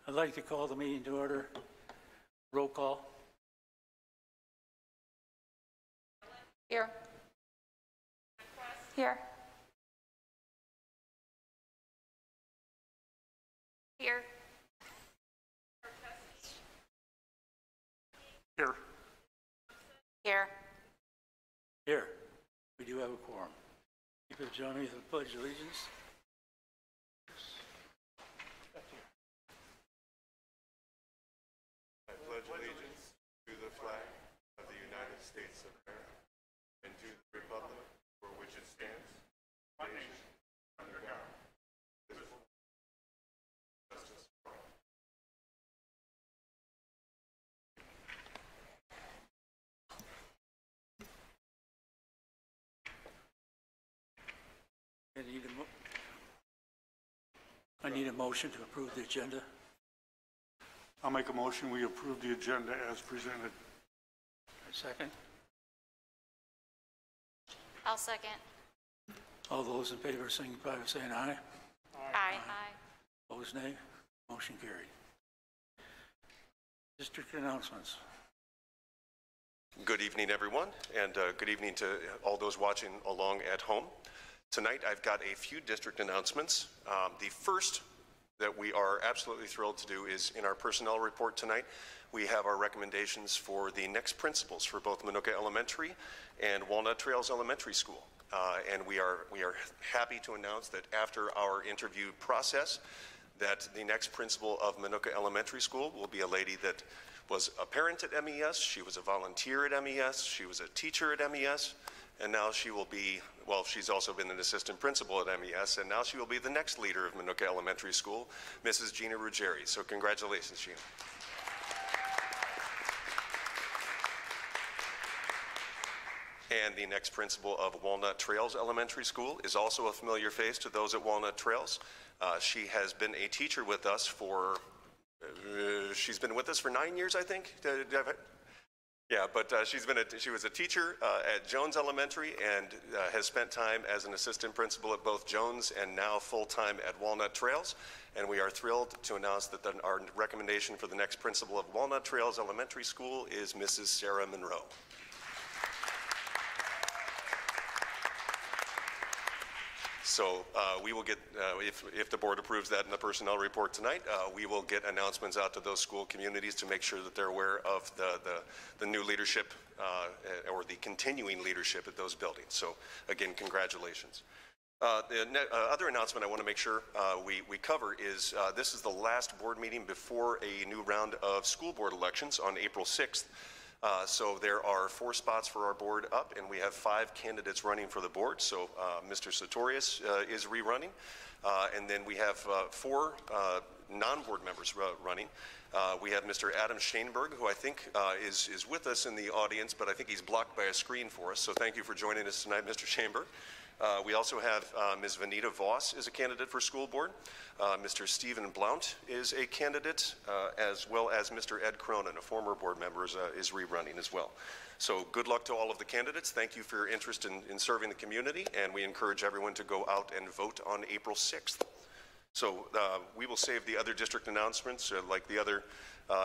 I'd like to call the meeting to order. Roll call. Here. Here. Here. Here. Here. Here. We do have a quorum. You could join me in the Pledge of Allegiance. I pledge allegiance to the flag of the United States of America and to the republic for which it stands, one nation, under God, indivisible, with justice for all. I need a motion to approve the agenda. I'll make a motion we approve the agenda as presented. A second. I'll second. All those in favor signify by saying aye. Aye. Opposed, nay. Motion carried. District announcements. Good evening, everyone, and good evening to all those watching along at home. Tonight, I've got a few district announcements. The first that we are absolutely thrilled to do is in our personnel report tonight. We have our recommendations for the next principals for both Minooka Elementary and Walnut Trails Elementary School. And we are happy to announce that after our interview process, that the next principal of Minooka Elementary School will be a lady that was a parent at MES, she was a volunteer at MES, she was a teacher at MES, and now she will be, well, she's also been an assistant principal at MES, and now she will be the next leader of Minooka Elementary School, Mrs. Gina Ruggieri. So congratulations, Gina. And the next principal of Walnut Trails Elementary School is also a familiar face to those at Walnut Trails. She has been a teacher with us for, she's been with us for 9 years, I think. Yeah, but she was a teacher at Jones Elementary and has spent time as an assistant principal at both Jones and now full-time at Walnut Trails. And we are thrilled to announce that our recommendation for the next principal of Walnut Trails Elementary School is Mrs. Sarah Monroe. So we will get, if the board approves that in the personnel report tonight, we will get announcements out to those school communities to make sure that they're aware of the new leadership or the continuing leadership at those buildings. So again, congratulations. The other announcement I want to make sure we cover is this is the last board meeting before a new round of school board elections on April 6th. So there are 4 spots for our board up, and we have 5 candidates running for the board. So Mr. Sartorius is rerunning, and then we have 4 non-board members running. We have Mr. Adam Shainberg, who I think is with us in the audience, but I think he's blocked by a screen for us. So thank you for joining us tonight, Mr. Shainberg. We also have Ms. Vanita Voss is a candidate for school board. Mr. Stephen Blount is a candidate, as well as Mr. Ed Cronin, a former board member, is rerunning as well. So good luck to all of the candidates. Thank you for your interest in serving the community, and we encourage everyone to go out and vote on April 6th. So we will save the other district announcements, like the other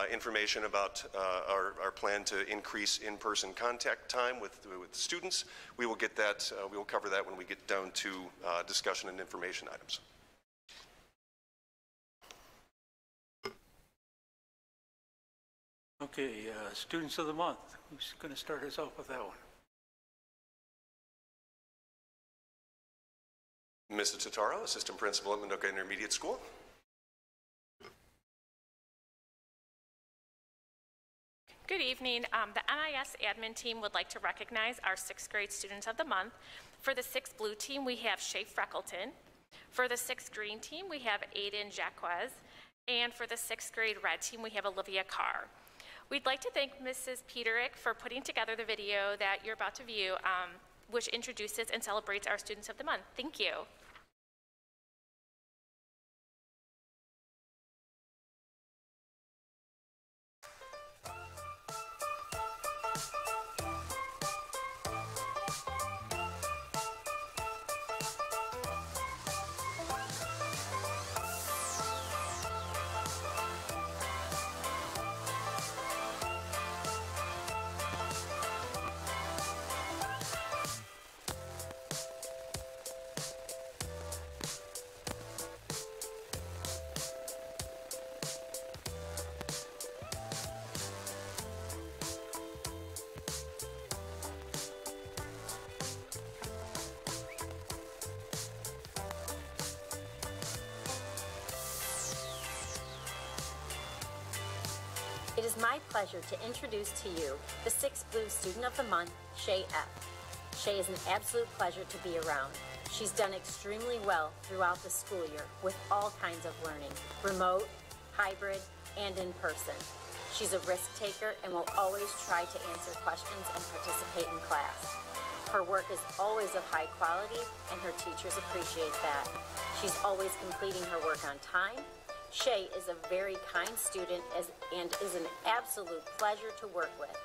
information about our plan to increase in-person contact time with students. We will get that, we will cover that when we get down to discussion and information items. Okay, students of the month. Who's going to start us off with that one? Mrs. Totaro, assistant principal at Minooka Intermediate School. Good evening. The NIS admin team would like to recognize our 6th grade student of the month. For the 6th blue team, we have Shay Freckleton. For the 6th green team, we have Aiden Jacquez. And for the 6th grade red team, we have Olivia Carr. We'd like to thank Mrs. Peterick for putting together the video that you're about to view, which introduces and celebrates our students of the month. Thank you. is my pleasure to introduce to you the 6th Blue Student of the Month, Shay F. Shay is an absolute pleasure to be around. She's done extremely well throughout the school year with all kinds of learning, remote, hybrid, and in person. She's a risk taker and will always try to answer questions and participate in class. Her work is always of high quality and her teachers appreciate that. She's always completing her work on time. Shay is a very kind student and is an absolute pleasure to work with.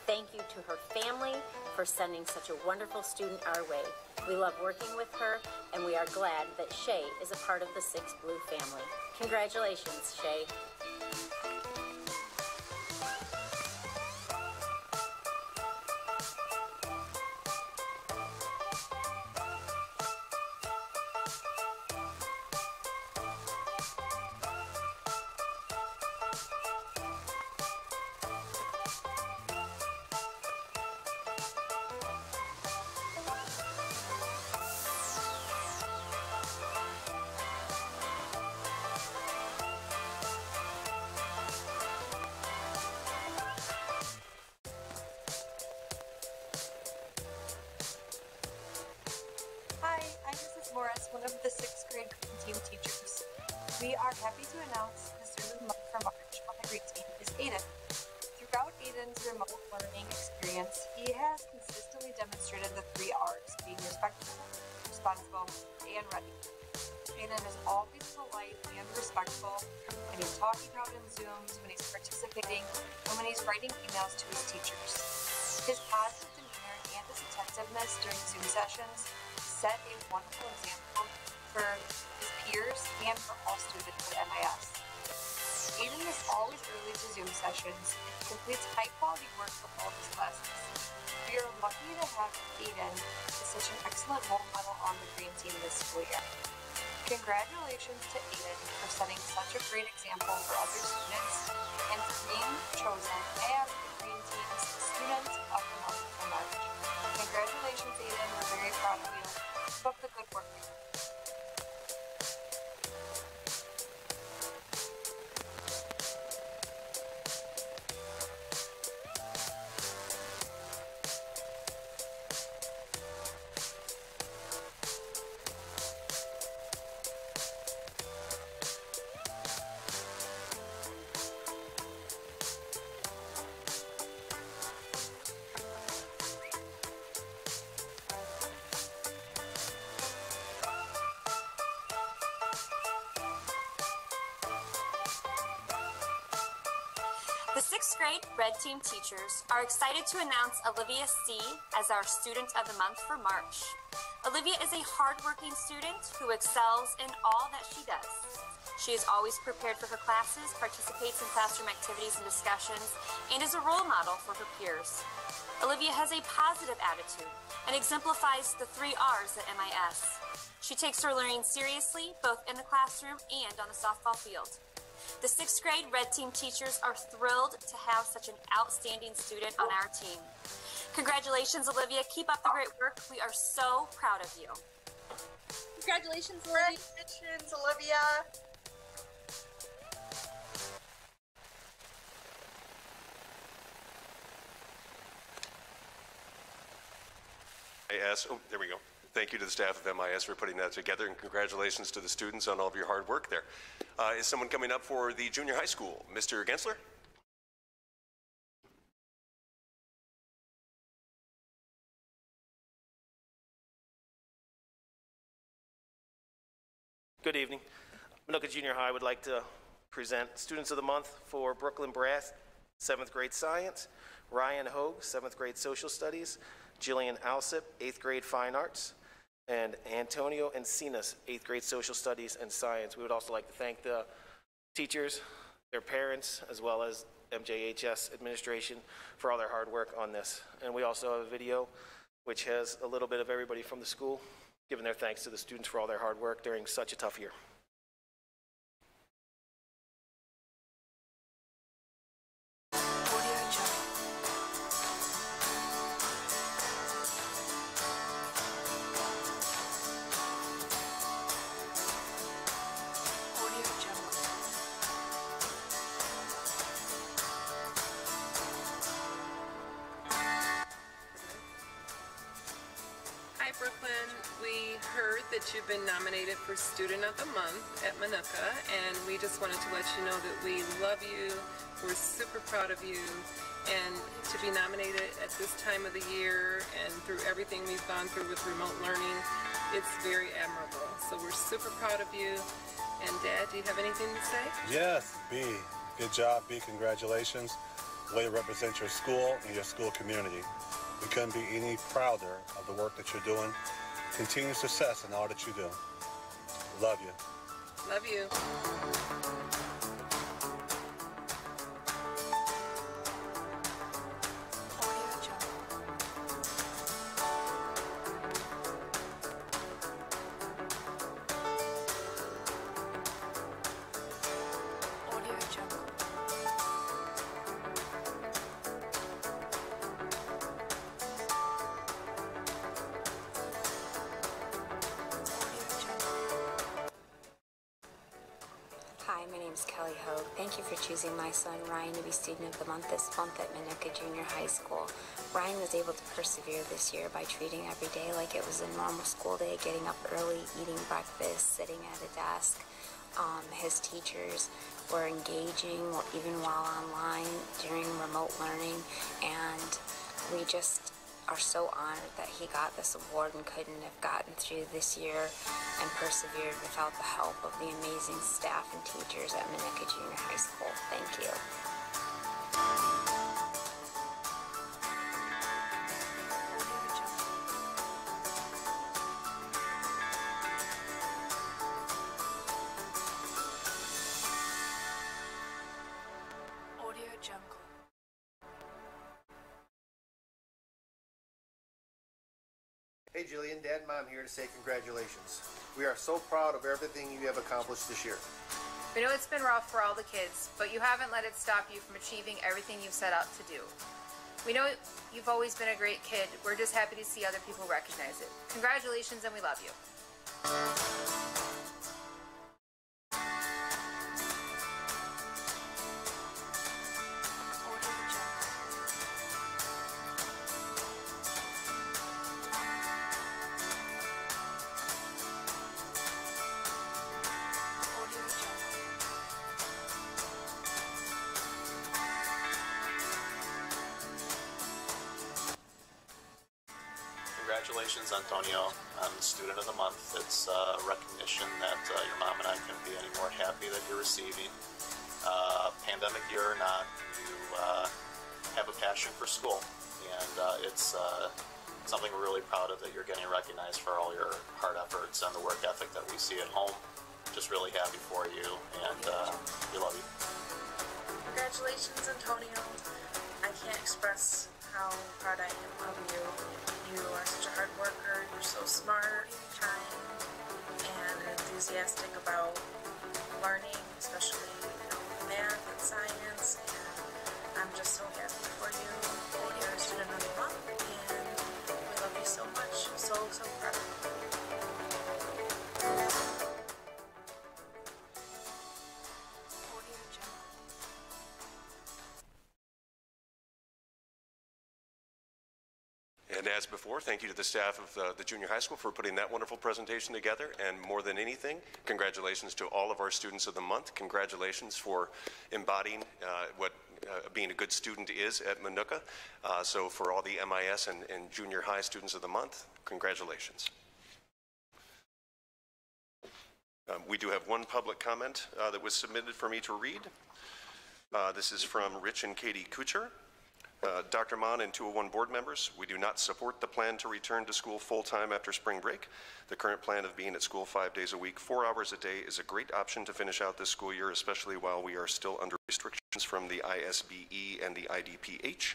Thank you to her family for sending such a wonderful student our way. We love working with her, and we are glad that Shay is a part of the 6th Blue family. Congratulations, Shay. Hi, I'm Mrs. Morris, one of the 6th grade green team teachers. We are happy to announce the student of the month for March on the green team is Aiden. Throughout Aiden's remote learning experience, he has consistently demonstrated the 3 R's, being respectful, responsible, and ready. Aiden is always polite and respectful when he's talking out in Zooms, when he's participating, and when he's writing emails to his teachers. His positive demeanor and his attentiveness during Zoom sessions set a wonderful example for his peers and for all students at MIS. Aiden is always early to Zoom sessions and completes high-quality work for all of his classes. We are lucky to have Aiden as such an excellent role model on the green team this school year. Congratulations to Aiden for setting such a great example for other students and for being chosen as the green team's student of the month for March. Congratulations, Aiden. We're very proud of you. Keep up the good work. The 6th grade Red Team teachers are excited to announce Olivia C. as our Student of the Month for March. Olivia is a hardworking student who excels in all that she does. She is always prepared for her classes, participates in classroom activities and discussions, and is a role model for her peers. Olivia has a positive attitude and exemplifies the 3 R's at MIS. She takes her learning seriously, both in the classroom and on the softball field. The 6th grade Red Team teachers are thrilled to have such an outstanding student on our team. Congratulations, Olivia. Keep up the great work. We are so proud of you. Congratulations, Olivia. Congratulations, Olivia. There we go. Thank you to the staff of MIS for putting that together, and congratulations to the students on all of your hard work there. Is someone coming up for the junior high school? Mr. Gensler? Good evening. Minooka Junior High would like to present Students of the Month for Brooklyn Brass, 7th grade Science, Ryan Hogue, 7th grade Social Studies, Jillian Alsip, 8th grade Fine Arts, and Antonio Encinas, 8th grade Social Studies and Science. We would also like to thank the teachers, their parents, as well as MJHS administration for all their hard work on this. And we also have a video which has a little bit of everybody from the school giving their thanks to the students for all their hard work during such a tough year. I've been nominated for Student of the Month at Minooka, and we just wanted to let you know that we love you, we're super proud of you, and to be nominated at this time of the year and through everything we've gone through with remote learning, it's very admirable. So we're super proud of you. And Dad, do you have anything to say? Yes, B. Good job, B. Congratulations. Way to represent your school and your school community. We couldn't be any prouder of the work that you're doing. Continued success in all that you do. Love you. Love you. Hi, my name is Kelly Hogue. Thank you for choosing my son Ryan to be Student of the Month this month at Minooka Junior High School. Ryan was able to persevere this year by treating every day like it was a normal school day, getting up early, eating breakfast, sitting at a desk. His teachers were engaging even while online during remote learning, and we just are so honored that he got this award and couldn't have gotten through this year and persevered without the help of the amazing staff and teachers at Minooka Junior High School. Thank you. Hey Jillian, Dad and Mom here to say congratulations. We are so proud of everything you have accomplished this year. We know it's been rough for all the kids, but you haven't let it stop you from achieving everything you've set out to do. We know you've always been a great kid. We're just happy to see other people recognize it. Congratulations, and we love you. Congratulations, Antonio, on Student of the Month. It's a recognition that your mom and I couldn't be any more happy that you're receiving. Pandemic year or not, you have a passion for school, and it's something we're really proud of that you're getting recognized for all your hard efforts and the work ethic that we see at home. Just really happy for you, and we love you. Congratulations, Antonio. I can't express how proud I am of you. You are such a hard worker, you're so smart, kind, and enthusiastic about learning, especially math and science, and I'm just so happy for you that you're a Student of the Month, and we love you so much. So proud of you. And as before, thank you to the staff of the junior high school for putting that wonderful presentation together. And more than anything, congratulations to all of our students of the month. Congratulations for embodying what being a good student is at Minooka. So for all the MIS and junior high students of the month, congratulations. We do have one public comment that was submitted for me to read. This is from Rich and Katie Kucher. Dr. Mon and 201 board members, we do not support the plan to return to school full-time after spring break. The current plan of being at school 5 days a week, 4 hours a day is a great option to finish out this school year, especially while we are still under restrictions from the ISBE and the IDPH.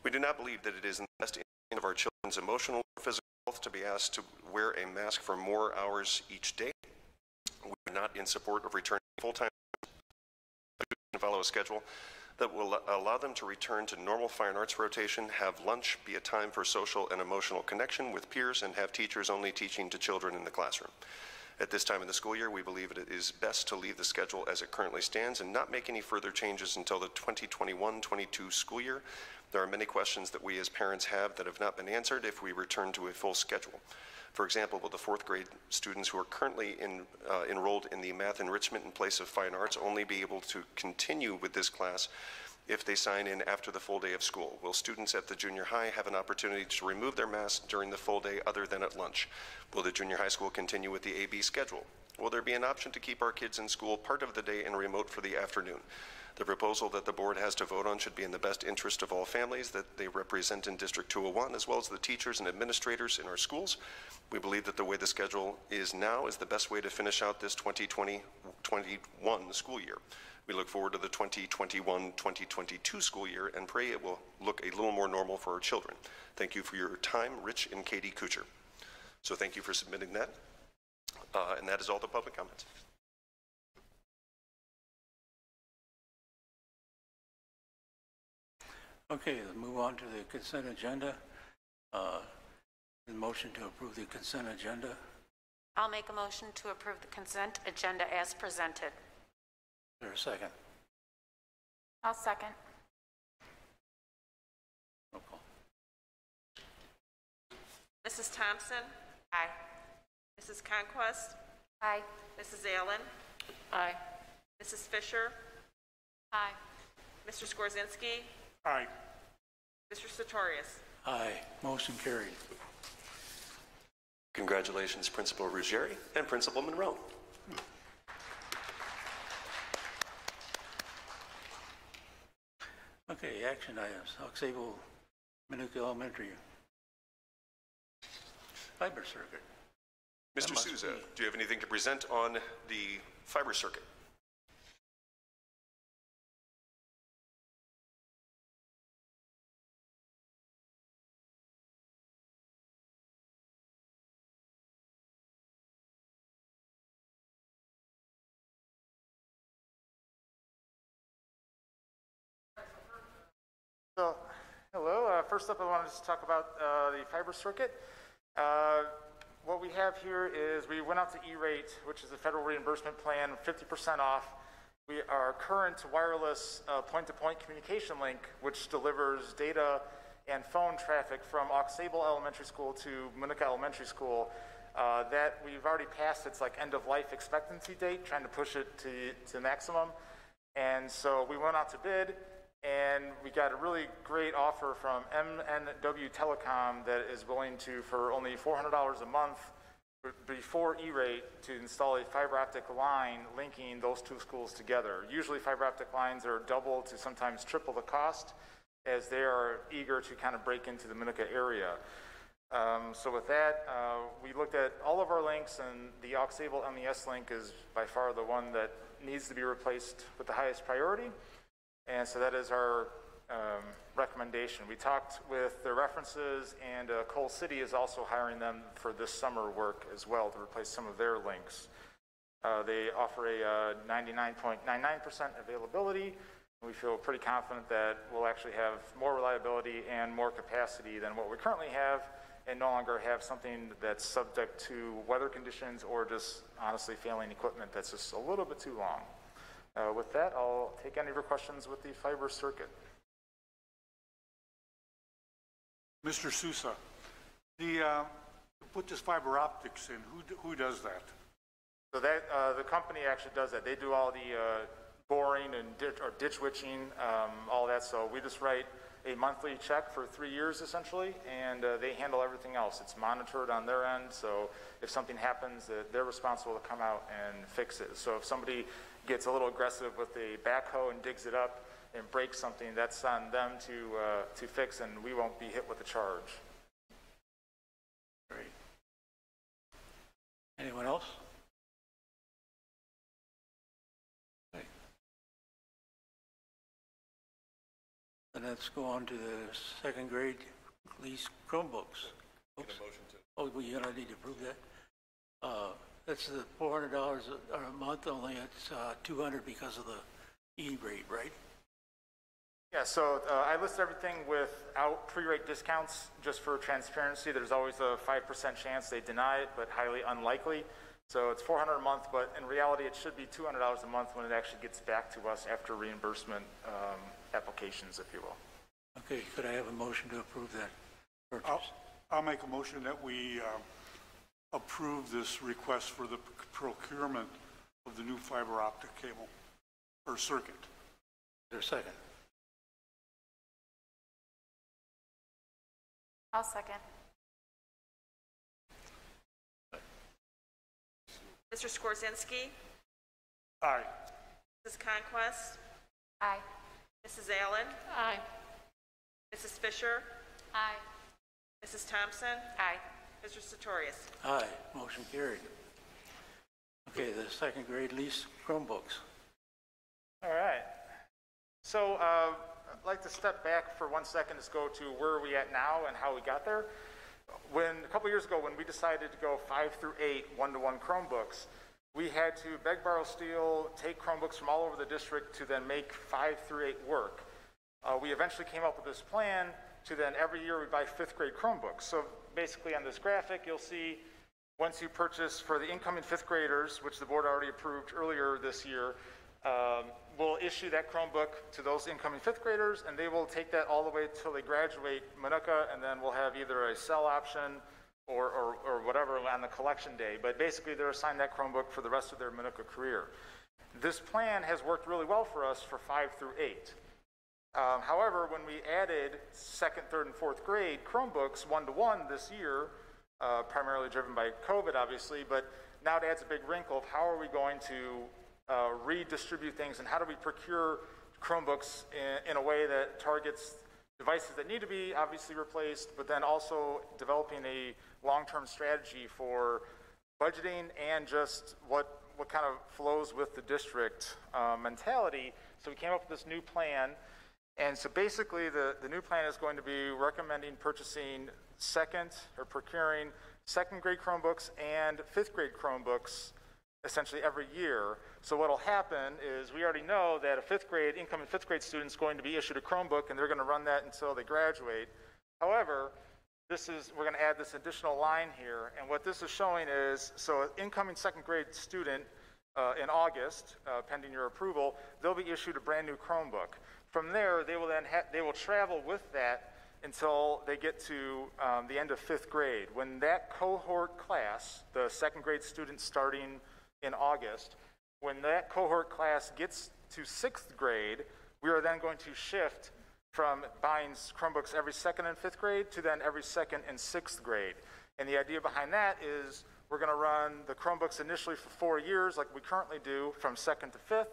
We do not believe that it is in the best interest of our children's emotional or physical health to be asked to wear a mask for more hours each day. We are not in support of returning full-time and follow a schedule that will allow them to return to normal fine arts rotation, have lunch, be a time for social and emotional connection with peers, and have teachers only teaching to children in the classroom. At this time in the school year, we believe it is best to leave the schedule as it currently stands and not make any further changes until the 2021-22 school year. There are many questions that we as parents have that have not been answered if we return to a full schedule. For example, will the fourth grade students who are currently enrolled in the math enrichment in place of fine arts only be able to continue with this class if they sign in after the full day of school? Will students at the junior high have an opportunity to remove their masks during the full day other than at lunch? Will the junior high school continue with the AB schedule? Will there be an option to keep our kids in school part of the day and remote for the afternoon? The proposal that the board has to vote on should be in the best interest of all families that they represent in District 201, as well as the teachers and administrators in our schools. We believe that the way the schedule is now is the best way to finish out this 2020-21 school year. We look forward to the 2021-2022 school year and pray it will look a little more normal for our children. Thank you for your time, Rich and Katie Kuchar. So thank you for submitting that. And that is all the public comments. Okay, let's move on to the consent agenda. The motion to approve the consent agenda. I'll make a motion to approve the consent agenda as presented. Is there a second? I'll second. Roll call. Mrs. Thompson? Aye. Mrs. Conquest? Aye. Mrs. Allen? Aye. Mrs. Fisher? Aye. Mr. Skorzynski? Aye. Mr. Sartorius? Aye. Motion carried. Congratulations, Principal Ruggieri and Principal Monroe. Okay, action items. Oxable Minooka Elementary fiber circuit. Mr. Souza, do you have anything to present on the fiber circuit? So, hello. First up, I want to just talk about the fiber circuit. What we have here is we went out to E-Rate, which is a federal reimbursement plan, 50% off. Our current wireless point-to-point communication link, which delivers data and phone traffic from Oxable Elementary School to Minooka Elementary School, that we've already passed its like end-of-life expectancy date, trying to push it to maximum. And so we went out to bid, and we got a really great offer from MNW Telecom that is willing to, for only $400 a month before E-Rate, to install a fiber optic line linking those two schools together. Usually fiber optic lines are double to sometimes triple the cost, as they are eager to kind of break into the Minooka area. So with that, we looked at all of our links, and the Oxable MES link is by far the one that needs to be replaced with the highest priority. And so that is our recommendation. We talked with their references, and Coal City is also hiring them for this summer work as well to replace some of their links. They offer a 99.99% availability. We feel pretty confident that we'll actually have more reliability and more capacity than what we currently have, and no longer have something that's subject to weather conditions or just honestly failing equipment that's just a little bit too long. With that, I'll take any of your questions with the fiber circuit. Mr. Sousa, to put this fiber optics in, who does that? So that the company actually does that. They do all the boring and ditch witching, all that. So we just write a monthly check for 3 years essentially, and they handle everything else. It's monitored on their end. So if something happens, they're responsible to come out and fix it. So if somebody gets a little aggressive with a backhoe and digs it up and breaks something, that's on them to fix, and we won't be hit with a charge. Great. Anyone else? Okay. And let's go on to the second grade lease Chromebooks. Oops. Oh, well, you don't need to prove that. That's the $400 a month, only it's $200 because of the E-rate, right? Yeah, so I list everything without pre-rate discounts just for transparency. There's always a 5% chance they deny it, but highly unlikely. So it's $400 a month, but in reality it should be $200 a month when it actually gets back to us after reimbursement applications, if you will. Okay, could I have a motion to approve that purchase? I'll make a motion that we approve this request for the procurement of the new fiber optic cable or circuit. Is there a second? I'll second. Mr. Skorzynski, Aye. Mrs. Conquest, Aye. Mrs. Allen, Aye. Mrs. Fisher, Aye. Mrs. Thompson, Aye. Mr. Sartorius. Aye, motion carried. Okay, the second grade lease Chromebooks. All right. So I'd like to step back for 1 second to go to where are we at now and how we got there. A couple years ago, when we decided to go 5 through 8 one-to-one Chromebooks, we had to beg, borrow, steal, take Chromebooks from all over the district to then make 5 through 8 work. We eventually came up with this plan to then every year we buy 5th grade Chromebooks. So basically on this graphic, you'll see once you purchase for the incoming 5th graders, which the board already approved earlier this year, we'll issue that Chromebook to those incoming 5th graders, and they will take that all the way until they graduate Minooka, and then we'll have either a sell option or whatever on the collection day. But basically, they're assigned that Chromebook for the rest of their Minooka career. This plan has worked really well for us for 5 through 8. However, when we added 2nd, 3rd, and 4th grade Chromebooks one-to-one this year, primarily driven by COVID, obviously, but now it adds a big wrinkle of how are we going to redistribute things, and how do we procure Chromebooks in a way that targets devices that need to be obviously replaced, but then also developing a long-term strategy for budgeting and just what kind of flows with the district mentality. So we came up with this new plan, and so basically the new plan is going to be recommending purchasing procuring 2nd grade Chromebooks and 5th grade Chromebooks essentially every year. So what'll happen is we already know that a incoming 5th grade student is going to be issued a Chromebook, and they're going to run that until they graduate. However, we're going to add this additional line here, and what this is showing is, so an incoming 2nd grade student in August, pending your approval, they'll be issued a brand new Chromebook. From there, they will travel with that until they get to the end of 5th grade. When that cohort class, the 2nd grade students starting in August, when that cohort class gets to 6th grade, we are then going to shift from buying Chromebooks every 2nd and 5th grade to then every 2nd and 6th grade. And the idea behind that is we're going to run the Chromebooks initially for 4 years like we currently do from 2nd to 5th,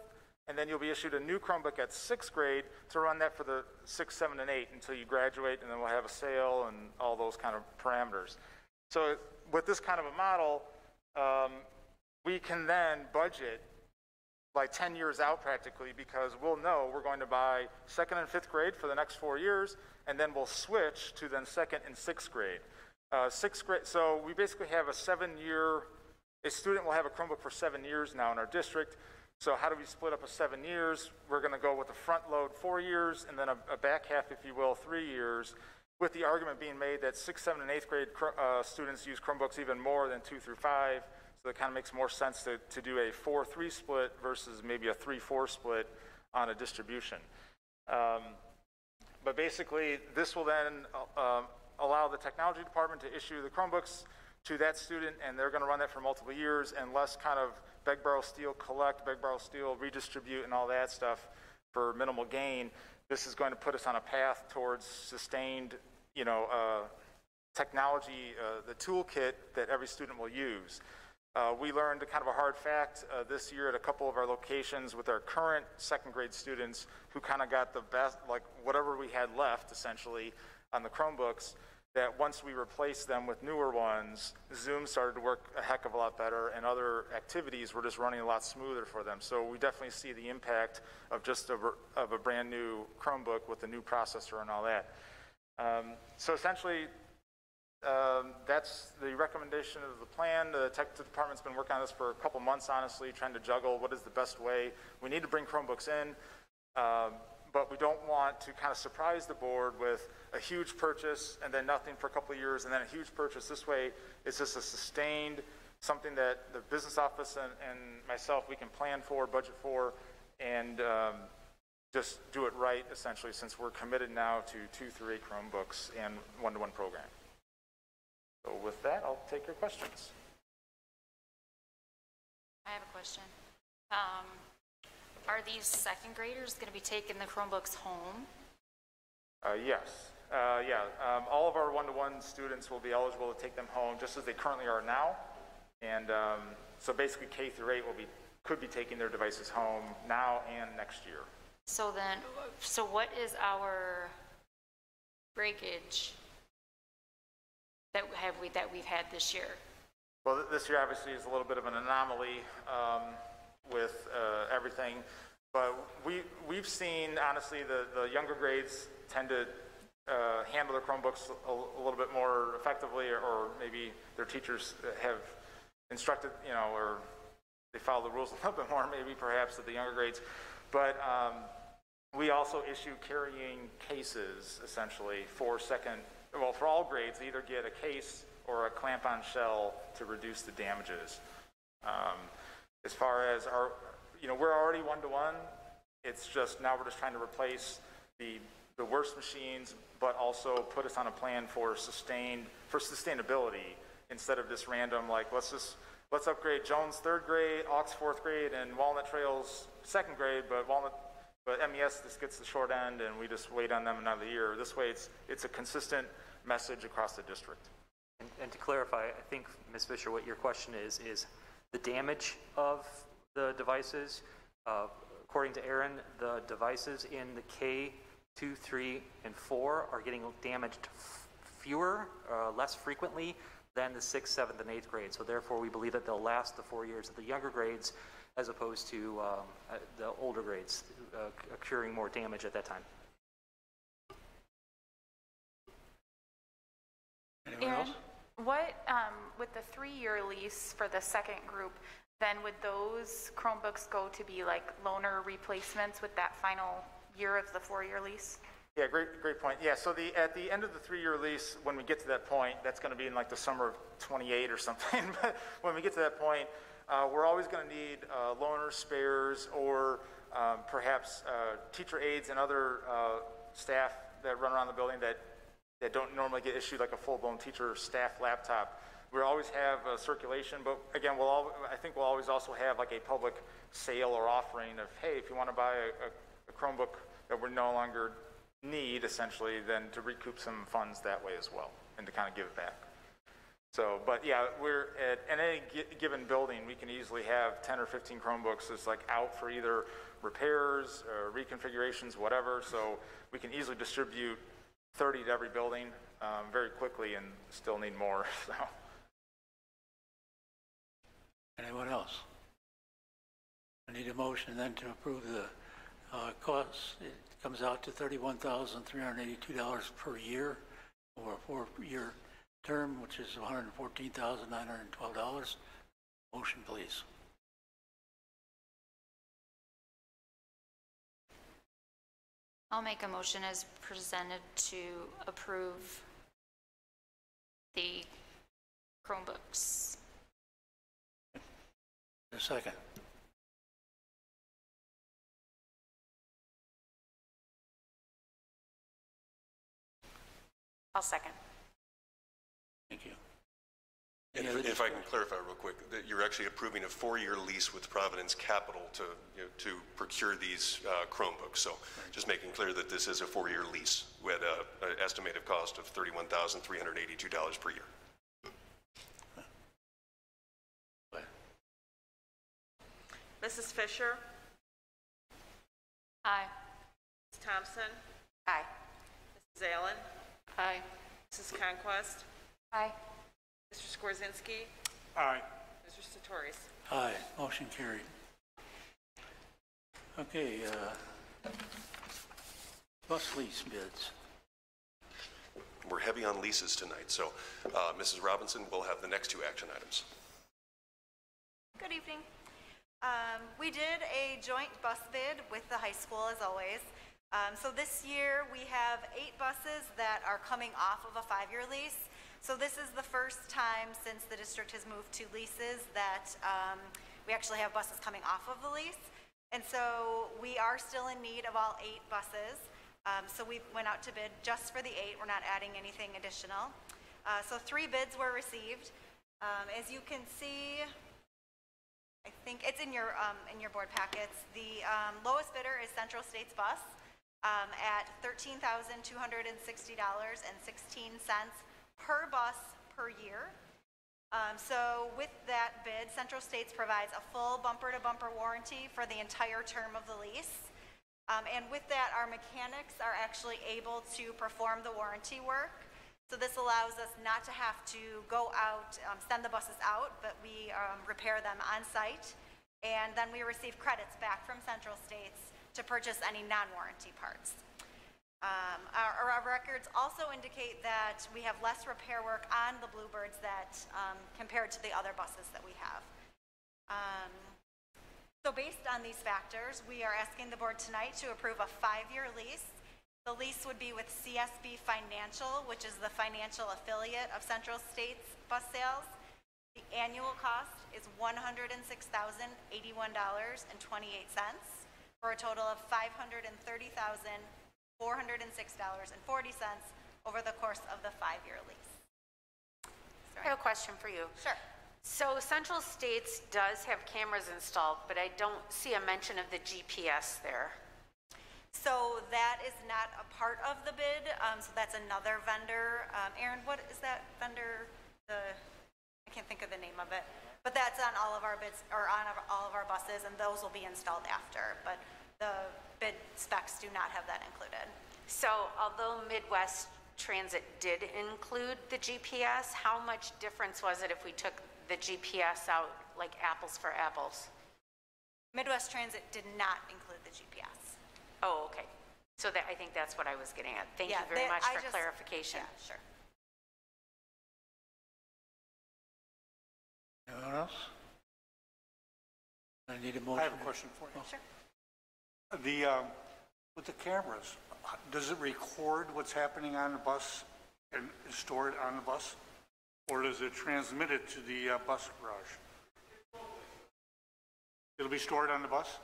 and then you'll be issued a new Chromebook at 6th grade to run that for the 6, 7, and 8 until you graduate, and then we'll have a sale and all those kind of parameters. So with this kind of a model, we can then budget like 10 years out practically, because we'll know we're going to buy 2nd and 5th grade for the next 4 years, and then we'll switch to then 2nd and 6th grade. 6th grade, so we basically have a student will have a Chromebook for 7 years now in our district. So how do we split up a 7 years? We're going to go with a front load 4 years, and then a back half, if you will, 3 years, with the argument being made that 6th, 7th, and 8th grade students use Chromebooks even more than 2 through 5. So it kind of makes more sense to do a 4-3 split versus maybe a 3-4 split on a distribution. But basically, this will then allow the technology department to issue the Chromebooks to that student, and they're going to run that for multiple years, and less kind of beg, borrow, steal, collect, beg, borrow, steal, redistribute, and all that stuff for minimal gain. This is going to put us on a path towards sustained, technology, the toolkit that every student will use. We learned kind of a hard fact this year at a couple of our locations with our current 2nd grade students who kind of got the best, like whatever we had left essentially on the Chromebooks, that once we replaced them with newer ones, Zoom started to work a heck of a lot better, and other activities were just running a lot smoother for them. So we definitely see the impact of just of a brand new Chromebook with a new processor and all that. So essentially, that's the recommendation of the plan. The tech department's been working on this for a couple months, honestly, trying to juggle what is the best way. We need to bring Chromebooks in, but we don't want to kind of surprise the board with a huge purchase and then nothing for a couple of years and then a huge purchase. This way, it's just a sustained, something that the business office and myself, we can plan for, budget for, and just do it right, essentially, since we're committed now to 2 through 8 Chromebooks and one-to-one program. So with that, I'll take your questions. I have a question. Are these second graders going to be taking the Chromebooks home? Yes. All of our one-to-one students will be eligible to take them home just as they currently are now. And so basically K through 8 could be taking their devices home now and next year. So what is our breakage that we've had this year? Well, this year obviously is a little bit of an anomaly with everything, but we've seen, honestly, the younger grades tend to handle their Chromebooks a little bit more effectively, or maybe their teachers have instructed, or they follow the rules a little bit more, maybe perhaps, at the younger grades. But we also issue carrying cases, essentially, for all grades. They either get a case or a clamp-on shell to reduce the damages. As far as we're already one-to-one. It's just now we're just trying to replace the worst machines, but also put us on a plan for sustainability instead of just random, like, let's upgrade Jones 3rd grade, Aux 4th grade, and Walnut Trails 2nd grade, but MES just gets the short end, and we just wait on them another year. This way, it's a consistent message across the district. And to clarify, I think, Ms. Fisher, what your question is the damage of the devices. According to Aaron, the devices in the K2, 3, and 4 are getting damaged less frequently than the 6th, 7th, and 8th grades. So therefore, we believe that they'll last the 4 years of the younger grades as opposed to the older grades, occurring more damage at that time. Anyone else? What, with the 3-year lease for the second group, then would those Chromebooks go to be like loaner replacements with that final year of the 4-year lease? Yeah, great point. Yeah, so at the end of the 3-year lease, when we get to that point, that's going to be in like the summer of 28 or something. But when we get to that point, we're always going to need loaner spares, or perhaps teacher aides and other staff that run around the building that don't normally get issued like a full-blown teacher staff laptop. We always have a circulation, but again, I think we'll always also have like a public sale or offering of, hey, if you want to buy a Chromebook that we no longer need, essentially, then to recoup some funds that way as well, and to kind of give it back. So, but yeah, we're at any given building, we can easily have 10 or 15 Chromebooks that's like out for either repairs or reconfigurations, whatever. So we can easily distribute 30 to every building very quickly, and still need more. So. Anyone else? I need a motion then to approve the costs. It comes out to $31,382 per year over a 4-year term, which is $114,912. Motion, please. I'll make a motion as presented to approve the Chromebooks. A second. I'll second. Thank you. If I can clarify real quick, that you're actually approving a 4-year lease with Providence Capital to procure these Chromebooks. So just making clear that this is a 4-year lease with an estimated cost of $31,382 per year. Mrs. Fisher? Aye. Ms. Thompson? Aye. Mrs. Allen? Aye. Mrs. Conquest? Aye. Mr. Skorzynski? Aye. Mr. Sartorius? Aye. Motion carried. Okay, bus lease bids. We're heavy on leases tonight, so Mrs. Robinson will have the next 2 action items. Good evening. We did a joint bus bid with the high school, as always. So this year we have 8 buses that are coming off of a 5-year lease. So this is the first time since the district has moved to leases that we actually have buses coming off of the lease. And so we are still in need of all 8 buses. So we went out to bid just for the 8. We're not adding anything additional. So 3 bids were received. As you can see I think it's in your board packets. The lowest bidder is Central States Bus at $13,260.16 per bus per year. So with that bid, Central States provides a full bumper-to-bumper warranty for the entire term of the lease. And with that, our mechanics are actually able to perform the warranty work. So this allows us not to have to go out, send the buses out, but we repair them on site. And then we receive credits back from Central States to purchase any non-warranty parts. Our records also indicate that we have less repair work on the Bluebirds that compared to the other buses that we have. So based on these factors, we are asking the board tonight to approve a 5-year lease. The lease would be with CSB Financial, which is the financial affiliate of Central States Bus Sales. The annual cost is $106,081.28 for a total of $530,406.40 over the course of the 5-year lease. I have a question for you. Sure. So Central States does have cameras installed, but I don't see a mention of the GPS there. So that is not a part of the bid. So that's another vendor. Aaron, what is that vendor? I can't think of the name of it. But that's on all of our bids, or on all of our buses, and those will be installed after. But the bid specs do not have that included. So although Midwest Transit did include the GPS, how much difference was it if we took the GPS out, like apples for apples? Midwest Transit did not include the GPS. Oh, okay. So that, I think that's what I was getting at. Thank you very much for clarification. Yeah, sure. Anyone else? I need a motion. I have a question for you. Sure. With the cameras, does it record what's happening on the bus and store it on the bus? Or does it transmit it to the bus garage? It'll be stored on the bus?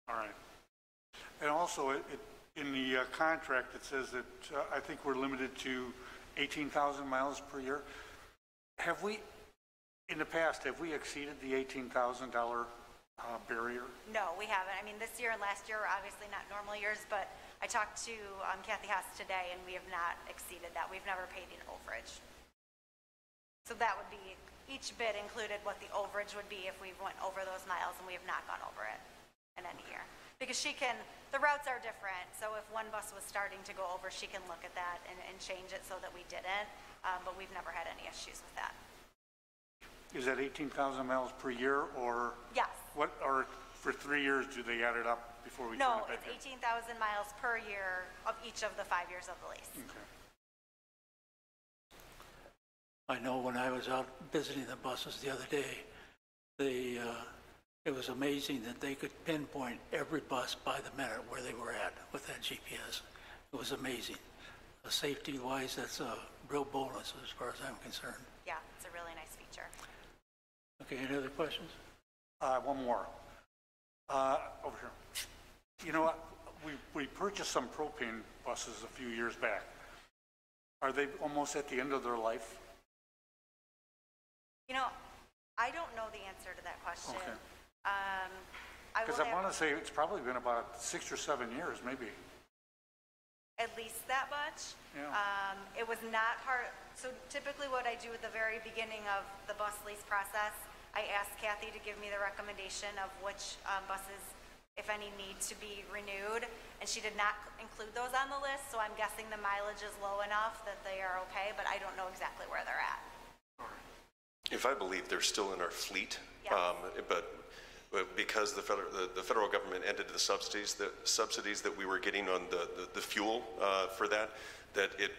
All right. And also, in the contract, it says that I think we're limited to 18,000 miles per year. Have we, in the past, have we exceeded the $18,000 barrier? No, we haven't. I mean, this year and last year are obviously not normal years, but I talked to Kathy Haas today, and we have not exceeded that. We've never paid an overage. So that would be, each bid included what the overage would be if we went over those miles, and we have not gone over it in any year. Because the routes are different, so if one bus was starting to go over, she can look at that and change it so that we didn't, but we've never had any issues with that. Is that 18,000 miles per year, or? Yes. What, or for 3 years, do they add it up before we turn No, it back it's in? 18,000 miles per year of each of the 5 years of the lease. Okay. I know when I was out visiting the buses the other day, it was amazing that they could pinpoint every bus by the minute where they were at with that GPS. It was amazing. Safety-wise, that's a real bonus as far as I'm concerned. Yeah, it's a really nice feature. Okay, any other questions? One more. Over here. You know what? We purchased some propane buses a few years back. Are they almost at the end of their life? You know, I don't know the answer to that question. Okay. Because I want to say it's probably been about 6 or 7 years, maybe. At least that much. Yeah. It was not part, so typically what I do at the very beginning of the bus lease process, I ask Kathy to give me the recommendation of which buses, if any, need to be renewed, and she did not include those on the list, so I'm guessing the mileage is low enough that they are okay, but I don't know exactly where they're at. If I believe they're still in our fleet, Yes. but because the federal government ended the subsidies that we were getting on the fuel for that it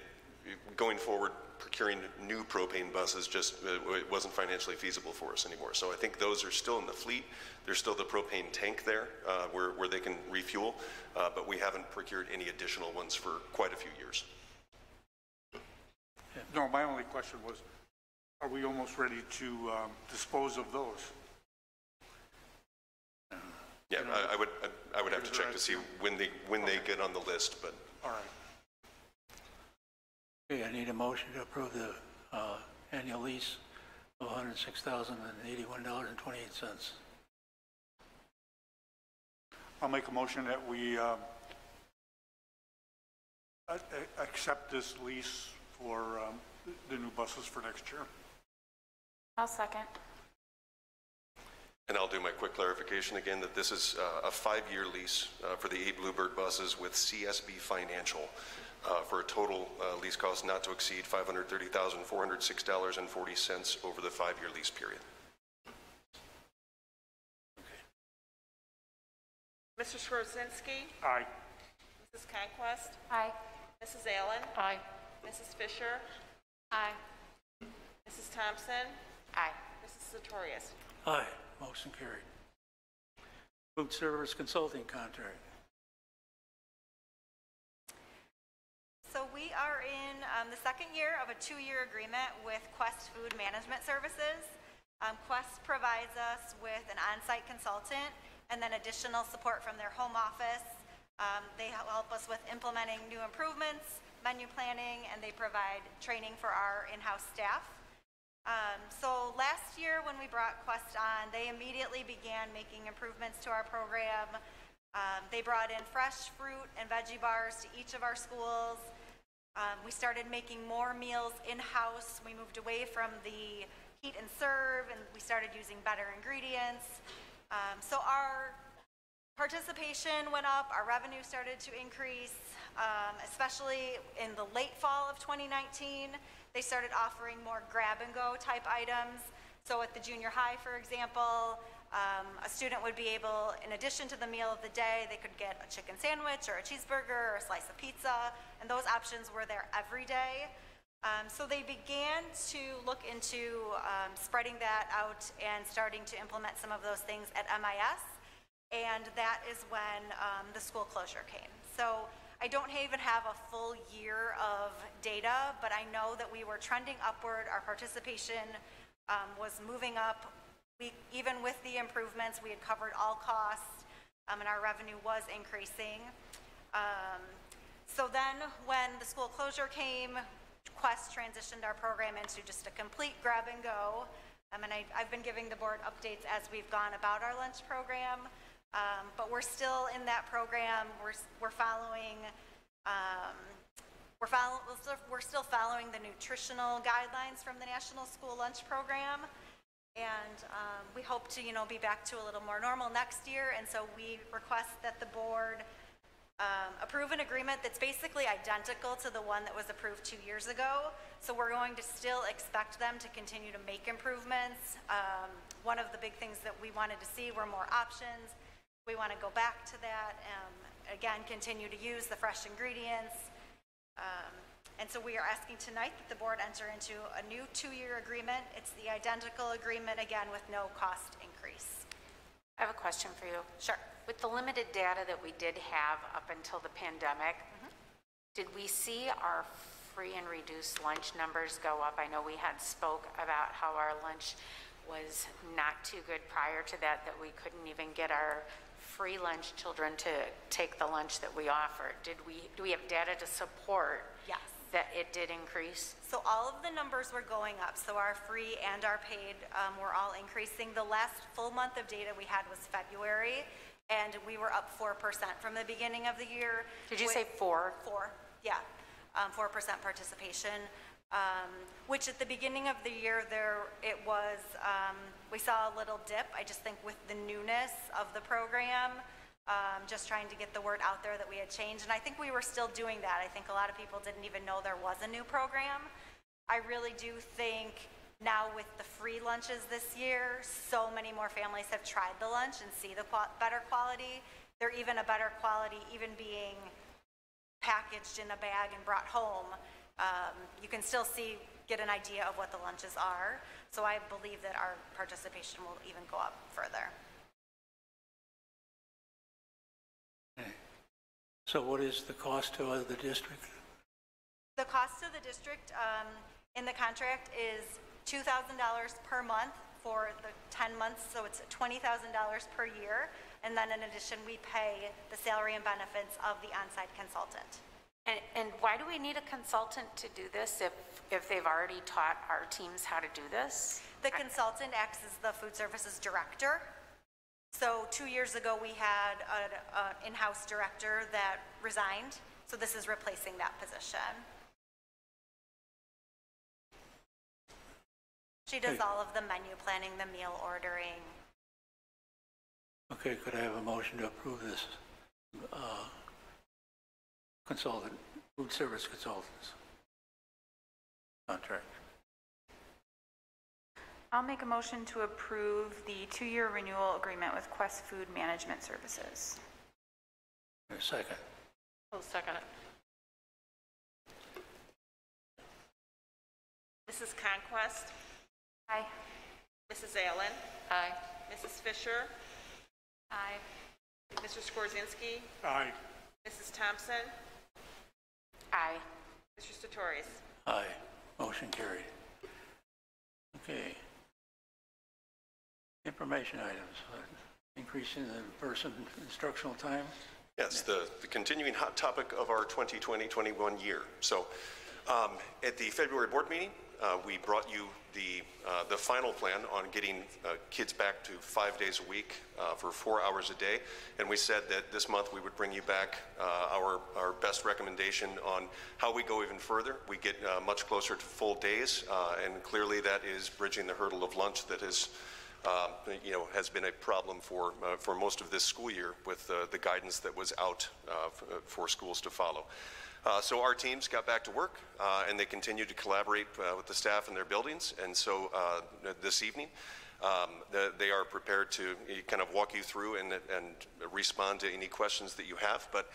going forward procuring new propane buses just it wasn't financially feasible for us anymore. So I think those are still in the fleet. There's still the propane tank there where they can refuel, but we haven't procured any additional ones for quite a few years. No, my only question was, are we almost ready to dispose of those? Yeah, I would have to check to see when they get on the list, but. All right. Okay, I need a motion to approve the annual lease of $106,081.28. I'll make a motion that we accept this lease for the new buses for next year. I'll second. And I'll do my quick clarification again that this is a 5-year lease for the 8 Bluebird buses with CSB Financial for a total lease cost not to exceed $530,406.40 over the 5-year lease period. Mr. Skorzinski? Aye. Mrs. Conquest? Aye. Mrs. Allen? Aye. Mrs. Fisher? Aye. Mrs. Thompson? Aye. Mrs. Sartorius? Aye. Motion carried. Food service consulting contract. So we are in the second year of a 2-year agreement with Quest Food Management Services. Quest provides us with an on-site consultant and then additional support from their home office. They help us with implementing new improvements, menu planning, and they provide training for our in-house staff. So last year when we brought Quest on, they immediately began making improvements to our program. They brought in fresh fruit and veggie bars to each of our schools. We started making more meals in-house. We moved away from the heat and serve, and we started using better ingredients. So our participation went up, our revenue started to increase, especially in the late fall of 2019. They started offering more grab-and-go type items. So at the junior high, for example, a student would be able, in addition to the meal of the day, they could get a chicken sandwich or a cheeseburger or a slice of pizza, and those options were there every day. So they began to look into spreading that out and starting to implement some of those things at MIS, and that is when the school closure came. So I don't even have a full year of data, but I know that we were trending upward. Our participation was moving up. Even with the improvements, we had covered all costs, and our revenue was increasing. So then when the school closure came, Quest transitioned our program into just a complete grab and go. And I've been giving the board updates as we've gone about our lunch program. But we're still in that program. We're still following the nutritional guidelines from the National School Lunch Program, and we hope to, be back to a little more normal next year. And so we request that the board approve an agreement that's basically identical to the one that was approved 2 years ago. So we're going to still expect them to continue to make improvements. One of the big things that we wanted to see were more options. We want to go back to that, again, continue to use the fresh ingredients. And so we are asking tonight that the board enter into a new 2-year agreement. It's the identical agreement, again, with no cost increase. I have a question for you. Sure. With the limited data that we did have up until the pandemic, did we see our free and reduced lunch numbers go up? I know we had spoke about how our lunch was not too good prior to that we couldn't even get our free lunch children to take the lunch that we offered. Do we have data to support Yes. that it did increase? So all of the numbers were going up. So our free and our paid were all increasing. The last full month of data we had was February, and we were up 4% from the beginning of the year. Did you say 4? 4, yeah. 4% participation, which at the beginning of the year we saw a little dip. I just think with the newness of the program, just trying to get the word out there that we had changed. And I think we were still doing that. I think a lot of people didn't even know there was a new program. I really do think now with the free lunches this year, so many more families have tried the lunch and see the better quality. They're even a better quality, even being packaged in a bag and brought home. You can still get an idea of what the lunches are. So I believe that our participation will even go up further. Okay. So what is the cost to the district? The cost to the district in the contract is $2,000 per month for the 10 months, so it's $20,000 per year. And then in addition, we pay the salary and benefits of the on-site consultant. And why do we need a consultant to do this if they've already taught our teams how to do this? The consultant acts as the food services director. So 2 years ago, we had an in-house director that resigned. So this is replacing that position. She does all of the menu planning, the meal ordering. Okay, could I have a motion to approve this consultant, food service consultants contract? I'll make a motion to approve the 2-year renewal agreement with Quest Food Management Services. A second. I'll second it. Mrs. Conquest? Aye. Mrs. Allen? Aye. Mrs. Fisher? Aye. Mr. Skorzynski? Aye. Mrs. Thompson? Aye. Mr. Sartorius? Aye. Motion carried. Okay. Information items. Increasing the person instructional time. Yes, the continuing hot topic of our 2020-21 year. So at the February board meeting, we brought you the final plan on getting kids back to 5 days a week for 4 hours a day. And we said that this month we would bring you back our best recommendation on how we go even further. We get much closer to full days, and clearly that is bridging the hurdle of lunch that is has been a problem for most of this school year with the guidance that was out for schools to follow. So our teams got back to work, and they continued to collaborate with the staff in their buildings. And so this evening, they are prepared to kind of walk you through and respond to any questions that you have. But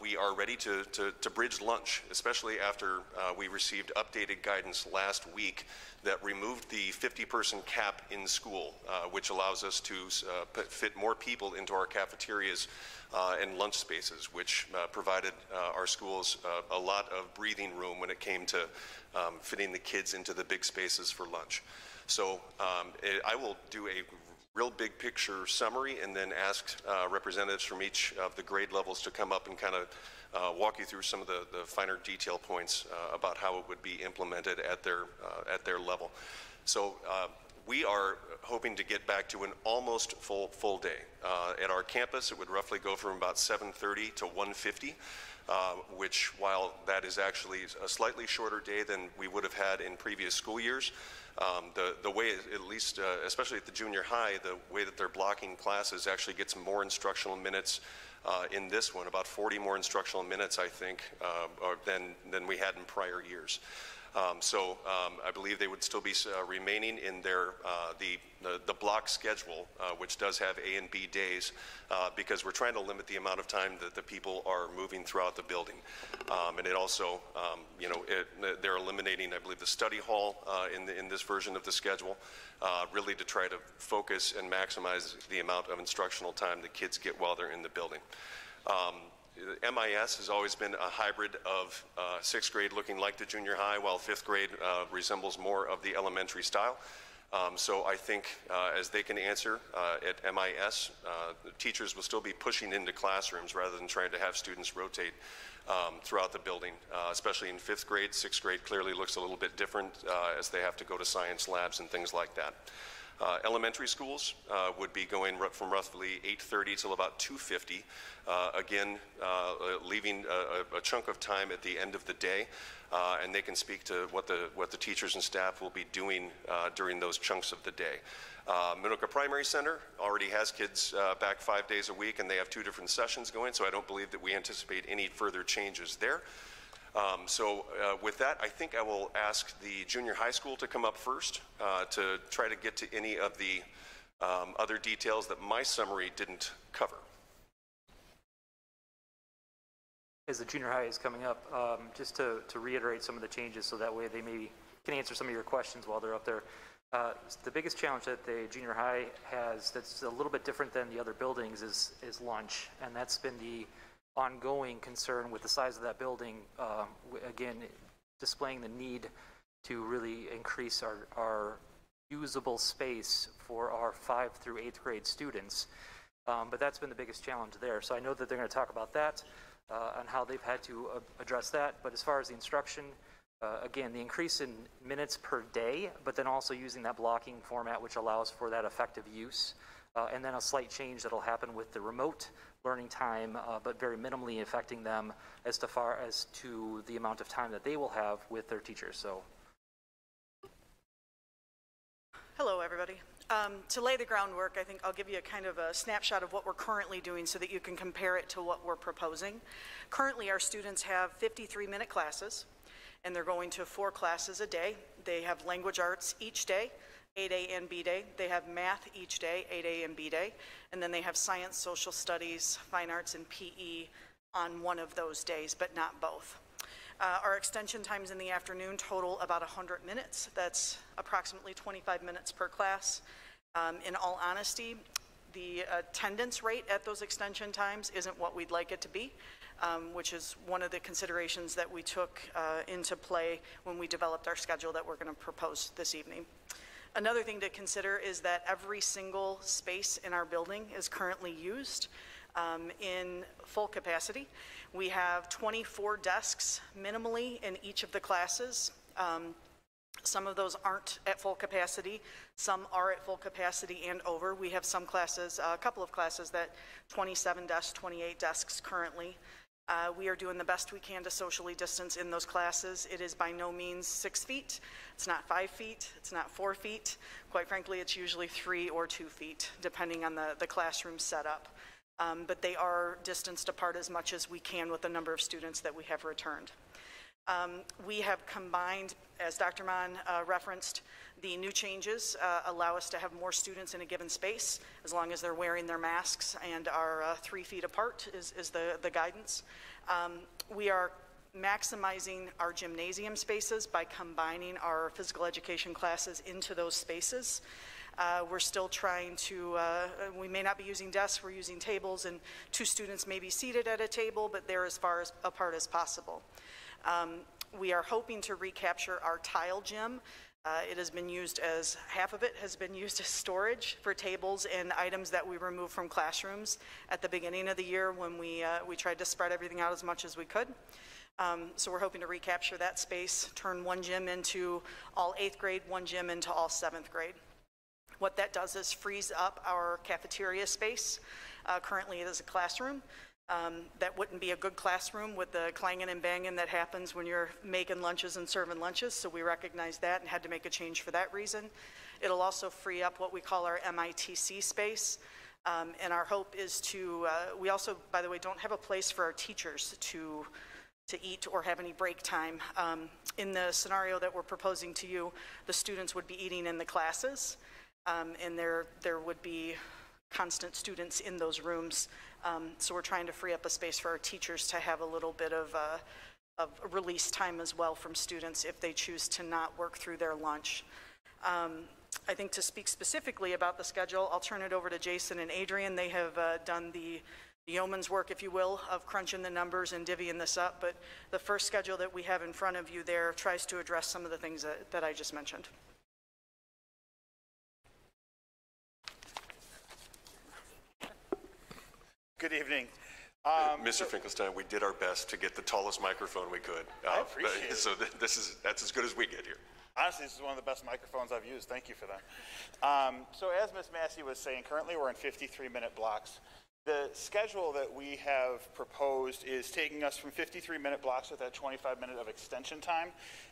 we are ready to bridge lunch, especially after we received updated guidance last week that removed the 50-person cap in school, which allows us to fit more people into our cafeterias and lunch spaces, which provided our schools a lot of breathing room when it came to fitting the kids into the big spaces for lunch. So I will do a real big picture summary and then ask representatives from each of the grade levels to come up and kind of walk you through some of the finer detail points about how it would be implemented at their level. So we are hoping to get back to an almost full day. At our campus, it would roughly go from about 7:30 to 1:50, which, while that is actually a slightly shorter day than we would have had in previous school years, the way, at least, especially at the junior high, the way that they're blocking classes actually gets more instructional minutes in this one, about 40 more instructional minutes, I think, than we had in prior years. So I believe they would still be remaining in their the block schedule, which does have A and B days, because we're trying to limit the amount of time that the people are moving throughout the building. And it also, they're eliminating, I believe, the study hall in this version of the schedule, really to try to focus and maximize the amount of instructional time the kids get while they're in the building. MIS has always been a hybrid of 6th grade looking like the junior high, while 5th grade resembles more of the elementary style. So I think as they can answer at MIS, the teachers will still be pushing into classrooms rather than trying to have students rotate throughout the building, especially in 5th grade. 6th grade clearly looks a little bit different as they have to go to science labs and things like that. Elementary schools would be going from roughly 8:30 till about 2:50, again, leaving a chunk of time at the end of the day, and they can speak to what the teachers and staff will be doing during those chunks of the day. Minooka Primary Center already has kids back 5 days a week, and they have 2 different sessions going, so I don't believe that we anticipate any further changes there. So with that, I think I will ask the junior high school to come up first to try to get to any of the other details that my summary didn't cover. As the junior high is coming up, just to reiterate some of the changes so that way they maybe can answer some of your questions while they're up there. The biggest challenge that the junior high has that's a little bit different than the other buildings is lunch, and that's been the ongoing concern with the size of that building, again, displaying the need to really increase our usable space for our 5th through 8th grade students. But that's been the biggest challenge there. So I know that they're going to talk about that. on how they've had to address that. But as far as the instruction, again, the increase in minutes per day, but then also using that blocking format, which allows for that effective use. And then a slight change that'll happen with the remote learning time, but very minimally affecting them as far as to the amount of time that they will have with their teachers. So. Hello, everybody. To lay the groundwork, I think I'll give you a kind of a snapshot of what we're currently doing so that you can compare it to what we're proposing. Currently, our students have 53-minute classes, and they're going to 4 classes a day. They have language arts each day, 8A and B day. They have math each day, 8A and B day. And then they have science, social studies, fine arts, and PE on one of those days, but not both. Our extension times in the afternoon total about 100 minutes. That's approximately 25 minutes per class. In all honesty, the attendance rate at those extension times isn't what we'd like it to be, which is one of the considerations that we took into play when we developed our schedule that we're going to propose this evening. Another thing to consider is that every single space in our building is currently used in full capacity. We have 24 desks minimally in each of the classes. Some of those aren't at full capacity. Some are at full capacity and over. We have some classes, a couple of classes that 27 desks, 28 desks currently. We are doing the best we can to socially distance in those classes. It is by no means 6 feet. It's not 5 feet. It's not 4 feet. Quite frankly, it's usually 3 or 2 feet, depending on the classroom setup. But they are distanced apart as much as we can with the number of students that we have returned. We have combined, as Dr. Mann referenced, the new changes allow us to have more students in a given space as long as they're wearing their masks and are 3 feet apart is the guidance. We are maximizing our gymnasium spaces by combining our physical education classes into those spaces. We're still trying to, we may not be using desks, we're using tables, and 2 students may be seated at a table, but they're as far apart as possible. We are hoping to recapture our tile gym. It has been used as, half of it has been used as storage for tables and items that we removed from classrooms at the beginning of the year when we tried to spread everything out as much as we could. So we're hoping to recapture that space, turn 1 gym into all 8th grade, 1 gym into all 7th grade. What that does is frees up our cafeteria space. Currently it is a classroom. That wouldn't be a good classroom with the clanging and banging that happens when you're making lunches and serving lunches, so we recognized that and had to make a change for that reason. It'll also free up what we call our MITC space, and our hope is to, we also, by the way, don't have a place for our teachers to eat or have any break time. In the scenario that we're proposing to you, the students would be eating in the classes, and there would be constant students in those rooms. So we're trying to free up a space for our teachers to have a little bit of release time as well from students if they choose to not work through their lunch. I think to speak specifically about the schedule, I'll turn it over to Jason and Adrian. They have done the yeoman's work, if you will, of crunching the numbers and divvying this up, but the first schedule that we have in front of you there tries to address some of the things that I just mentioned. Good evening. Mr. Finkelstein, we did our best to get the tallest microphone we could. I appreciate it. So that's as good as we get here. Honestly, this is one of the best microphones I've used. Thank you for that. So as Ms. Massey was saying, currently we're in 53-minute blocks. The schedule that we have proposed is taking us from 53-minute blocks with that 25-minute of extension time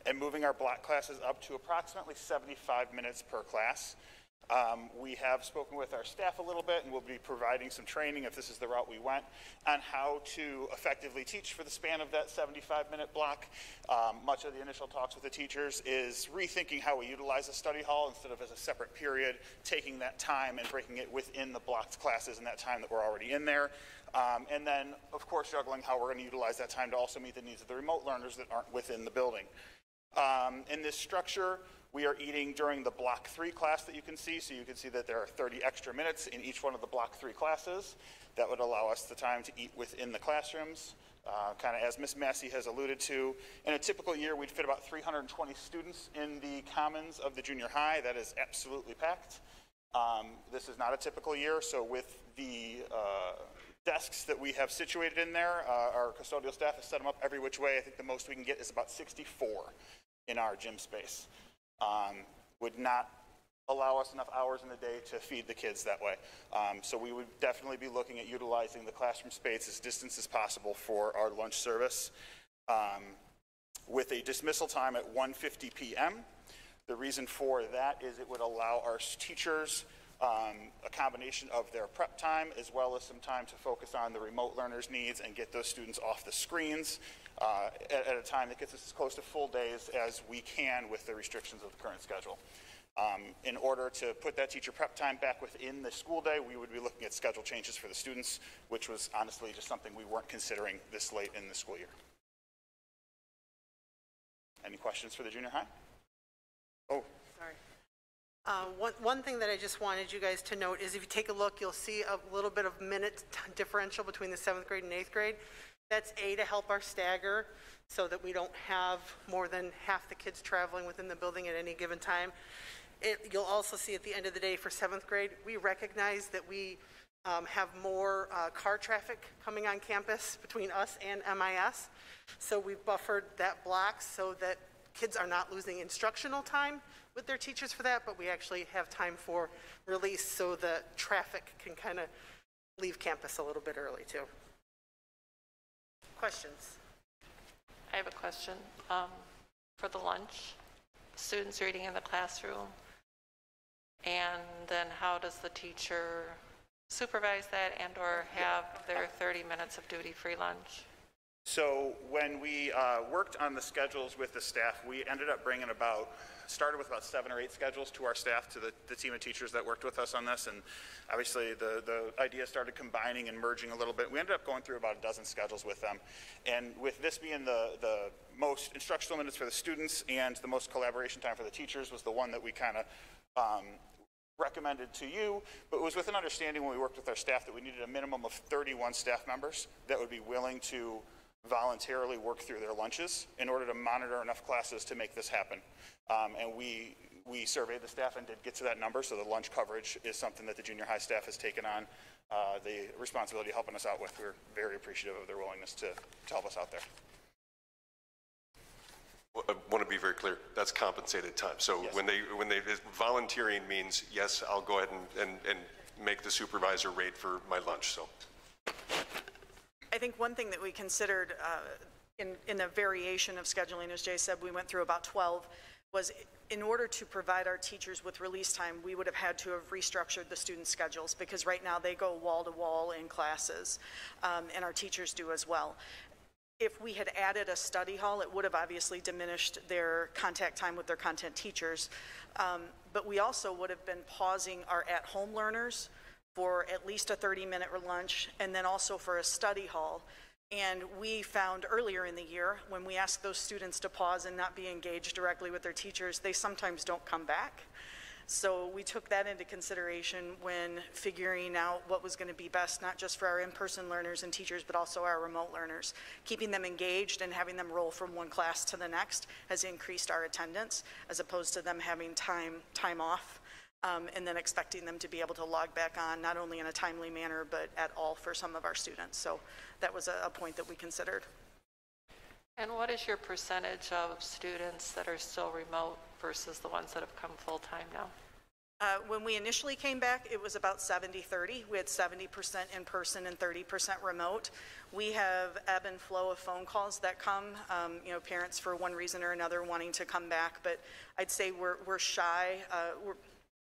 and moving our block classes up to approximately 75 minutes per class. We have spoken with our staff a little bit, and we'll be providing some training, if this is the route we went, on how to effectively teach for the span of that 75-minute block. Much of the initial talks with the teachers is rethinking how we utilize the study hall instead of as a separate period, taking that time and breaking it within the blocked classes in that time that we're already in there. And then, of course, juggling how we're going to utilize that time to also meet the needs of the remote learners that aren't within the building. In this structure, we are eating during the Block 3 class that you can see, so you can see that there are 30 extra minutes in each one of the Block 3 classes. That would allow us the time to eat within the classrooms. Kind of as Ms. Massey has alluded to, in a typical year, we'd fit about 320 students in the commons of the junior high. That is absolutely packed. This is not a typical year, so with the desks that we have situated in there. Our custodial staff has set them up every which way. I think the most we can get is about 64 in our gym space. Would not allow us enough hours in the day to feed the kids that way. So we would definitely be looking at utilizing the classroom space as distant as possible for our lunch service, with a dismissal time at 1:50 p.m. The reason for that is it would allow our teachers a combination of their prep time as well as some time to focus on the remote learners' needs and get those students off the screens at a time that gets us as close to full days as we can with the restrictions of the current schedule. In order to put that teacher prep time back within the school day, we would be looking at schedule changes for the students, which was honestly just something we weren't considering this late in the school year. Any questions for the junior high? Oh. Sorry. One thing that I just wanted you guys to note is if you take a look, you'll see a little bit of minute differential between the 7th grade and 8th grade. That's to help our stagger so that we don't have more than half the kids traveling within the building at any given time. You'll also see at the end of the day for 7th grade, we recognize that we have more car traffic coming on campus between us and MIS. So we've buffered that block so that kids are not losing instructional time with their teachers for that, but we actually have time for release so the traffic can kind of leave campus a little bit early too. Questions? I have a question. For the lunch, students reading in the classroom, and then how does the teacher supervise that and or have their 30 minutes of duty-free lunch? So when we worked on the schedules with the staff, we ended up bringing started with about 7 or 8 schedules to our staff, to the team of teachers that worked with us on this, and obviously the idea started combining and merging a little bit. We ended up going through about a dozen schedules with them, and with this being the most instructional minutes for the students and the most collaboration time for the teachers was the one that we kind of recommended to you, but it was with an understanding when we worked with our staff that we needed a minimum of 31 staff members that would be willing to voluntarily work through their lunches in order to monitor enough classes to make this happen. And we surveyed the staff and did get to that number, so the lunch coverage is something that the junior high staff has taken on the responsibility of helping us out with. We're very appreciative of their willingness to help us out there. Well, I want to be very clear, that's compensated time. So yes. when they volunteering means, yes, I'll go ahead and make the supervisor rate for my lunch, so. I think one thing that we considered in a variation of scheduling, as Jay said, we went through about 12, was in order to provide our teachers with release time, we would have had to have restructured the student schedules, because right now they go wall to wall in classes, and our teachers do as well. If we had added a study hall, it would have obviously diminished their contact time with their content teachers, but we also would have been pausing our at-home learners for at least a 30-minute lunch, and then also for a study hall. And we found earlier in the year, when we asked those students to pause and not be engaged directly with their teachers, they sometimes don't come back. So we took that into consideration when figuring out what was going to be best, not just for our in-person learners and teachers, but also our remote learners. Keeping them engaged and having them roll from one class to the next has increased our attendance, as opposed to them having time off. And then expecting them to be able to log back on, not only in a timely manner, but at all for some of our students. So that was a point that we considered. And what is your percentage of students that are still remote versus the ones that have come full-time now? When we initially came back, it was about 70-30. We had 70% in person and 30% remote. We have ebb and flow of phone calls that come, parents for one reason or another wanting to come back, but I'd say we're shy.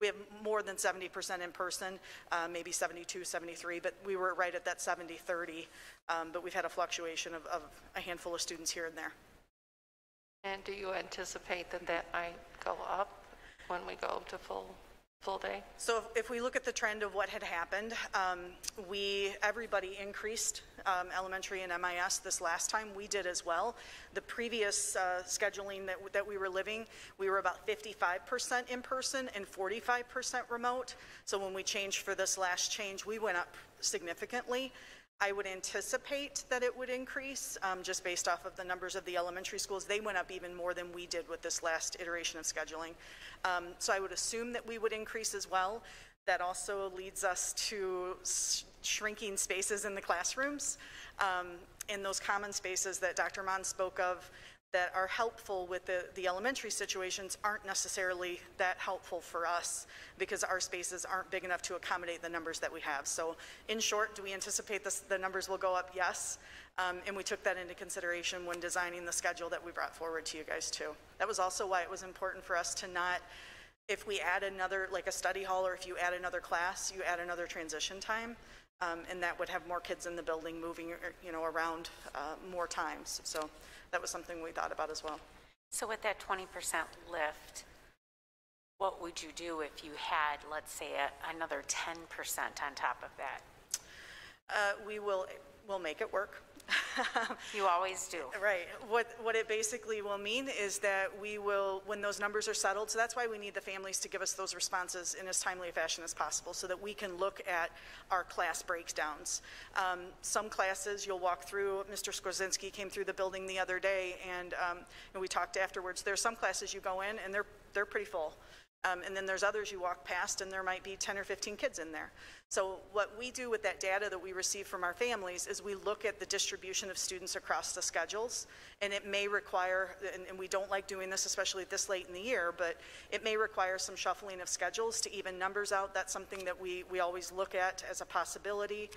We have more than 70% in person, maybe 72, 73, but we were right at that 70-30, but we've had a fluctuation of a handful of students here and there. And do you anticipate that might go up when we go to full day? So if we look at the trend of what had happened, everybody increased elementary and MIS this last time. We did as well. The previous scheduling that we were living, we were about 55% in person and 45% remote. So when we changed for this last change, we went up significantly. I would anticipate that it would increase just based off of the numbers of the elementary schools. They went up even more than we did with this last iteration of scheduling. So I would assume that we would increase as well. That also leads us to shrinking spaces in the classrooms. In those common spaces that Dr. Mon spoke of that are helpful with the elementary situations aren't necessarily that helpful for us because our spaces aren't big enough to accommodate the numbers that we have. So in short, do we anticipate the numbers will go up? Yes. And we took that into consideration when designing the schedule that we brought forward to you guys too. That was also why it was important for us to not, if we add another, like a study hall, or if you add another class, you add another transition time, and that would have more kids in the building moving, around more times. So that was something we thought about as well. So with that 20% lift, what would you do if you had, let's say, another 10% on top of that? We'll make it work. You always do. Right. What it basically will mean is that we will, when those numbers are settled, so that's why we need the families to give us those responses in as timely a fashion as possible so that we can look at our class breakdowns. Some classes you'll walk through, Mr. Skorzynski came through the building the other day and we talked afterwards. There are some classes you go in and they're pretty full. And then there's others you walk past and there might be 10 or 15 kids in there. So what we do with that data that we receive from our families is we look at the distribution of students across the schedules, and it may require, and we don't like doing this especially this late in the year, but it may require some shuffling of schedules to even numbers out. That's something that we always look at as a possibility.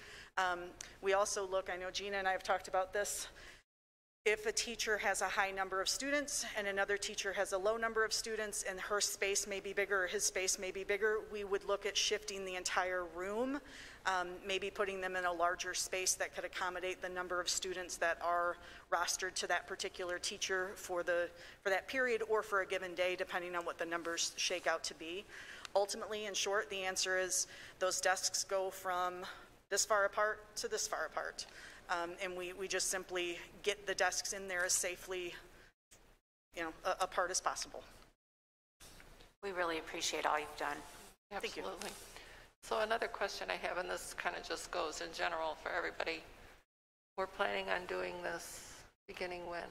We also look, I know Gina and I have talked about this, if a teacher has a high number of students and another teacher has a low number of students and her space may be bigger or his space may be bigger, we would look at shifting the entire room, maybe putting them in a larger space that could accommodate the number of students that are rostered to that particular teacher for that period or for a given day, depending on what the numbers shake out to be. Ultimately, in short, the answer is those desks go from this far apart to this far apart. And we just simply get the desks in there as safely, apart as possible. We really appreciate all you've done. Absolutely. Thank you. So another question I have, and this kind of just goes in general for everybody. We're planning on doing this beginning when?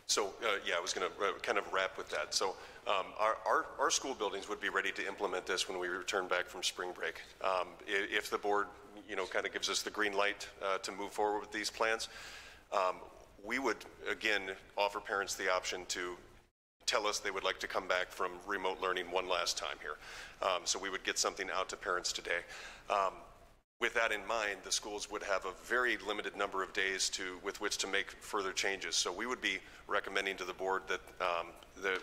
So, I was going to kind of wrap with that. So our school buildings would be ready to implement this when we return back from spring break. If the board, kind of gives us the green light to move forward with these plans, we would, again, offer parents the option to tell us they would like to come back from remote learning one last time here. So we would get something out to parents today. With that in mind, the schools would have a very limited number of days with which to make further changes. So we would be recommending to the board that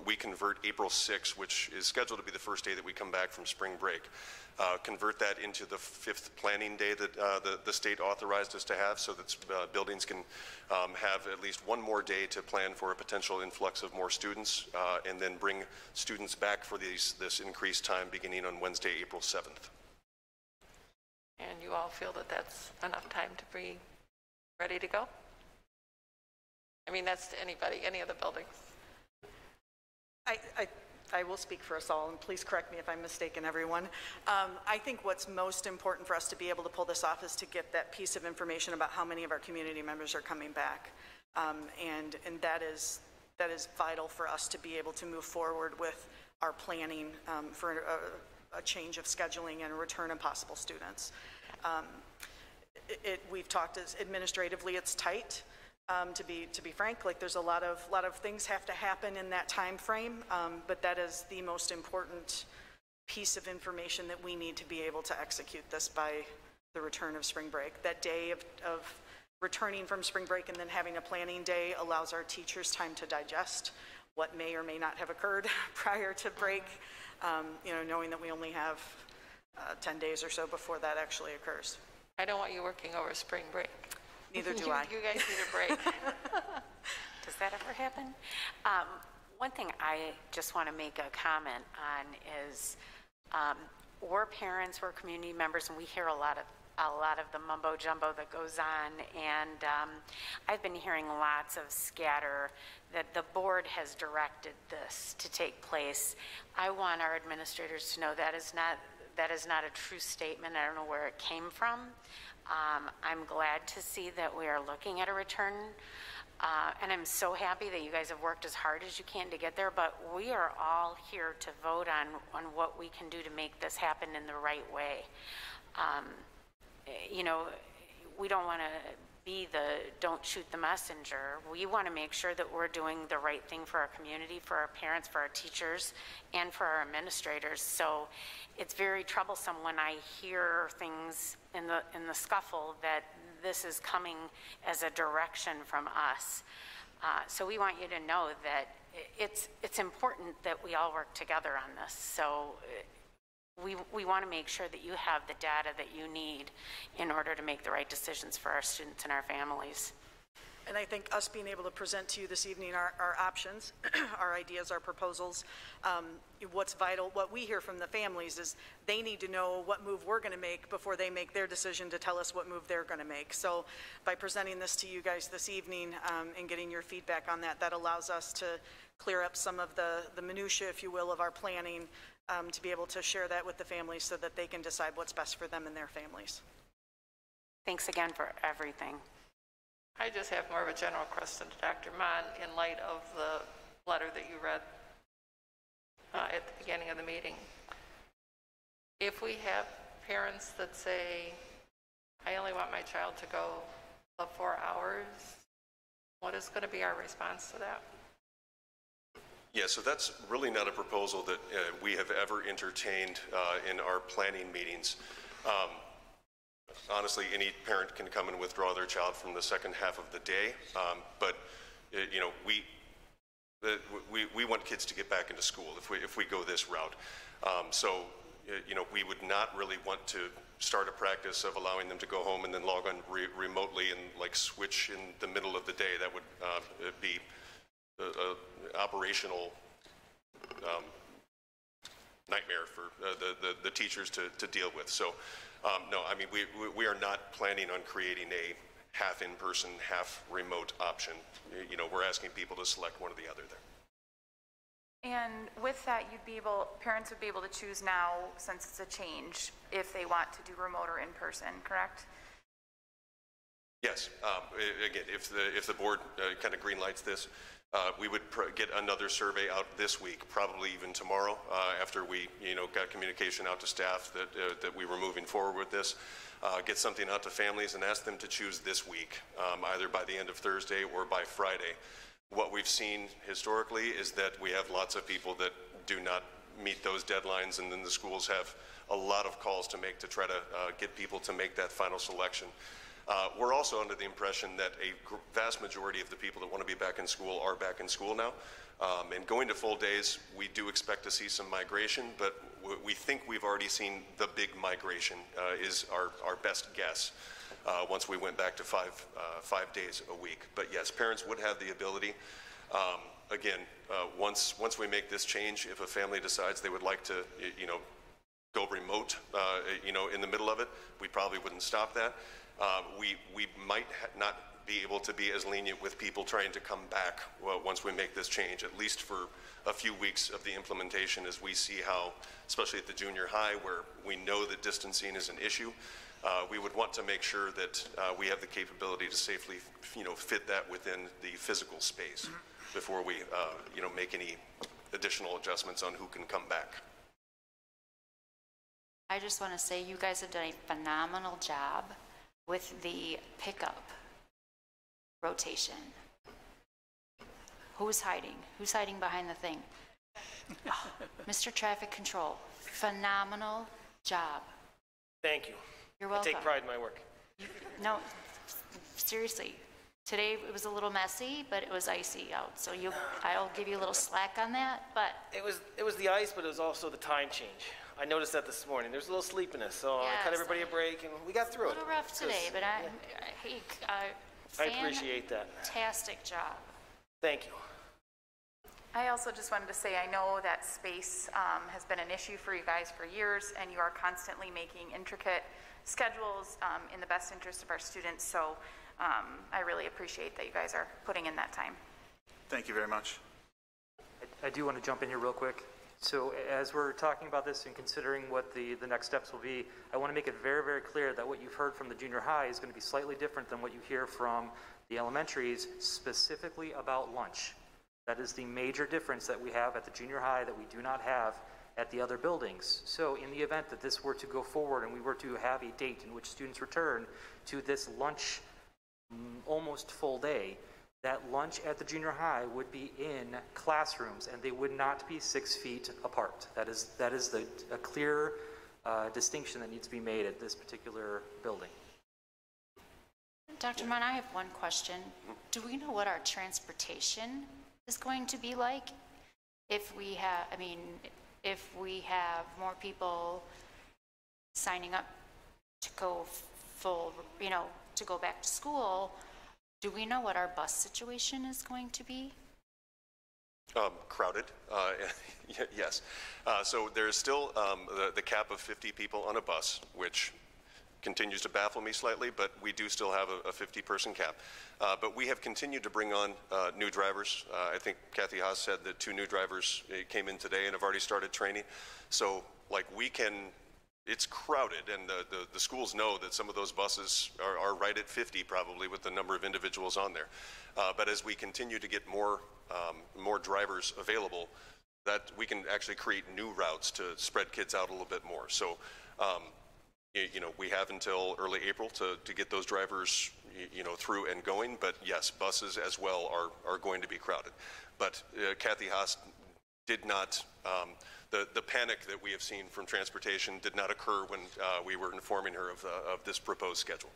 we convert April 6th, which is scheduled to be the first day that we come back from spring break, convert that into the 5th planning day that the state authorized us to have, so that buildings can have at least one more day to plan for a potential influx of more students, and then bring students back for this increased time beginning on Wednesday, April 7th. And you all feel that that's enough time to be ready to go? I mean, that's to anybody, any of the buildings. I will speak for us all, and please correct me if I'm mistaken, everyone. I think what's most important for us to be able to pull this off is to get that piece of information about how many of our community members are coming back. And that is vital for us to be able to move forward with our planning for a change of scheduling and a return of possible students. We've talked as administratively, it's tight. To be frank, like there's a lot of things have to happen in that time frame, but that is the most important piece of information that we need to be able to execute this by the return of spring break. That day of returning from spring break and then having a planning day allows our teachers time to digest what may or may not have occurred prior to break, knowing that we only have 10 days or so before that actually occurs. I don't want you working over spring break. Neither do I. You guys need a break. Does that ever happen? One thing I just want to make a comment on is we're parents, we're community members, and we hear a lot of the mumbo jumbo that goes on, and I've been hearing lots of scatter that the board has directed this to take place. I want our administrators to know that is not a true statement. I don't know where it came from. I'm glad to see that we are looking at a return And I'm so happy that you guys have worked as hard as you can to get there, but we are all here to vote on what we can do to make this happen in the right way. You know, we don't want to be the don't shoot the messenger. We want to make sure that we're doing the right thing for our community, for our parents, for our teachers, and for our administrators. So it's very troublesome when I hear things in the scuffle that this is coming as a direction from us. So we want you to know that it's important that we all work together on this. So we want to make sure that you have the data that you need in order to make the right decisions for our students and our families. And I think us being able to present to you this evening our options, our ideas, our proposals, what's vital, what we hear from the families is they need to know what move we're going to make before they make their decision to tell us what move they're going to make. So by presenting this to you guys this evening and getting your feedback on that, that allows us to clear up some of the minutia, if you will, of our planning, to be able to share that with the families so that they can decide what's best for them and their families. Thanks again for everything. I just have more of a general question to Dr. Mon in light of the letter that you read at the beginning of the meeting. If we have parents that say, I only want my child to go the 4 hours, what is going to be our response to that? Yeah, so that's really not a proposal that we have ever entertained in our planning meetings. Honestly, any parent can come and withdraw their child from the second half of the day, but you know, we want kids to get back into school if we go this route. So you know, we would not really want to start a practice of allowing them to go home and then log on remotely and like switch in the middle of the day. That would be operational nightmare for the teachers to deal with. So no, I mean, we are not planning on creating a half in-person, half remote option. You know, we're asking people to select one or the other there. And with that, parents would be able to choose now, since it's a change, if they want to do remote or in-person, correct? Yes. Again, if the board kind of green lights this, we would get another survey out this week, probably even tomorrow, after we got communication out to staff that we were moving forward with this. Get something out to families and ask them to choose this week, either by the end of Thursday or by Friday. What we've seen historically is that we have lots of people that do not meet those deadlines, and then the schools have a lot of calls to make to try to get people to make that final selection. We're also under the impression that a vast majority of the people that want to be back in school are back in school now. And going to full days, we do expect to see some migration, but we think we've already seen the big migration is our best guess once we went back to five days a week. But yes, parents would have the ability. Again, once we make this change, if a family decides they would like to, go remote, in the middle of it, we probably wouldn't stop that. We might not be able to be as lenient with people trying to come back once we make this change, at least for a few weeks of the implementation, as we see how, especially at the junior high, where we know that distancing is an issue, we would want to make sure that we have the capability to safely, fit that within the physical space before we, make any additional adjustments on who can come back. I just want to say you guys have done a phenomenal job with the pickup rotation. Who's hiding? Who's hiding behind the thing? Oh, Mr. Traffic Control, phenomenal job. Thank you. You're welcome. I take pride in my work. No, seriously. Today it was a little messy, but it was icy out. So I'll give you a little slack on that, but. It was the ice, but it was also the time change. I noticed that this morning. There's a little sleepiness, so I cut everybody a break, and we got through it. A little rough today, but I appreciate that. Fantastic job. Thank you. I also just wanted to say I know that space has been an issue for you guys for years, and you are constantly making intricate schedules in the best interest of our students, so I really appreciate that you guys are putting in that time. Thank you very much. I do want to jump in here real quick. So as we're talking about this and considering what the next steps will be, I want to make it very, very clear that what you've heard from the junior high is going to be slightly different than what you hear from The elementaries specifically about lunch. That is the major difference that we have at the junior high that we do not have at the other buildings. So in the event that this were to go forward and we were to have a date in which students return to this lunch almost full day, that lunch at the junior high would be in classrooms and they would not be 6 feet apart. That is a clear distinction that needs to be made at this particular building. Dr. Munn, I have one question. Do we know what our transportation is going to be like if we have, if we have more people signing up to go full, to go back to school? Do we know what our bus situation is going to be? Crowded, yes. So there's still the cap of 50 people on a bus, which continues to baffle me slightly, but we do still have a 50-person cap. But we have continued to bring on new drivers. I think Kathy Haas said that 2 new drivers came in today and have already started training. So, it's crowded, and the schools know that some of those buses are right at 50 probably with the number of individuals on there. But as we continue to get more drivers available, that we can actually create new routes to spread kids out a little bit more. So, we have until early April to get those drivers, through and going. But yes, buses as well are going to be crowded. But Kathy Haas did not, the panic that we have seen from transportation did not occur when we were informing her of this proposed schedule.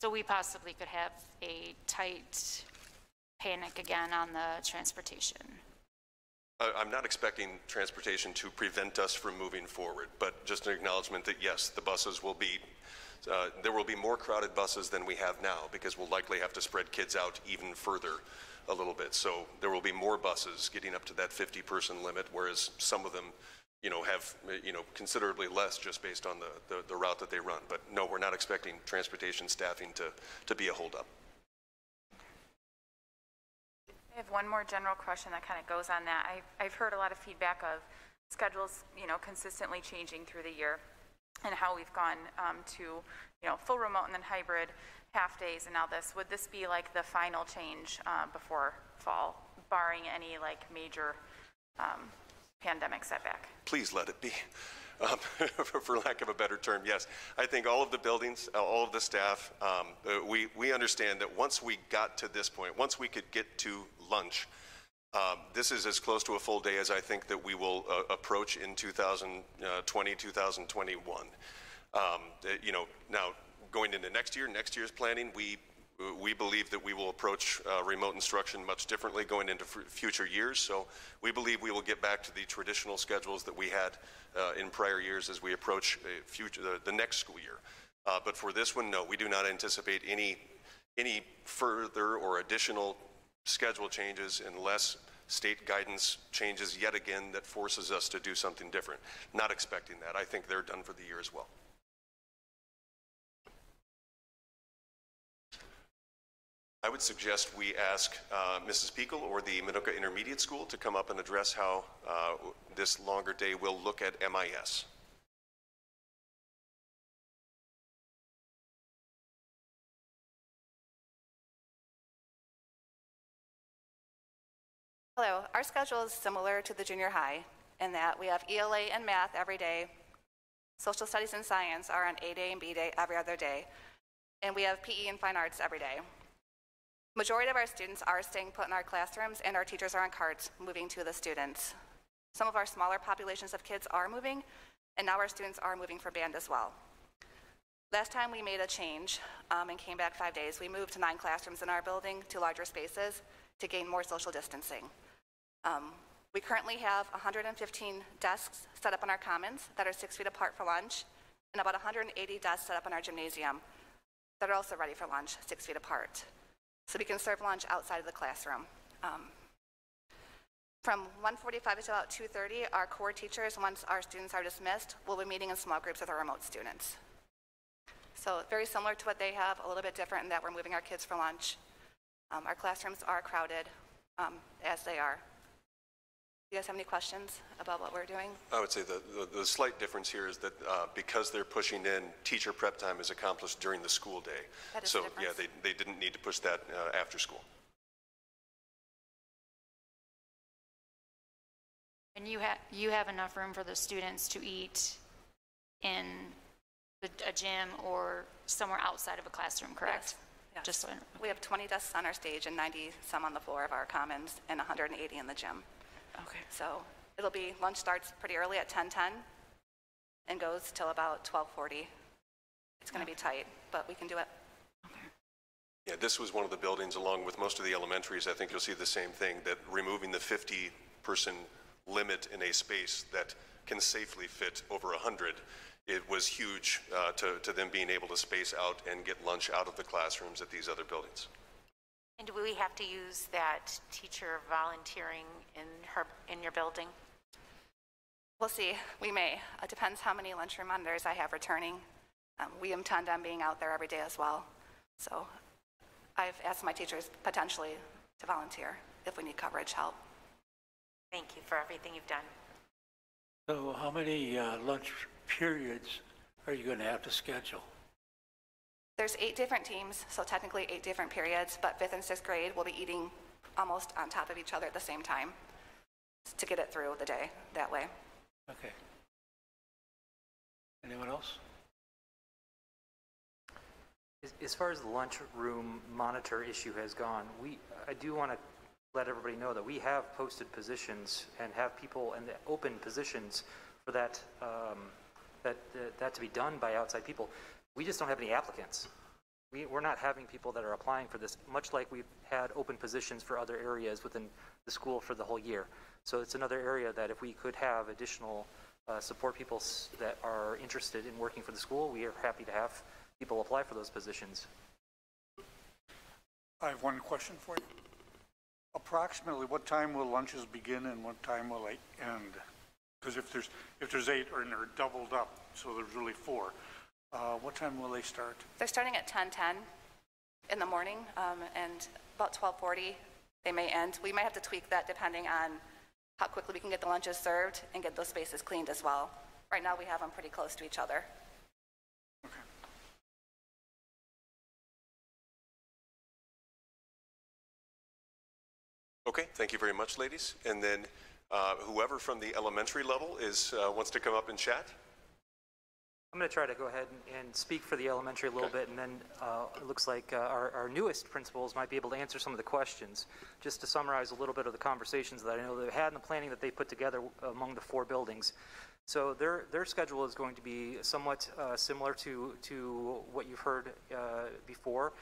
So we possibly could have a tight panic again on the transportation. I'm not expecting transportation to prevent us from moving forward, but just an acknowledgement that yes, the buses will be, there will be more crowded buses than we have now because we'll likely have to spread kids out even further a little bit. So there will be more buses getting up to that 50-person limit, whereas some of them, have, considerably less just based on the route that they run. But no, we're not expecting transportation staffing to be a holdup. I have one more general question that kind of goes on that. I've heard a lot of feedback of schedules, consistently changing through the year and how we've gone to, full remote and then hybrid, half days and now this. Would this be like the final change before fall, barring any major pandemic setback? Please let it be. For lack of a better term, yes. I think all of the buildings, all of the staff, we understand that once we got to this point, once we could get to lunch, this is as close to a full day as I think that we will approach in 2020, 2021. Now going into next year's planning, we believe that we will approach remote instruction much differently going into future years. So we believe we will get back to the traditional schedules that we had in prior years as we approach the next school year. But for this one, no, we do not anticipate any further or additional schedule changes unless state guidance changes yet again that forces us to do something different. Not expecting that. I think they're done for the year as well. I would suggest we ask Mrs. Pekel or the Minooka Intermediate School to come up and address how this longer day will look at MIS. Hello, our schedule is similar to the junior high in that we have ELA and math every day, social studies and science are on A day and B day every other day, and we have PE and fine arts every day. Majority of our students are staying put in our classrooms and our teachers are on carts moving to the students. Some of our smaller populations of kids are moving and now our students are moving for band as well. Last time we made a change and came back 5 days, we moved to 9 classrooms in our building to larger spaces to gain more social distancing. We currently have 115 desks set up in our commons that are 6 feet apart for lunch and about 180 desks set up in our gymnasium that are also ready for lunch, 6 feet apart. So we can serve lunch outside of the classroom. From 1:45 to about 2:30, our core teachers, once our students are dismissed, will be meeting in small groups with our remote students. So very similar to what they have, a little bit different in that we're moving our kids for lunch. Our classrooms are crowded as they are. you guys have any questions about what we're doing? I would say the slight difference here is that because they're pushing in, teacher prep time is accomplished during the school day. That is so the yeah, difference. they didn't need to push that after school. And you have enough room for the students to eat in a gym or somewhere outside of a classroom, correct? Yes. Just so We have 20 desks on our stage and 90 some on the floor of our commons and 180 in the gym. Okay. So it'll be, lunch starts pretty early at 10:10 and goes till about 12:40. It's going to be tight, but we can do it. Yeah, this was one of the buildings, along with most of the elementaries. I think you'll see the same thing, that removing the 50-person limit in a space that can safely fit over 100, it was huge to them being able to space out and get lunch out of the classrooms at these other buildings. And do we have to use that teacher volunteering in your building? We'll see. We may. It depends how many lunchroom monitors I have returning. We intend on being out there every day as well. So I've asked my teachers potentially to volunteer if we need coverage help. Thank you for everything you've done. So how many lunch periods are you going to have to schedule? There's 8 different teams, so technically 8 different periods, but 5th and 6th grade will be eating almost on top of each other at the same time to get it through the day that way. Okay. Anyone else? As far as the lunchroom monitor issue has gone, I do want to let everybody know that we have posted positions and have people in the open positions for that that to be done by outside people. We just don't have any applicants. We're not having people that are applying for this, much like we've had open positions for other areas within the school for the whole year. So it's another area that if we could have additional support people that are interested in working for the school, we are happy to have people apply for those positions. I have one question for you. Approximately what time will lunches begin and what time will they end? Because if there's 8 or they're doubled up, so there's really 4, what time will they start? They're starting at 10:10 in the morning, and about 12:40 they may end. We might have to tweak that depending on how quickly we can get the lunches served and get those spaces cleaned as well. Right now we have them pretty close to each other. Okay, thank you very much, ladies. And then whoever from the elementary level wants to come up and chat. I'm going to try to go ahead and speak for the elementary a little bit, and then it looks like our newest principals might be able to answer some of the questions. Just to summarize a little bit of the conversations that I know they've had and the planning that they put together among the 4 buildings. So their schedule is going to be somewhat similar to what you've heard before.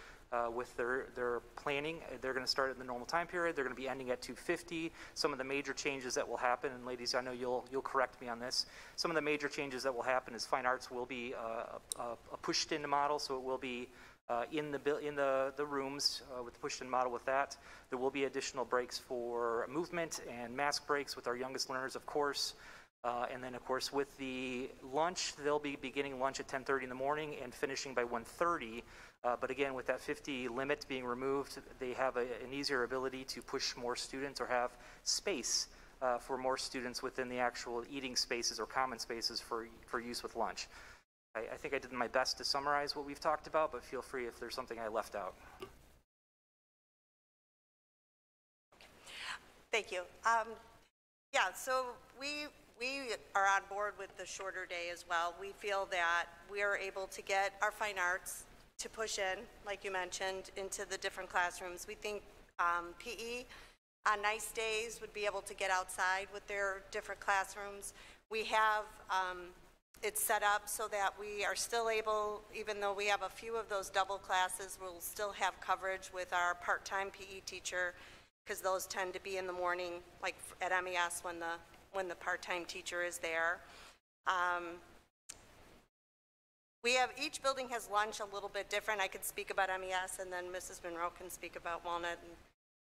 With their planning, they're going to start at the normal time period. They're going to be ending at 2:50. Some of the major changes that will happen, and ladies, I know you'll correct me on this. Some of the major changes that will happen is fine arts will be a pushed-in model, so it will be in the rooms with the pushed-in model. With that, there will be additional breaks for movement and mask breaks with our youngest learners, of course. And then, of course, with the lunch, they'll be beginning lunch at 10:30 in the morning and finishing by 1:30. But again, with that 50 limit being removed, they have an easier ability to push more students or have space for more students within the actual eating spaces or common spaces for use with lunch. I think I did my best to summarize what we've talked about, but feel free if there's something I left out. Thank you. Yeah, so we are on board with the shorter day as well. We feel that we are able to get our fine arts to push in, like you mentioned, into the different classrooms. We think PE on nice days would be able to get outside with their different classrooms. We have it set up so that we are still able, even though we have a few of those double classes, we'll still have coverage with our part-time PE teacher, because those tend to be in the morning, like at MES when the part-time teacher is there. Each building has lunch a little bit different. I could speak about MES, and then Mrs. Monroe can speak about Walnut.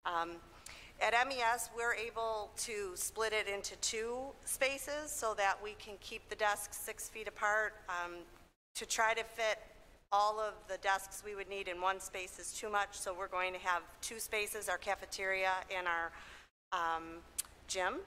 At MES, we're able to split it into 2 spaces so that we can keep the desks 6 feet apart. To try to fit all of the desks we would need in one space is too much, so we're going to have 2 spaces, our cafeteria and our gym.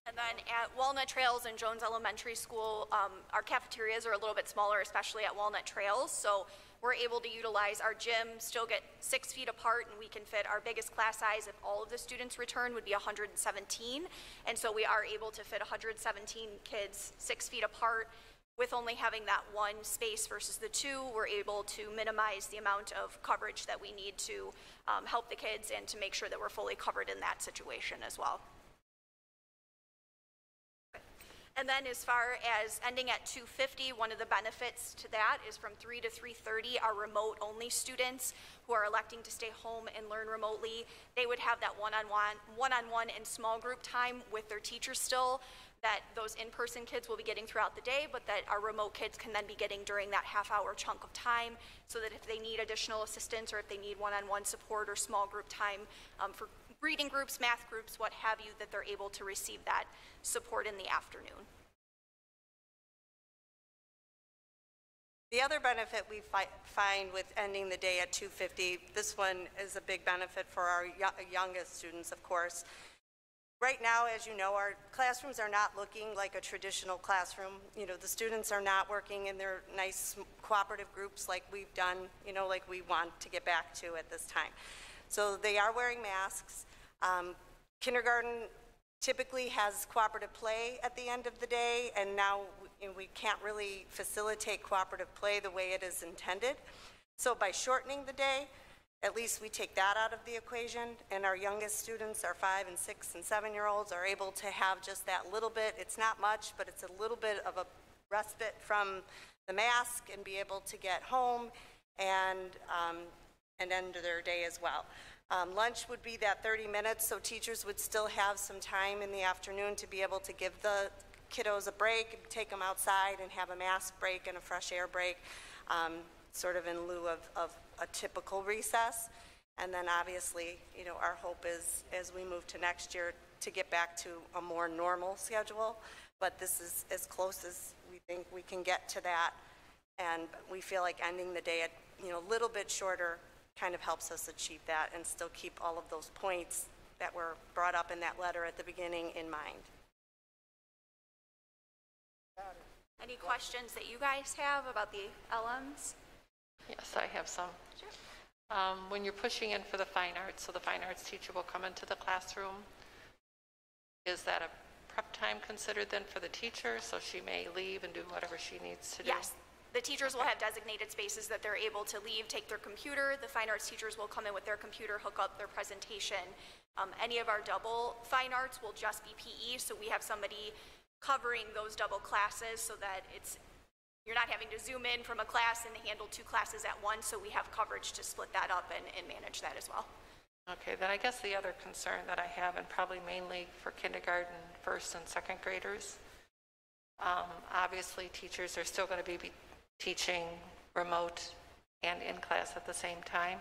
And then at Walnut Trails and Jones Elementary School, our cafeterias are a little bit smaller, especially at Walnut Trails. So we're able to utilize our gym, still get 6 feet apart, and we can fit our biggest class size if all of the students return would be 117. And so we are able to fit 117 kids 6 feet apart. With only having that one space versus the two, we're able to minimize the amount of coverage that we need to help the kids and to make sure that we're fully covered in that situation as well. And then as far as ending at 250, one of the benefits to that is from 3 to 3:30, our remote-only students who are electing to stay home and learn remotely, they would have that one-on-one and small group time with their teachers still, that those in-person kids will be getting throughout the day, but that our remote kids can then be getting during that half-hour chunk of time, so that if they need additional assistance or if they need one-on-one support or small group time for reading groups, math groups, what have you, that they're able to receive that support in the afternoon. The other benefit we find with ending the day at 2:50, this one is a big benefit for our youngest students, of course. Right now, as you know, our classrooms are not looking like a traditional classroom. You know, the students are not working in their nice cooperative groups like we've done, you know, like we want to get back to at this time. So they are wearing masks. Kindergarten typically has cooperative play at the end of the day, and now we can't really facilitate cooperative play the way it is intended. So by shortening the day, at least we take that out of the equation, and our youngest students, our 5 and 6 and 7-year-olds, are able to have just that little bit. It's not much, but it's a little bit of a respite from the mask and be able to get home and end their day as well. Lunch would be that 30 minutes, so teachers would still have some time in the afternoon to be able to give the kiddos a break, take them outside and have a mask break and a fresh air break, sort of in lieu of a typical recess. And then obviously, you know, our hope is as we move to next year to get back to a more normal schedule, but this is as close as we think we can get to that. And we feel like ending the day at, you know, a little bit shorter kind of helps us achieve that and still keep all of those points that were brought up in that letter at the beginning in mind. Any questions that you guys have about the LMs? Yes, I have some. Sure. When you're pushing in for the fine arts, so the fine arts teacher will come into the classroom, is that a prep time considered then for the teacher, so she may leave and do whatever she needs to do? Yes. The teachers will have designated spaces that they're able to leave, take their computer. The fine arts teachers will come in with their computer, hook up their presentation. Any of our double fine arts will just be PE, so we have somebody covering those double classes so that you're not having to zoom in from a class and handle 2 classes at once, so we have coverage to split that up and manage that as well. Okay, then I guess the other concern that I have, and probably mainly for kindergarten, 1st and 2nd graders, obviously teachers are still going to be teaching remote and in class at the same time.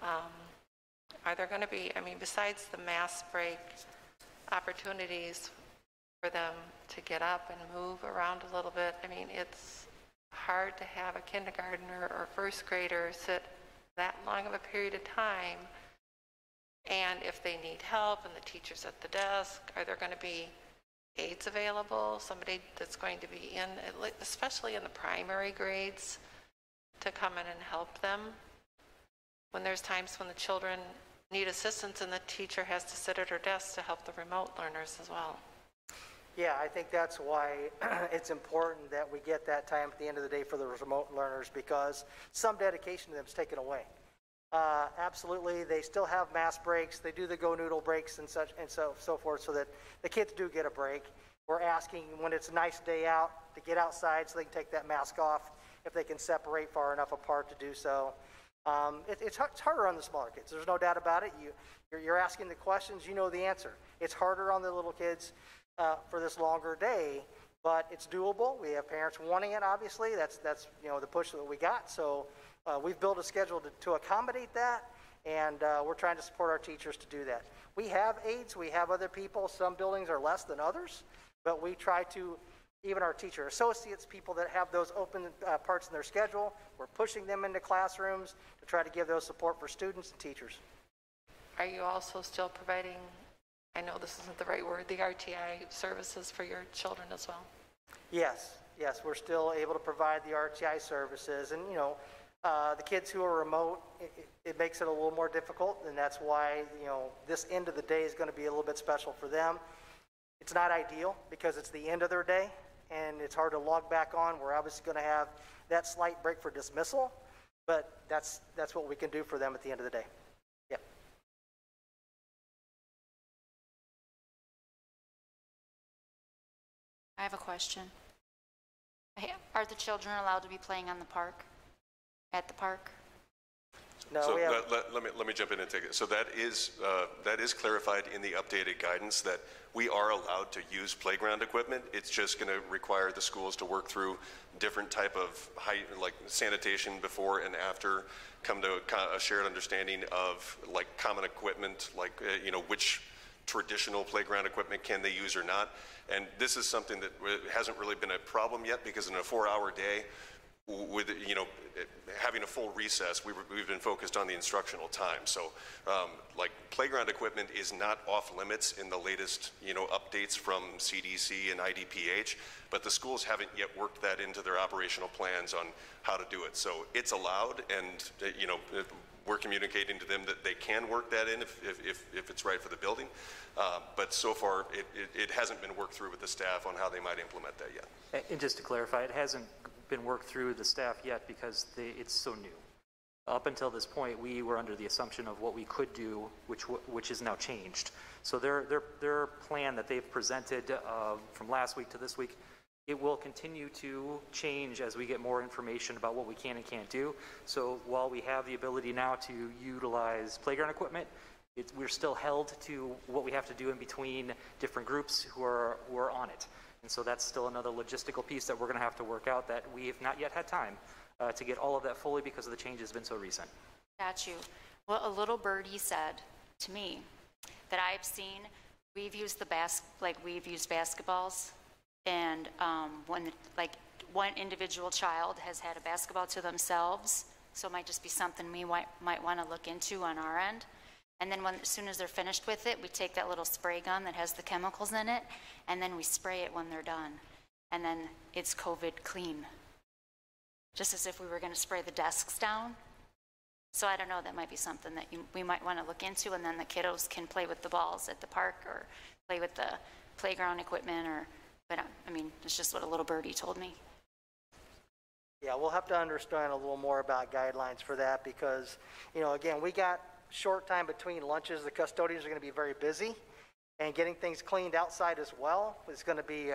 Are there going to be, I mean, besides the mask break, opportunities for them to get up and move around a little bit? I mean, it's hard to have a kindergartner or 1st grader sit that long of a period of time, and if they need help and the teacher's at the desk, are there going to be aides available, somebody that's going to be in, especially in the primary grades, to come in and help them when there's times when the children need assistance and the teacher has to sit at her desk to help the remote learners as well? Yeah, I think that's why it's important that we get that time at the end of the day for the remote learners, because some dedication to them is taken away. Absolutely, they still have mask breaks. They do the go noodle breaks and such and so forth, so that the kids do get a break. We're asking when it's a nice day out to get outside so they can take that mask off if they can separate far enough apart to do so. It's harder on the smaller kids. There's no doubt about it. You're asking the questions, you know the answer. It's harder on the little kids for this longer day, but it's doable. We have parents wanting it, obviously. That's you know, the push that we got. So we've built a schedule to accommodate that, and we're trying to support our teachers to do that. We have aides, we have other people. Some buildings are less than others, but we try to, even our teacher associates, people that have those open parts in their schedule, we're pushing them into classrooms to try to give those support for students and teachers. Are you also still providing I know this isn't the right word, the RTI services for your children as well? Yes, we're still able to provide the RTI services, and the kids who are remote, it makes it a little more difficult, and that's why this end of the day is going to be a little bit special for them. It's not ideal because it's the end of their day, and it's hard to log back on. We're obviously going to have that slight break for dismissal, but that's what we can do for them at the end of the day. Yeah. I have a question. Are the children allowed to be playing on the park? At the park? No, so let me jump in and take it. So that is clarified in the updated guidance that we are allowed to use playground equipment. It's just going to require the schools to work through different type of like sanitation before and after, come to a shared understanding of like common equipment, like which traditional playground equipment can they use or not. And this is something that hasn't really been a problem yet, because in a 4-hour day, with having a full recess, we've been focused on the instructional time. So like playground equipment is not off limits in the latest updates from CDC and IDPH, but the schools haven't yet worked that into their operational plans on how to do it. So it's allowed, and we're communicating to them that they can work that in if it's right for the building. But so far, it hasn't been worked through with the staff on how they might implement that yet. And just to clarify, it hasn't been worked through with the staff yet because it's so new. Up until this point, we were under the assumption of what we could do, which is now changed. So their plan that they've presented from last week to this week, it will continue to change as we get more information about what we can and can't do. So while we have the ability now to utilize playground equipment, we're still held to what we have to do in between different groups who are on it. And so that's still another logistical piece that we're going to have to work out that we have not yet had time to get all of that fully because of the change has been so recent. Got you. Well, a little birdie said to me that I've seen, we've used basketballs, and when one individual child has had a basketball to themselves, so it might just be something we might want to look into on our end. And then as soon as they're finished with it, we take that little spray gun that has the chemicals in it, and then we spray it when they're done. And then it's COVID clean. Just as if we were going to spray the desks down. So I don't know, that might be something that we might want to look into, and then the kiddos can play with the balls at the park or play with the playground equipment, but I mean, it's just what a little birdie told me. Yeah, we'll have to understand a little more about guidelines for that because, again, we got short time between lunches. The custodians are going to be very busy, and getting things cleaned outside as well is going to be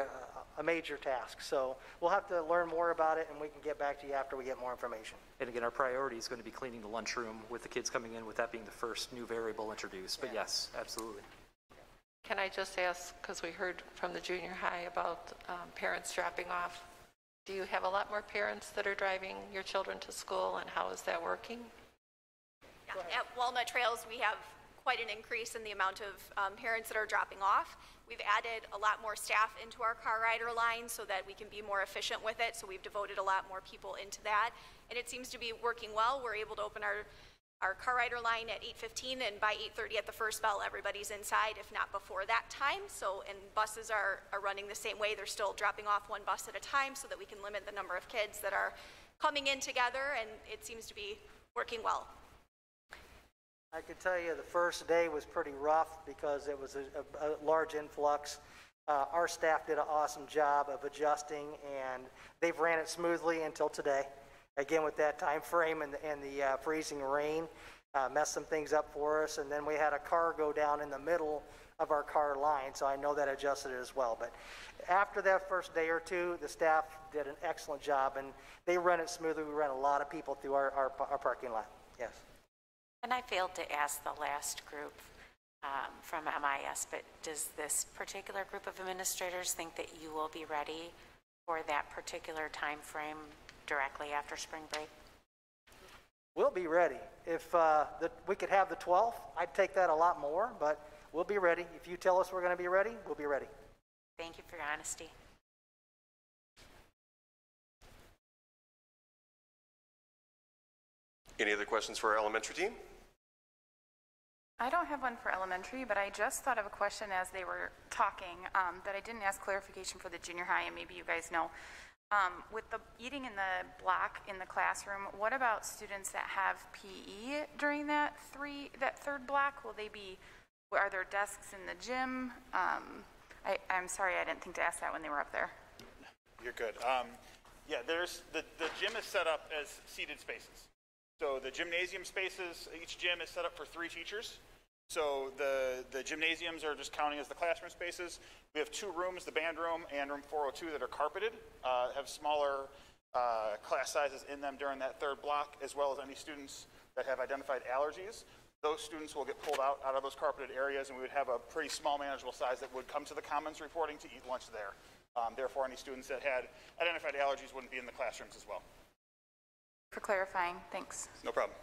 a major task. So we'll have to learn more about it, and we can get back to you after we get more information. And again, our priority is going to be cleaning the lunchroom with the kids coming in, with that being the first new variable introduced. But yes, absolutely. Can I just ask, because we heard from the junior high about parents dropping off, do you have a lot more parents that are driving your children to school, and how is that working? Yeah, at Walnut Trails, we have quite an increase in the amount of parents that are dropping off. We've added a lot more staff into our car rider line so that we can be more efficient with it, so we've devoted a lot more people into that, and it seems to be working well. We're able to open our car rider line at 8:15, and by 8:30 at the first bell, everybody's inside, if not before that time. And buses are running the same way. They're still dropping off one bus at a time so that we can limit the number of kids that are coming in together, and it seems to be working well. I can tell you the first day was pretty rough because it was a large influx. Our staff did an awesome job of adjusting, and they've ran it smoothly until today. Again, with that time frame and the freezing rain, messed some things up for us. And then we had a car go down in the middle of our car line, so I know that adjusted it as well. But after that first day or two, the staff did an excellent job, and they run it smoothly. We ran a lot of people through our parking lot. Yes. And I failed to ask the last group from MIS, but does this particular group of administrators think that you will be ready for that particular time frame directly after spring break? We'll be ready. If we could have the 12th, I'd take that a lot more, but we'll be ready. If you tell us we're going to be ready, we'll be ready. Thank you for your honesty. Any other questions for our elementary team? I don't have one for elementary, but I just thought of a question as they were talking that I didn't ask clarification for the junior high, and maybe you guys know. With the eating in the block in the classroom, what about students that have PE during that third block? Are there desks in the gym? I'm sorry, I didn't think to ask that when they were up there. You're good. Yeah, the gym is set up as seated spaces. So the gymnasium spaces, each gym is set up for 3 teachers. So the gymnasiums are just counting as the classroom spaces. We have 2 rooms, the band room and room 402, that are carpeted, have smaller class sizes in them during that third block, as well as any students that have identified allergies. Those students will get pulled out of those carpeted areas, and we would have a pretty small manageable size that would come to the Commons reporting to eat lunch there. Therefore, any students that had identified allergies wouldn't be in the classrooms as well. For clarifying, thanks. No problem.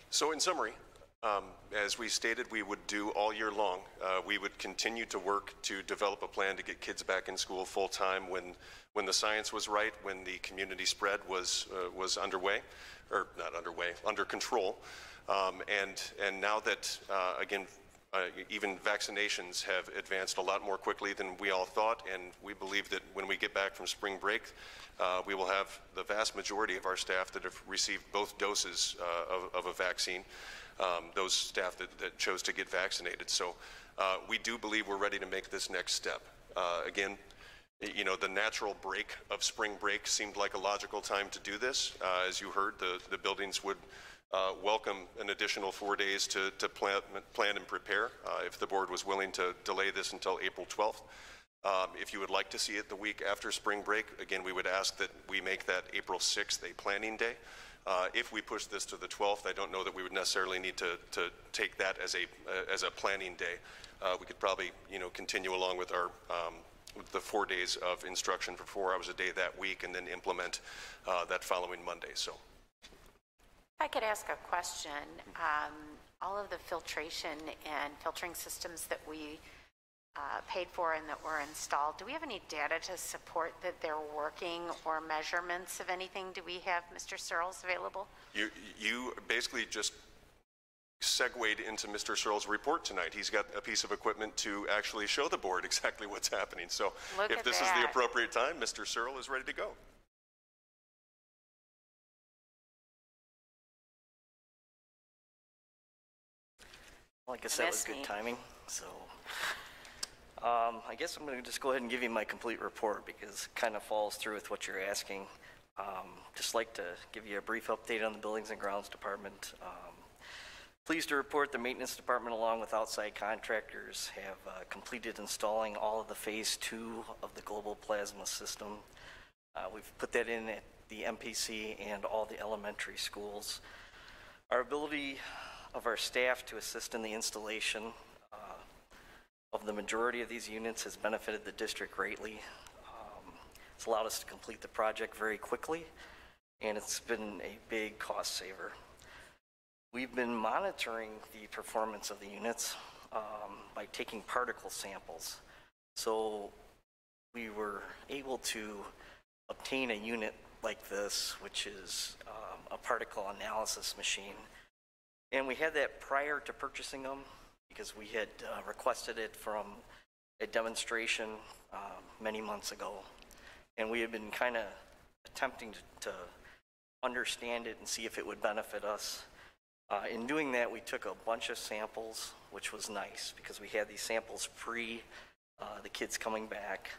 So in summary, as we stated, we would do all year long. We would continue to work to develop a plan to get kids back in school full time when the science was right, when the community spread was underway, or not underway, under control. And now that, again, even vaccinations have advanced a lot more quickly than we all thought, and we believe that when we get back from spring break, we will have the vast majority of our staff that have received both doses of a vaccine, those staff that chose to get vaccinated. So we do believe we're ready to make this next step. Again, you know, the natural break of spring break seemed like a logical time to do this. As you heard, the buildings would welcome an additional 4 days to plan and prepare if the board was willing to delay this until April 12th. If you would like to see it the week after spring break, again, we would ask that we make that April 6th a planning day. If we push this to the 12th, I don't know that we would necessarily need to take that as a planning day. We could probably, you know, continue along with our the 4 days of instruction for 4 hours a day that week, and then implement that following Monday. So. If I could ask a question, all of the filtration and filtering systems that we paid for and that were installed, do we have any data to support that they're working, or measurements of anything? Do we have Mr. Searles available? You basically just segued into Mr. Searles' report tonight. He's got a piece of equipment to actually show the board exactly what's happening. So if this is the appropriate time, Mr. Searle is ready to go. Well, I guess that was good timing. So I guess I'm going to just go ahead and give you my complete report, because it kind of falls through with what you're asking. Just like to give you a brief update on the Buildings and Grounds Department. Pleased to report the Maintenance Department, along with outside contractors, have completed installing all of the phase 2 of the global plasma system. We've put that in at the MPC and all the elementary schools. Our ability of our staff to assist in the installation of the majority of these units has benefited the district greatly. It's allowed us to complete the project very quickly, and it's been a big cost saver. We've been monitoring the performance of the units by taking particle samples. So we were able to obtain a unit like this, which is a particle analysis machine. And we had that prior to purchasing them, because we had requested it from a demonstration many months ago. And we had been kind of attempting to understand it and see if it would benefit us. In doing that, we took a bunch of samples, which was nice, because we had these samples pre the kids coming back.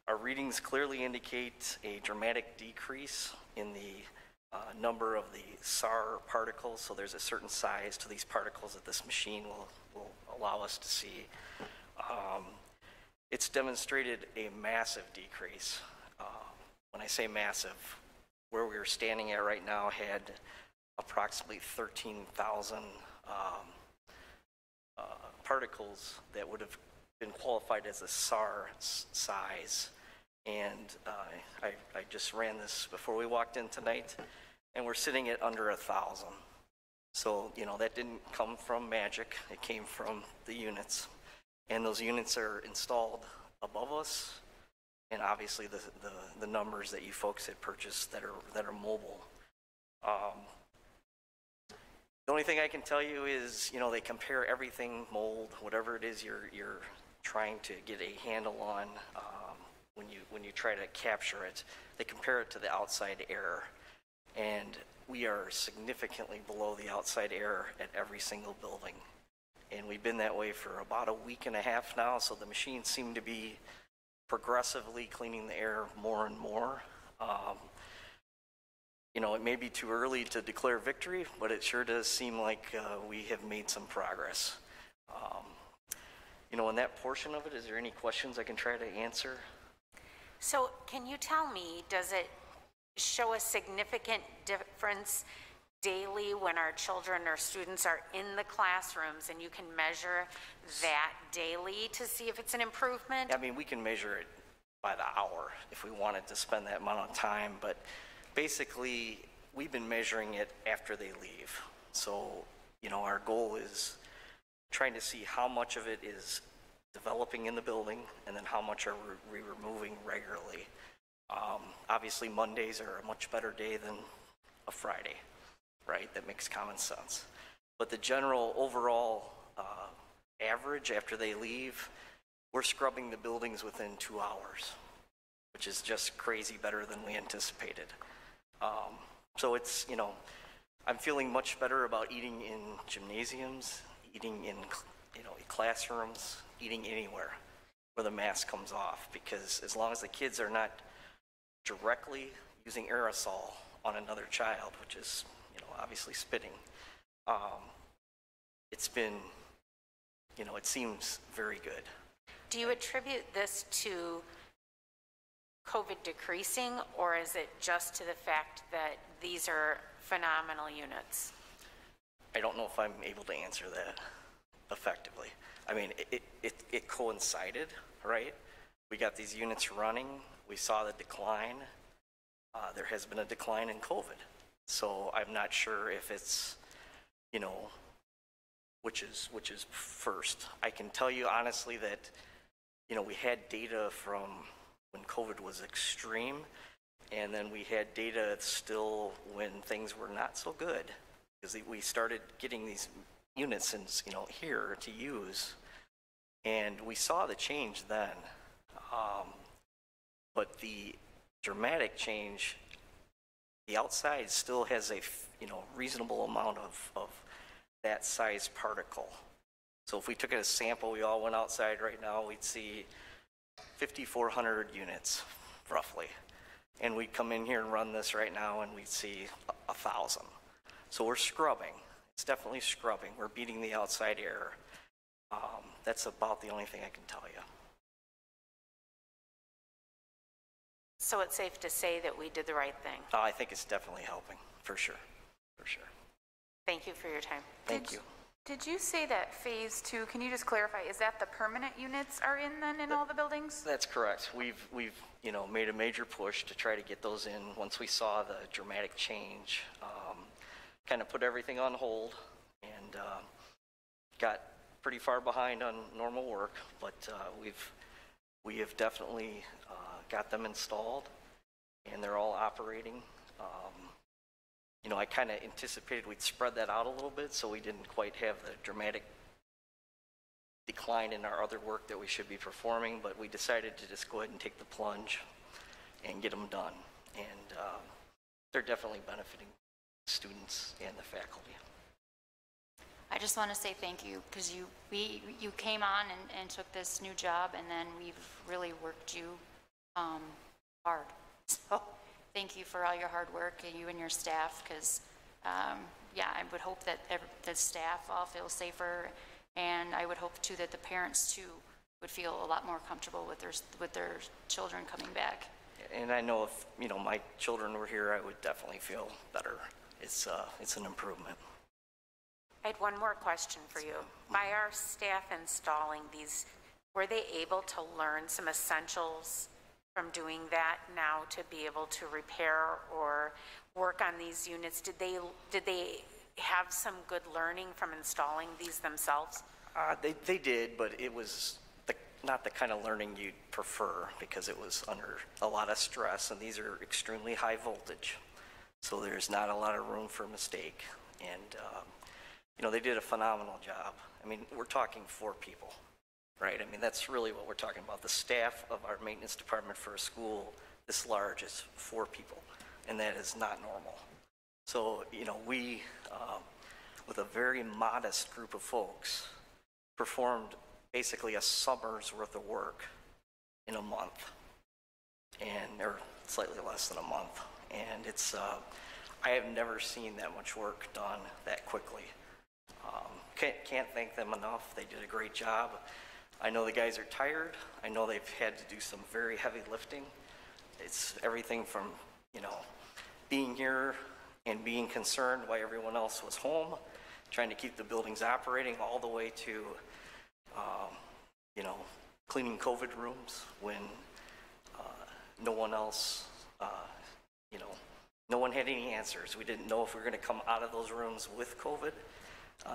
Our readings clearly indicate a dramatic decrease in the number of the SAR particles. So there's a certain size to these particles that this machine will allow us to see. It's demonstrated a massive decrease. When I say massive, where we were standing at right now had approximately 13,000 particles that would have been qualified as a SAR size. And I just ran this before we walked in tonight, and we're sitting at under 1,000. So, you know, that didn't come from magic. It came from the units. And those units are installed above us, and obviously the numbers that you folks had purchased that are mobile. The only thing I can tell you is, you know, they compare everything, mold, whatever it is you're trying to get a handle on, when you try to capture it, they compare it to the outside air. And we are significantly below the outside air at every single building. And we've been that way for about a week and a half now, so the machines seem to be progressively cleaning the air more and more. You know, it may be too early to declare victory, but it sure does seem like we have made some progress. You know, in that portion of it, is there any questions I can try to answer? So can you tell me, does it show a significant difference daily when our children or students are in the classrooms, and you can measure that daily to see if it's an improvement? I mean, we can measure it by the hour if we wanted to spend that amount of time, but basically we've been measuring it after they leave. So, you know, our goal is trying to see how much of it is developing in the building, and then how much are we removing regularly. Obviously Mondays are a much better day than a Friday, right? That makes common sense. But the general overall average after they leave, we're scrubbing the buildings within 2 hours, which is just crazy better than we anticipated. So it's, you know, I'm feeling much better about eating in gymnasiums, eating in, you know, classrooms, eating anywhere where the mask comes off, because as long as the kids are not directly using aerosol on another child, which is, you know, obviously spitting, it's been, you know, it seems very good. Do you attribute this to COVID decreasing, or is it just to the fact that these are phenomenal units? I don't know if I'm able to answer that effectively. I mean, it coincided, right? We got these units running, we saw the decline. There has been a decline in COVID. So I'm not sure if it's, you know, which is first. I can tell you honestly that, you know, we had data from when COVID was extreme, and then we had data still when things were not so good, because we started getting these units in, you know, here to use, and we saw the change then. But the dramatic change, the outside still has a, you know, reasonable amount of that size particle. So if we took a sample, we all went outside right now, we'd see 5,400 units, roughly. And we'd come in here and run this right now, and we'd see 1,000. So we're scrubbing. It's definitely scrubbing. We're beating the outside air. That's about the only thing I can tell you. So it's safe to say that we did the right thing? I think it's definitely helping, for sure, for sure. Thank you for your time. Thank you. Did you say that phase 2, can you just clarify, is that the permanent units are in then in all the buildings? That's correct. We've you know, made a major push to try to get those in once we saw the dramatic change. Kind of put everything on hold, and got pretty far behind on normal work, but we have definitely got them installed, and they're all operating. You know, I kind of anticipated we'd spread that out a little bit, so we didn't quite have the dramatic decline in our other work that we should be performing, but we decided to just go ahead and take the plunge and get them done. And they're definitely benefiting students and the faculty. I just want to say thank you, because you came on and took this new job, and then we've really worked you hard. So thank you for all your hard work, and you and your staff, because yeah, I would hope that the staff all feel safer, and I would hope too that the parents too would feel a lot more comfortable with their children coming back. And I know if, you know, my children were here, I would definitely feel better. It's an improvement. I had one more question for you. By our staff installing these, were they able to learn some essentials from doing that now to be able to repair or work on these units? Did they have some good learning from installing these themselves? They did, but it was not the kind of learning you'd prefer because it was under a lot of stress, and these are extremely high voltage. So there's not a lot of room for mistake. And, they did a phenomenal job. I mean, we're talking 4 people, right? I mean, that's really what we're talking about. The staff of our maintenance department for a school this large is 4 people, and that is not normal. So, we, with a very modest group of folks, performed basically a summer's worth of work in a month, or slightly less than a month. And it's, I have never seen that much work done that quickly. Can't thank them enough. They did a great job. I know the guys are tired. I know they've had to do some very heavy lifting. It's everything from, being here and being concerned why everyone else was home, trying to keep the buildings operating, all the way to, cleaning COVID rooms when no one else, no one had any answers. We didn't know if we were going to come out of those rooms with COVID.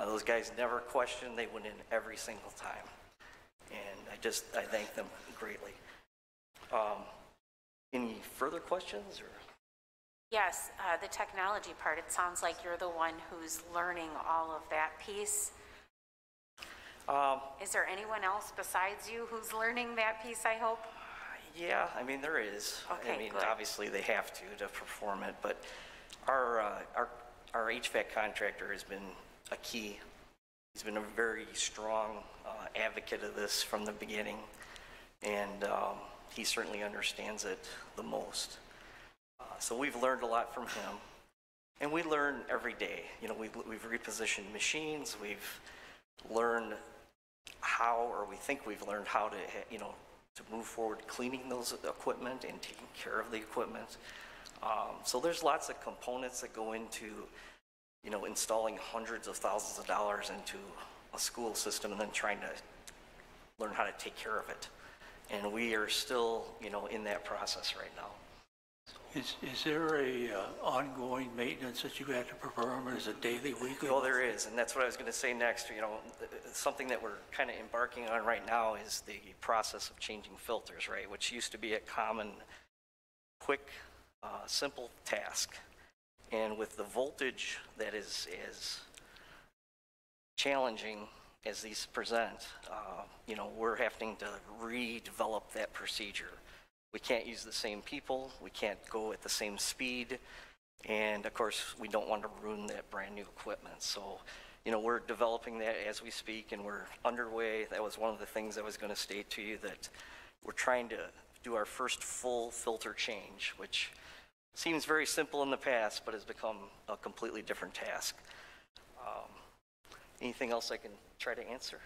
Those guys never questioned. They went in every single time. And I thank them greatly. Any further questions? Or? Yes, the technology part, it sounds like you're the one who's learning all of that piece. Is there anyone else besides you who's learning that piece, I hope? Yeah, I mean, there is. Okay, I mean, good. Obviously they have to perform it, but our HVAC contractor has been a key. He's been a very strong advocate of this from the beginning, and he certainly understands it the most. So we've learned a lot from him, and we learn every day. We've repositioned machines. We've learned how, or we think we've learned how to, to move forward cleaning those equipment and taking care of the equipment. So there's lots of components that go into, installing hundreds of thousands of dollars into a school system and then trying to learn how to take care of it. And we are still, in that process right now. Is there a ongoing maintenance that you have to perform, or is it daily, weekly? Well, there is, and that's what I was going to say next. Something that we're kind of embarking on right now is the process of changing filters, right? Which used to be a common, quick, simple task. And with the voltage that is as challenging as these present, we're having to redevelop that procedure. We can't use the same people, we can't go at the same speed, and of course we don't want to ruin that brand new equipment. So, we're developing that as we speak, and we're underway. That was one of the things I was going to state to you, that we're trying to do our first full filter change, which seems very simple in the past, but has become a completely different task. Anything else I can try to answer?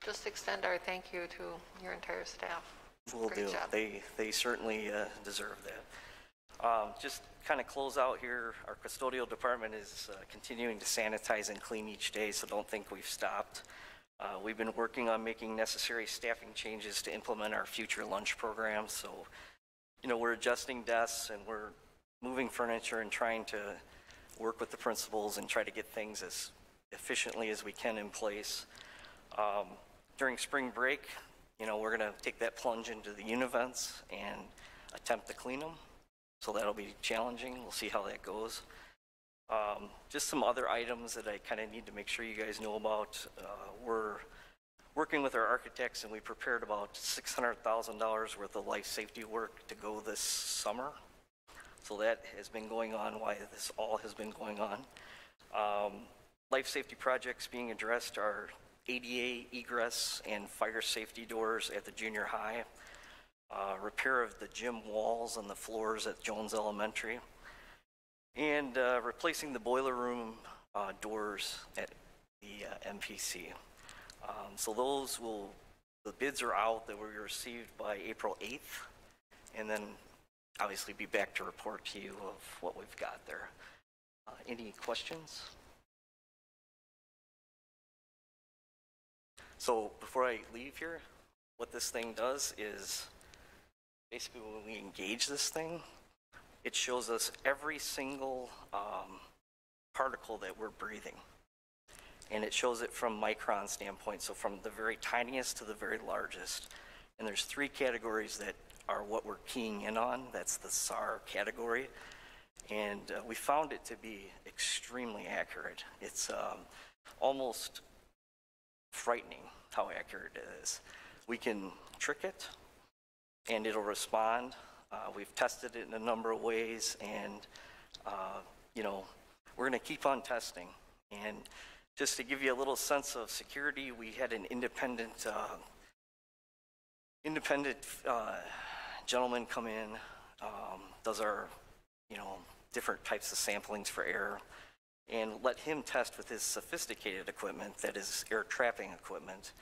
Just extend our thank you to your entire staff. Will do. Job. They certainly deserve that. Just kind of close out here. Our custodial department is continuing to sanitize and clean each day, so don't think we've stopped. We've been working on making necessary staffing changes to implement our future lunch program. So, we're adjusting desks and we're moving furniture and trying to work with the principals and try to get things as efficiently as we can in place. During spring break, we're going to take that plunge into the univents and attempt to clean them. So that'll be challenging. We'll see how that goes. Just some other items that I kind of need to make sure you guys know about. We're working with our architects, and we prepared about $600,000 worth of life safety work to go this summer. So that has been going on while this all has been going on. Life safety projects being addressed are ADA egress and fire safety doors at the junior high, repair of the gym walls and the floors at Jones Elementary, and replacing the boiler room doors at the MPC. So the bids are out that were received by April 8th, and then obviously be back to report to you of what we've got there. Any questions? So before I leave here, what this thing does is basically when we engage this thing, it shows us every single particle that we're breathing. and it shows it from micron standpoint, so from the very tiniest to the very largest. And there's 3 categories that are what we're keying in on. That's the SAR category. And we found it to be extremely accurate. It's almost frightening how accurate it is. We can trick it, and it'll respond. We've tested it in a number of ways, and you know, we're going to keep on testing. And just to give you a little sense of security, we had an independent gentleman come in, does our, you know, different types of samplings for error, and let him test with his sophisticated equipment, that is air trapping equipment,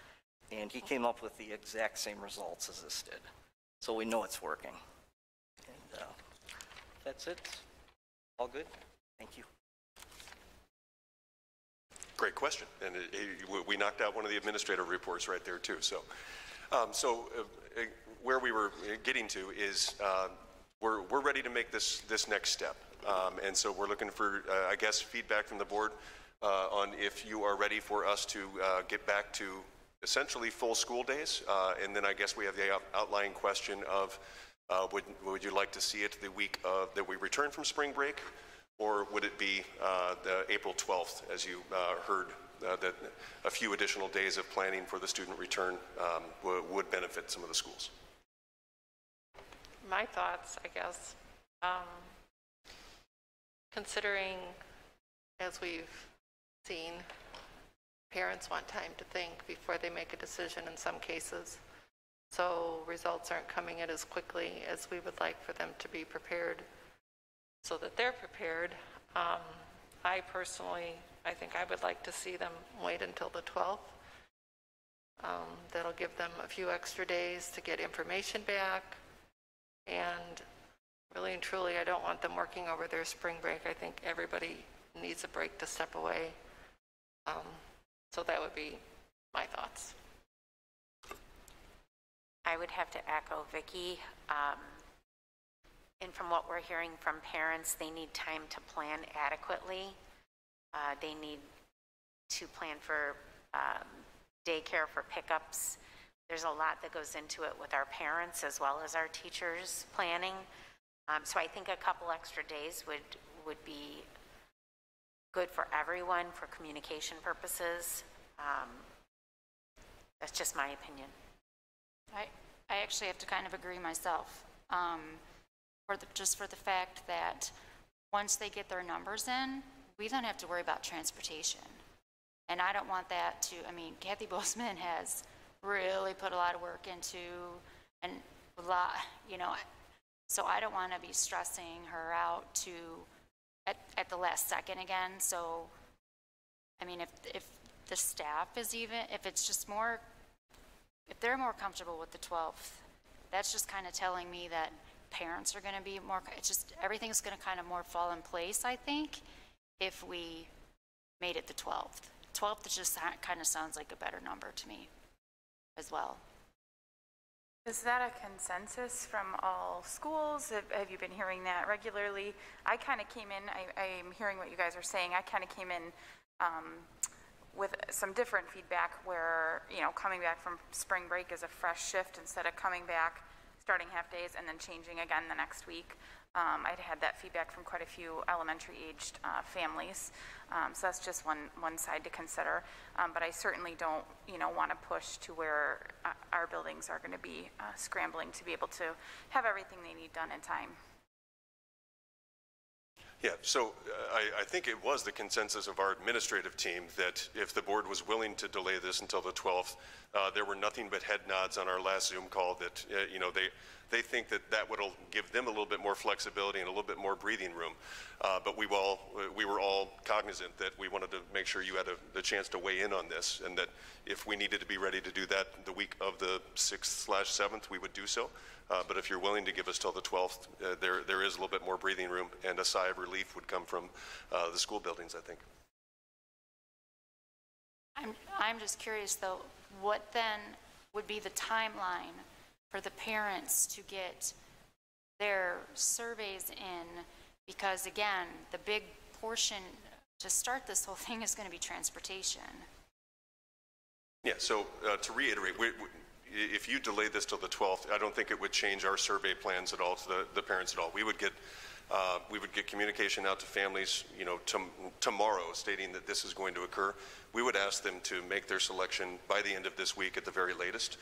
and he came up with the exact same results as this did. So we know it's working. And that's it. All good? Thank you. Great question, and we knocked out one of the administrative reports right there too. So, where we were getting to is we're ready to make this next step, and so we're looking for I guess feedback from the board on if you are ready for us to get back to essentially full school days, and then I guess we have the outlying question of would you like to see it the week that we return from spring break? Or would it be the April 12th, as you heard, that a few additional days of planning for the student return would benefit some of the schools? My thoughts, I guess, considering, as we've seen, parents want time to think before they make a decision in some cases. So results aren't coming in as quickly as we would like for them to be prepared, so that they're prepared. I personally, I think I would like to see them wait until the 12th. That'll give them a few extra days to get information back. And really and truly, I don't want them working over their spring break. I think everybody needs a break to step away. So that would be my thoughts. I would have to echo Vicki. And from what we're hearing from parents, they need time to plan adequately. They need to plan for daycare, for pickups. There's a lot that goes into it with our parents as well as our teachers planning. So I think a couple extra days would be good for everyone for communication purposes. That's just my opinion. I actually have to kind of agree myself. Just for the fact that once they get their numbers in, we don't have to worry about transportation. And I don't want that to, I mean, Kathy Bozeman has really put a lot of work into, and a lot, you know, so I don't want to be stressing her out at the last second again. So, I mean, if the staff is even, if it's just more, if they're more comfortable with the 12th, that's just kind of telling me that parents are going to be more, it's just, everything's going to kind of more fall in place, I think, if we made it the 12th. 12th just kind of sounds like a better number to me as well. Is that a consensus from all schools? Have you been hearing that regularly? I kind of came in, I'm hearing what you guys are saying, I kind of came in with some different feedback where, you know, coming back from spring break is a fresh shift instead of coming back, starting half days and then changing again the next week. I'd had that feedback from quite a few elementary aged families. So that's just one side to consider. But I certainly don't, you know, want to push to where our buildings are going to be scrambling to be able to have everything they need done in time. Yeah, so I think it was the consensus of our administrative team that if the board was willing to delay this until the 12th, there were nothing but head nods on our last Zoom call that, you know, they think that would give them a little bit more flexibility and a little bit more breathing room. But we were all cognizant that we wanted to make sure you had the chance to weigh in on this, and that if we needed to be ready to do that the week of the 6th/7th, we would do so. But if you're willing to give us till the 12th, there is a little bit more breathing room, and a sigh of relief would come from the school buildings, I think. I'm just curious, though, what then would be the timeline for the parents to get their surveys in? Because, again, the big portion to start this whole thing is going to be transportation. Yeah, so to reiterate, if you delay this till the 12th, I don't think it would change our survey plans at all to the parents at all. We would get communication out to families, you know, tomorrow stating that this is going to occur. We would ask them to make their selection by the end of this week at the very latest,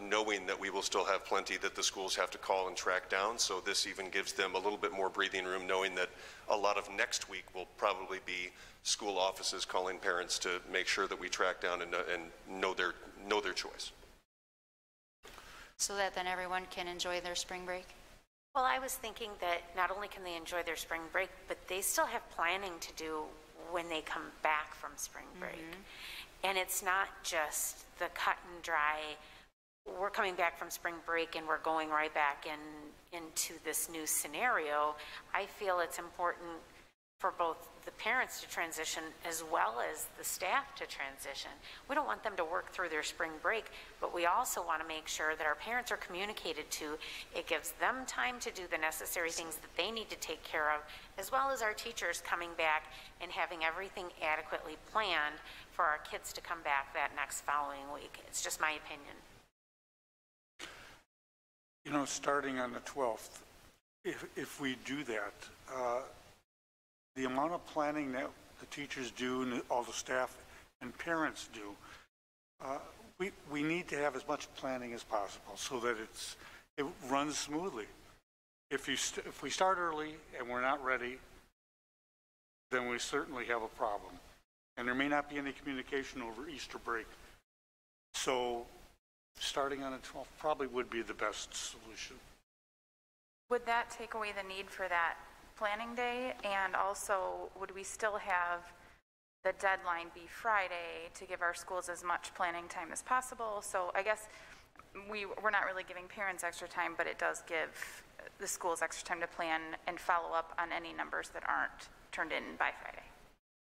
knowing that we will still have plenty that the schools have to call and track down. So this even gives them a little bit more breathing room, knowing that a lot of next week will probably be school offices calling parents to make sure that we track down and know their choice. So that then everyone can enjoy their spring break? Well, I was thinking that not only can they enjoy their spring break, but they still have planning to do when they come back from spring break. And it's not just the cut and dry, we're coming back from spring break and we're going right back into this new scenario. I feel it's important for both the parents to transition as well as the staff to transition. We don't want them to work through their spring break, but we also want to make sure that our parents are communicated to. It gives them time to do the necessary things that they need to take care of, as well as our teachers coming back and having everything adequately planned for our kids to come back that next following week. It's just my opinion. You know, starting on the 12th, if we do that, the amount of planning that the teachers do and all the staff and parents do, we need to have as much planning as possible so that it runs smoothly. If we start early and we're not ready, then we certainly have a problem. And there may not be any communication over Easter break. So starting on the 12th probably would be the best solution. Would that take away the need for that planning day? And also, would we still have the deadline be Friday to give our schools as much planning time as possible? So I guess we're not really giving parents extra time, but it does give the schools extra time to plan and follow up on any numbers that aren't turned in by Friday.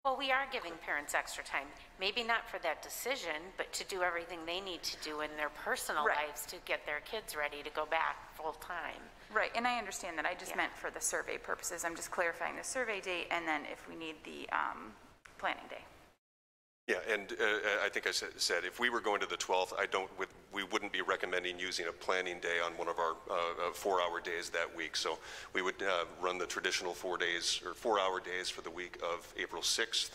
Well, we are giving parents extra time, maybe not for that decision, but to do everything they need to do in their personal lives to get their kids ready to go back full time. Right, and I understand that. I just meant for the survey purposes. I'm just clarifying the survey date, and then if we need the planning day. Yeah, and I think I said if we were going to the 12th, we wouldn't be recommending using a planning day on one of our 4-hour days that week. So we would run the traditional 4 days or 4-hour days for the week of April 6th.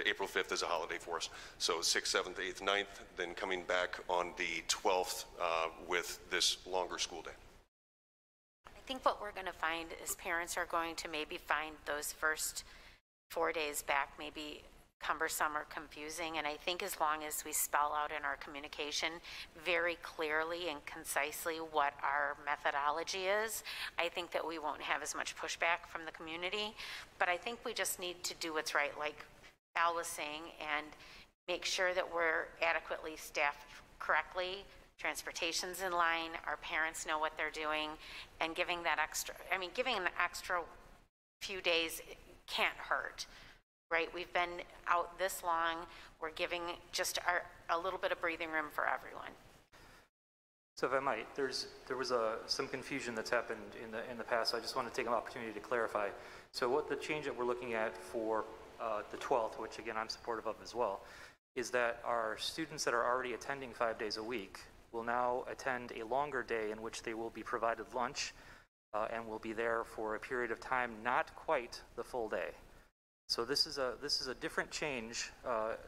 April 5th is a holiday for us. So 6th, 7th, 8th, 9th, then coming back on the 12th with this longer school day. I think what we're going to find is parents are going to maybe find those first 4 days back maybe cumbersome or confusing, and I think as long as we spell out in our communication very clearly and concisely what our methodology is, I think that we won't have as much pushback from the community. But I think we just need to do what's right, like Al was saying, and make sure that we're adequately staffed correctly, transportation's in line, our parents know what they're doing, and giving that extra, giving an extra few days can't hurt. Right, we've been out this long. We're giving just a little bit of breathing room for everyone. So if I might, there was some confusion that's happened in the past. So I just want to take an opportunity to clarify. So what the change that we're looking at for the 12th, which again I'm supportive of as well, is that our students that are already attending 5 days a week will now attend a longer day in which they will be provided lunch and will be there for a period of time, not quite the full day. So this is a different change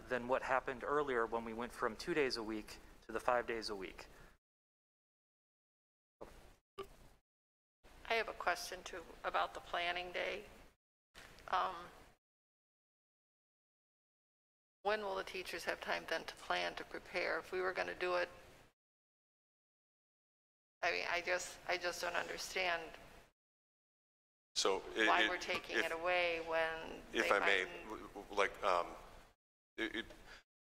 than what happened earlier when we went from 2 days a week to the 5 days a week. I have a question too about the planning day. When will the teachers have time then to plan, to prepare? If we were going to do it, I just don't understand. So why we're taking it away when if I may, like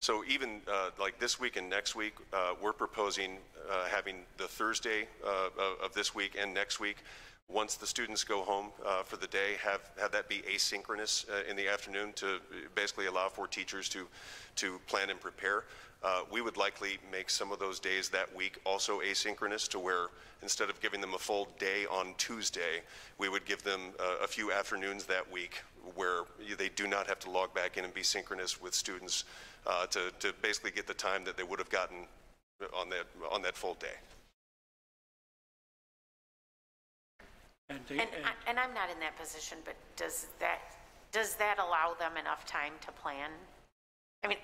so even like this week and next week, we're proposing having the Thursday of this week and next week once the students go home for the day, have that be asynchronous in the afternoon to basically allow for teachers to plan and prepare. We would likely make some of those days that week also asynchronous, to where instead of giving them a full day on Tuesday, we would give them a few afternoons that week where they do not have to log back in and be synchronous with students to basically get the time that they would have gotten on that full day. And I'm not in that position, but does that allow them enough time to plan? I mean,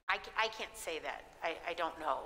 I can't say that. I don't know.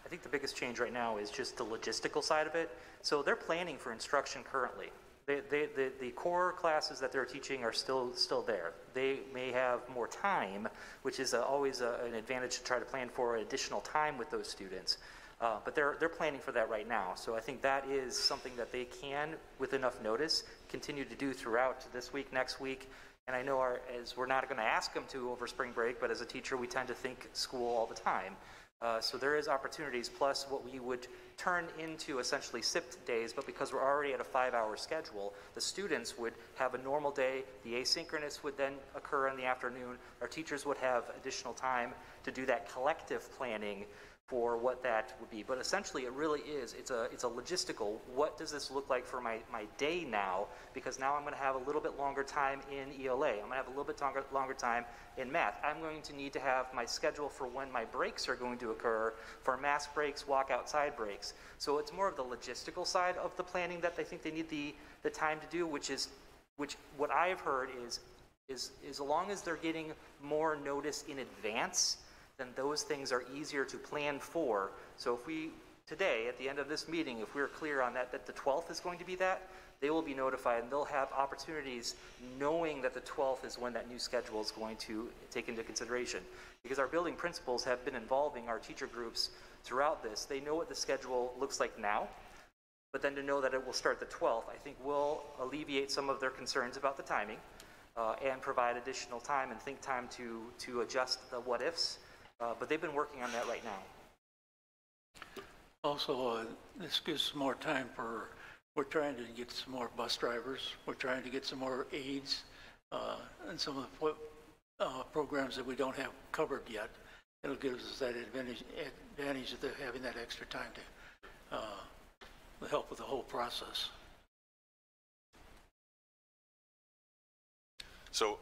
I think the biggest change right now is just the logistical side of it. So they're planning for instruction currently. The core classes that they're teaching are still there. They may have more time, which is always an advantage to try to plan for additional time with those students. But they're planning for that right now. So I think that is something that they can, with enough notice, continue to do throughout this week, next week. And I know as we're not going to ask them to over spring break, but as a teacher, we tend to think school all the time. So there is opportunities, plus what we would turn into essentially SIP days, but because we're already at a 5-hour schedule, the students would have a normal day, the asynchronous would then occur in the afternoon, our teachers would have additional time to do that collective planning for what that would be. But essentially it really is, it's a logistical, what does this look like for my day now? Because now I'm going to have a little bit longer time in ELA, I'm going to have a little bit longer time in math. I'm going to need to have my schedule for when my breaks are going to occur, for mask breaks, walk outside breaks. So it's more of the logistical side of the planning that they think they need the time to do, which what I've heard is as long as they're getting more notice in advance, then those things are easier to plan for. So if we, today, at the end of this meeting, if we're clear on that the 12th is going to be that, they will be notified and they'll have opportunities knowing that the 12th is when that new schedule is going to take into consideration. Because our building principals have been involving our teacher groups throughout this. They know what the schedule looks like now, but then to know that it will start the 12th, I think will alleviate some of their concerns about the timing and provide additional time and think time to adjust the what-ifs. But they've been working on that right now. Also, this gives some more time for, we're trying to get some more bus drivers. We're trying to get some more aides and some of the programs that we don't have covered yet. It'll give us that advantage of having that extra time to help with the whole process. So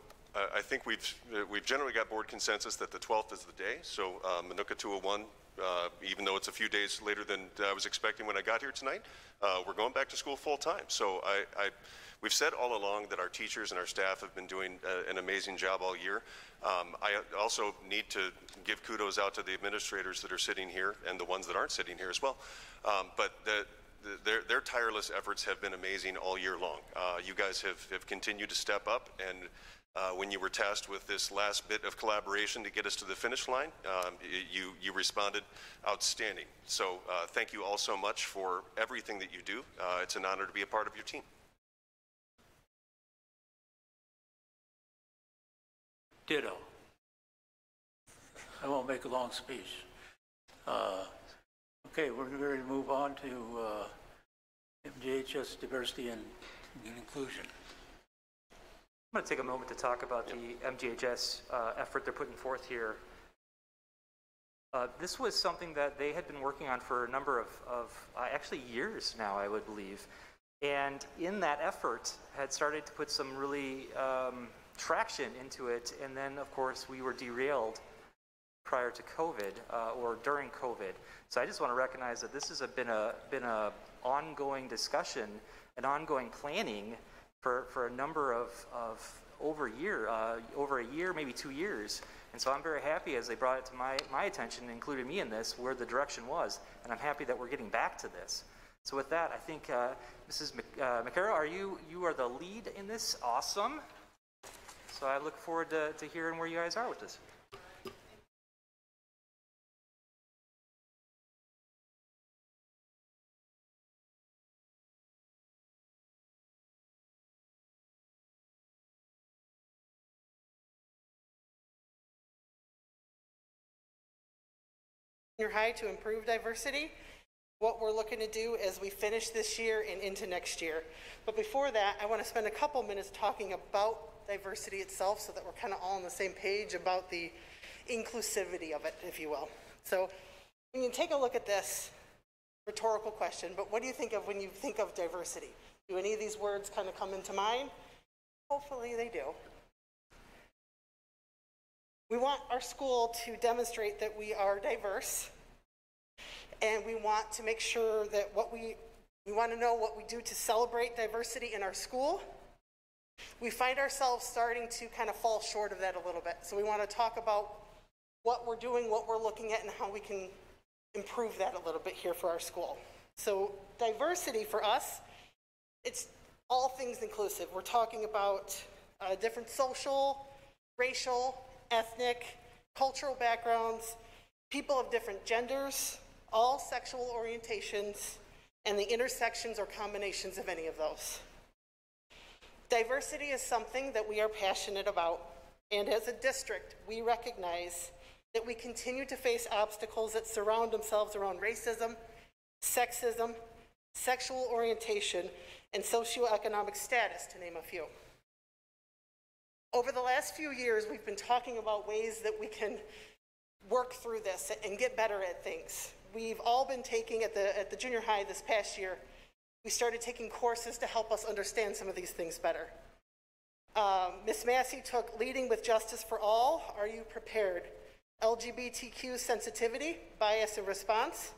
I think we've generally got board consensus that the 12th is the day. So Minooka 201, even though it's a few days later than I was expecting when I got here tonight, we're going back to school full time. So we've said all along that our teachers and our staff have been doing an amazing job all year. I also need to give kudos out to the administrators that are sitting here and the ones that aren't sitting here as well. But their tireless efforts have been amazing all year long. You guys have continued to step up, and when you were tasked with this last bit of collaboration to get us to the finish line, you responded outstanding. So thank you all so much for everything that you do. It's an honor to be a part of your team. Ditto. I won't make a long speech. Okay, we're ready to move on to MJHS diversity and inclusion. I'm going to take a moment to talk about the MJHS effort they're putting forth here. This was something that they had been working on for a number of actually years now, I would believe. And in that effort had started to put some really traction into it. And then, of course, we were derailed prior to COVID or during COVID. So I just want to recognize that this has been a ongoing discussion, an ongoing planning for a number of over a year, maybe 2 years. And so I'm very happy as they brought it to my attention and included me in this, where the direction was. And I'm happy that we're getting back to this. So with that, I think Mrs. McCarroll, you are the lead in this. Awesome. So I look forward to hearing where you guys are with this. Junior high to improve diversity. what we're looking to do as we finish this year and into next year. But before that, I want to spend a couple minutes talking about diversity itself so that we're kind of all on the same page about the inclusivity of it, if you will. So when you take a look at this rhetorical question, but what do you think of when you think of diversity? Do any of these words kind of come into mind? Hopefully they do. We want our school to demonstrate that we are diverse, and we want to make sure that we want to know what we do to celebrate diversity in our school. We find ourselves starting to kind of fall short of that a little bit. So we want to talk about what we're doing, what we're looking at, and how we can improve that a little bit here for our school. So diversity for us, it's all things inclusive. We're talking about different social, racial, ethnic, cultural backgrounds, people of different genders, all sexual orientations, and the intersections or combinations of any of those. Diversity is something that we are passionate about, and as a district, we recognize that we continue to face obstacles that surround themselves around racism, sexism, sexual orientation, and socioeconomic status, to name a few. Over the last few years, we've been talking about ways that we can work through this and get better at things. We've all been taking, at the junior high this past year, we started taking courses to help us understand some of these things better. Ms. Massey took Leading with Justice for All, Are You Prepared? LGBTQ Sensitivity, Bias and Response.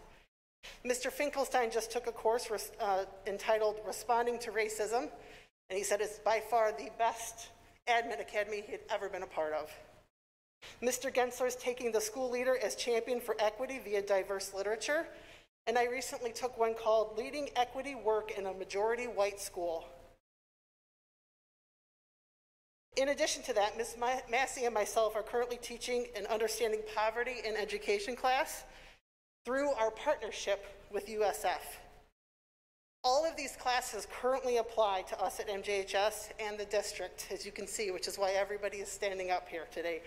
Mr. Finkelstein just took a course entitled Responding to Racism, and he said it's by far the best admin academy he had ever been a part of. Mr. Gensler is taking the School Leader as Champion for Equity via Diverse Literature, and I recently took one called Leading Equity Work in a Majority White School. In addition to that, Ms. Massey and myself are currently teaching an Understanding Poverty in Education class through our partnership with USF. All of these classes currently apply to us at MJHS and the district, as you can see, which is why everybody is standing up here today.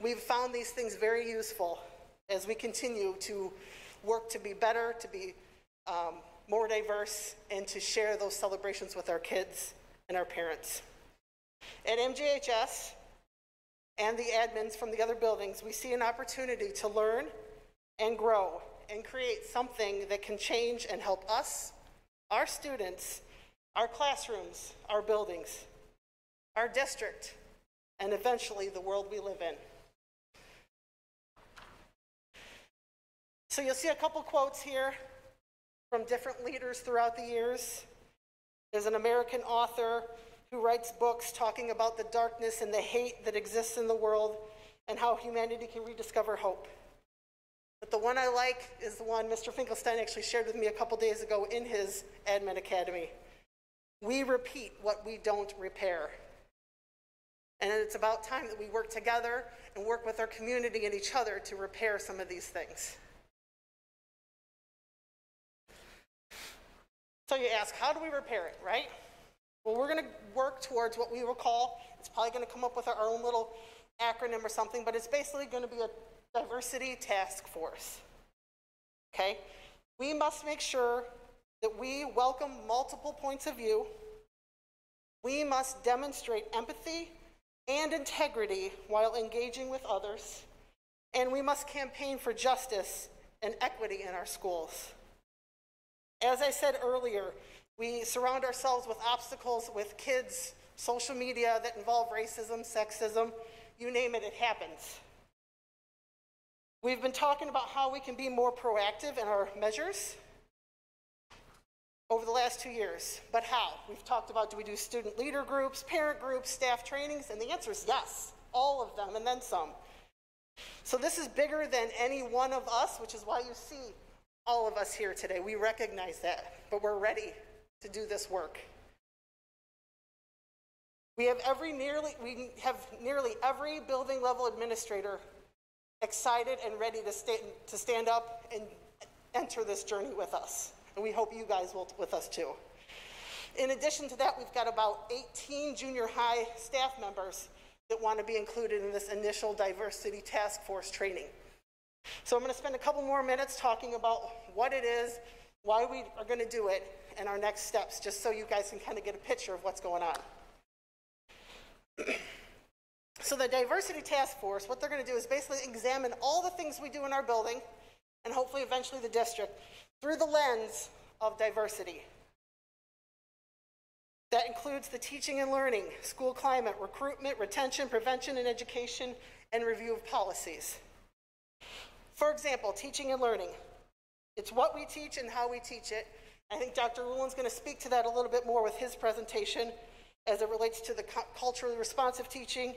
We've found these things very useful as we continue to work to be better, to be more diverse, and to share those celebrations with our kids and our parents. At MJHS and the admins from the other buildings, we see an opportunity to learn and grow and create something that can change and help us, our students, our classrooms, our buildings, our district, and eventually the world we live in. So you'll see a couple quotes here from different leaders throughout the years. There's an American author who writes books talking about the darkness and the hate that exists in the world and how humanity can rediscover hope. But the one I like is the one Mr. Finkelstein actually shared with me a couple days ago in his Admin Academy. We repeat what we don't repair. And it's about time that we work together and work with our community and each other to repair some of these things. So you ask, how do we repair it, right? Well, we're going to work towards what we will call, it's probably going to come up with our own little acronym or something, but it's basically going to be a diversity task force. Okay? We must make sure that we welcome multiple points of view. We must demonstrate empathy and integrity while engaging with others. And we must campaign for justice and equity in our schools. As I said earlier, we surround ourselves with obstacles with kids, social media that involve racism, sexism, you name it, it happens. We've been talking about how we can be more proactive in our measures over the last 2 years, but how? We've talked about, do we do student leader groups, parent groups, staff trainings, and the answer is yes, all of them, and then some. So this is bigger than any one of us, which is why you see all of us here today. We recognize that, but we're ready to do this work. We have nearly every building level administrator excited and ready to stand up and enter this journey with us. And we hope you guys will with us too. In addition to that, we've got about 18 junior high staff members that want to be included in this initial diversity task force training. So I'm going to spend a couple more minutes talking about what it is, why we are going to do it, and our next steps, just so you guys can kind of get a picture of what's going on. So the Diversity Task Force, what they're going to do is basically examine all the things we do in our building, and hopefully eventually the district, through the lens of diversity. That includes the teaching and learning, school climate, recruitment, retention, prevention, and education, and review of policies. For example, teaching and learning. It's what we teach and how we teach it. I think Dr. Rulin's going to speak to that a little bit more with his presentation as it relates to the culturally responsive teaching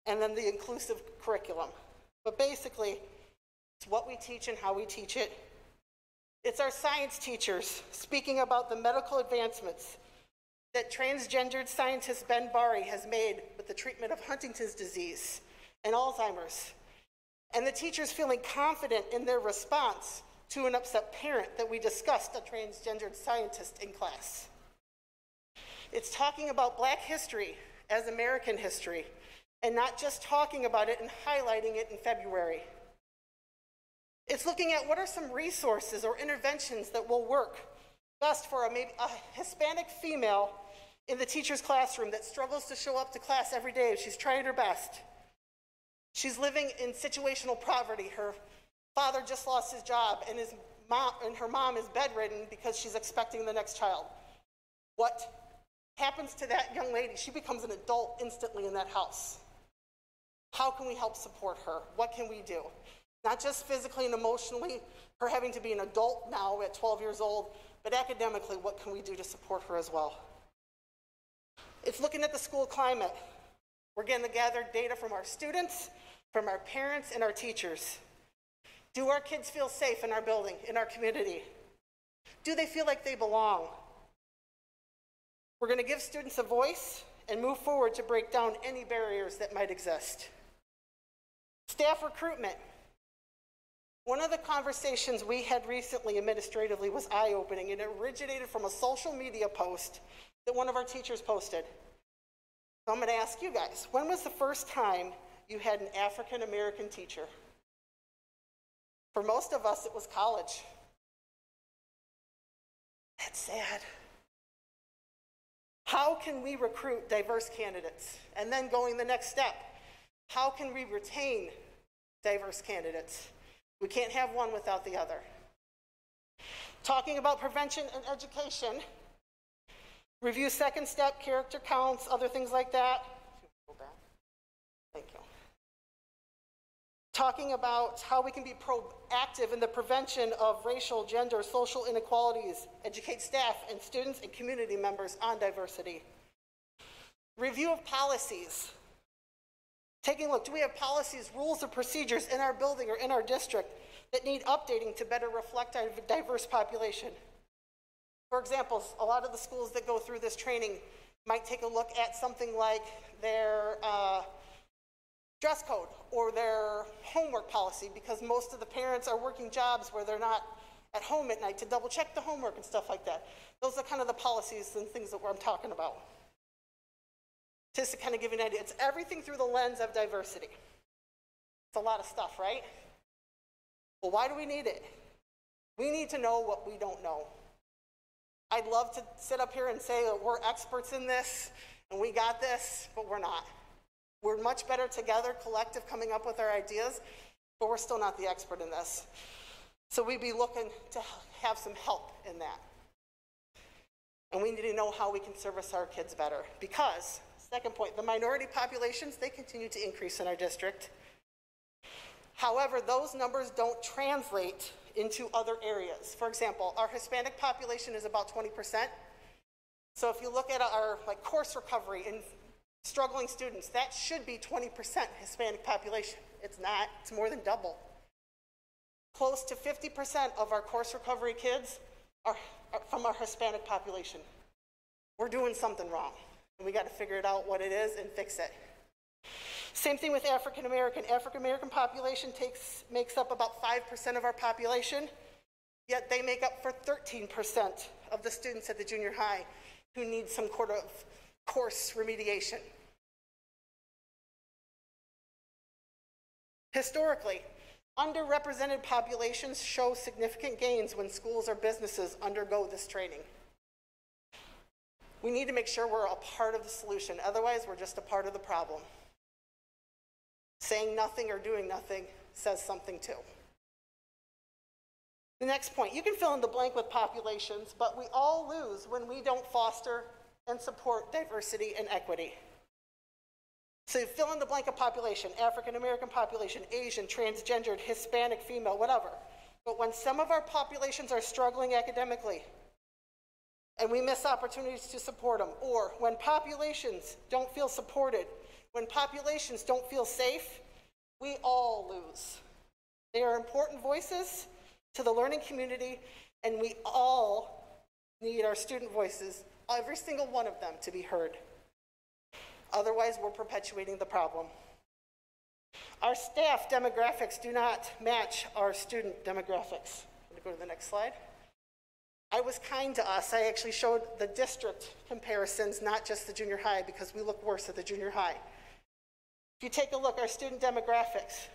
and then the inclusive curriculum. But basically, it's what we teach and how we teach it. It's our science teachers speaking about the medical advancements that transgendered scientist Ben Bari has made with the treatment of Huntington's disease and Alzheimer's. And the teachers feeling confident in their response to an upset parent that we discussed a transgendered scientist in class. It's talking about Black history as American history, and not just talking about it and highlighting it in February. It's looking at what are some resources or interventions that will work best for maybe a Hispanic female in the teacher's classroom that struggles to show up to class every day. She's trying her best. She's living in situational poverty. Her father just lost his job, and her mom is bedridden because she's expecting the next child. What happens to that young lady? She becomes an adult instantly in that house. How can we help support her? What can we do? Not just physically and emotionally, her having to be an adult now at 12 years old, but academically, what can we do to support her as well? It's looking at the school climate. We're going to gather data from our students, from our parents, and our teachers. Do our kids feel safe in our building, in our community? Do they feel like they belong? We're going to give students a voice and move forward to break down any barriers that might exist. Staff recruitment. One of the conversations we had recently administratively was eye-opening, and it originated from a social media post that one of our teachers posted. So I'm going to ask you guys, when was the first time you had an African-American teacher? For most of us, it was college. That's sad. How can we recruit diverse candidates? And then going the next step, how can we retain diverse candidates? We can't have one without the other. Talking about prevention and education, review second step, character counts, other things like that. Thank you. Talking about how we can be proactive in the prevention of racial, gender, social inequalities, educate staff and students and community members on diversity. Review of policies. Taking a look, do we have policies, rules, or procedures in our building or in our district that need updating to better reflect our diverse population? For example, a lot of the schools that go through this training might take a look at something like their dress code or their homework policy, because most of the parents are working jobs where they're not at home at night to double check the homework and stuff like that. Those are kind of the policies and things that I'm talking about. Just to kind of give you an idea, it's everything through the lens of diversity. It's a lot of stuff, right? Well, why do we need it? We need to know what we don't know. I'd love to sit up here and say that we're experts in this and we got this, but we're not. We're much better together, collective, coming up with our ideas, but we're still not the expert in this. So we'd be looking to have some help in that. And we need to know how we can service our kids better, because, second point, the minority populations, they continue to increase in our district. However, those numbers don't translate into other areas. For example, our Hispanic population is about 20%. So if you look at our course recovery and struggling students, that should be 20% Hispanic population. It's not, it's more than double. Close to 50% of our course recovery kids are from our Hispanic population. We're doing something wrong, and we got to figure it out what it is and fix it. Same thing with African American. African American population makes up about 5% of our population, yet they make up for 13% of the students at the junior high who need some sort of course remediation. Historically, Underrepresented populations show significant gains when schools or businesses undergo this training. We need to make sure we're a part of the solution. Otherwise, we're just a part of the problem. Saying nothing or doing nothing says something too. The next point, you can fill in the blank with populations, but we all lose when we don't foster and support diversity and equity. So you fill in the blank of population, African American population, Asian, transgendered, Hispanic, female, whatever. But when some of our populations are struggling academically and we miss opportunities to support them, or when populations don't feel supported, when populations don't feel safe, we all lose. They are important voices to the learning community, and we all need our student voices, every single one of them, to be heard. Otherwise, we're perpetuating the problem. Our staff demographics do not match our student demographics. I'm going to go to the next slide. I was kind to us. I actually showed the district comparisons, not just the junior high, because we look worse at the junior high. If you take a look, our student demographics,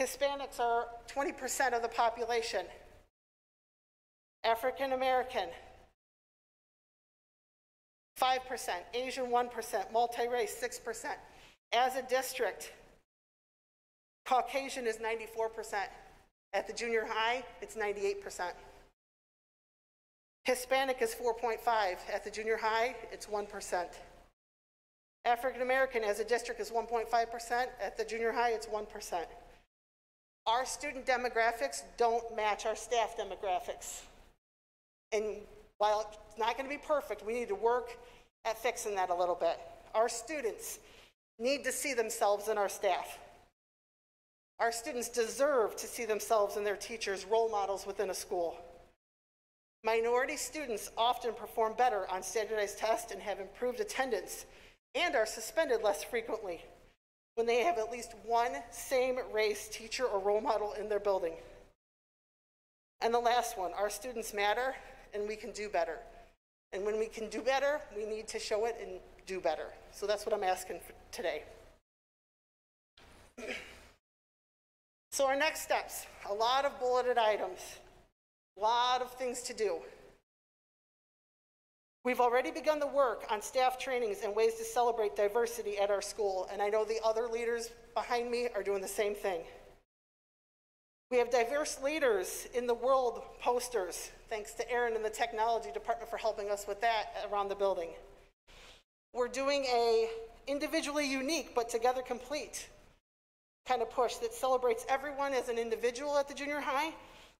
Hispanics are 20% of the population. African American, 5%, Asian 1%, multi-race 6%. As a district, Caucasian is 94%. At the junior high, it's 98%. Hispanic is 4.5%. At the junior high, it's 1%. African American as a district is 1.5%. At the junior high, it's 1%. Our student demographics don't match our staff demographics. And while it's not going to be perfect, we need to work at fixing that a little bit. Our students need to see themselves in our staff. Our students deserve to see themselves and their teachers role models within a school. Minority students often perform better on standardized tests and have improved attendance and are suspended less frequently when they have at least one same race teacher or role model in their building. And the last one, our students matter and we can do better. And when we can do better, we need to show it and do better. So that's what I'm asking for today. So our next steps, a lot of bulleted items, a lot of things to do. We've already begun the work on staff trainings and ways to celebrate diversity at our school, and I know the other leaders behind me are doing the same thing. We have diverse leaders in the world posters, thanks to Aaron and the technology department for helping us with that around the building. We're doing a individually unique but together complete kind of push that celebrates everyone as an individual at the junior high,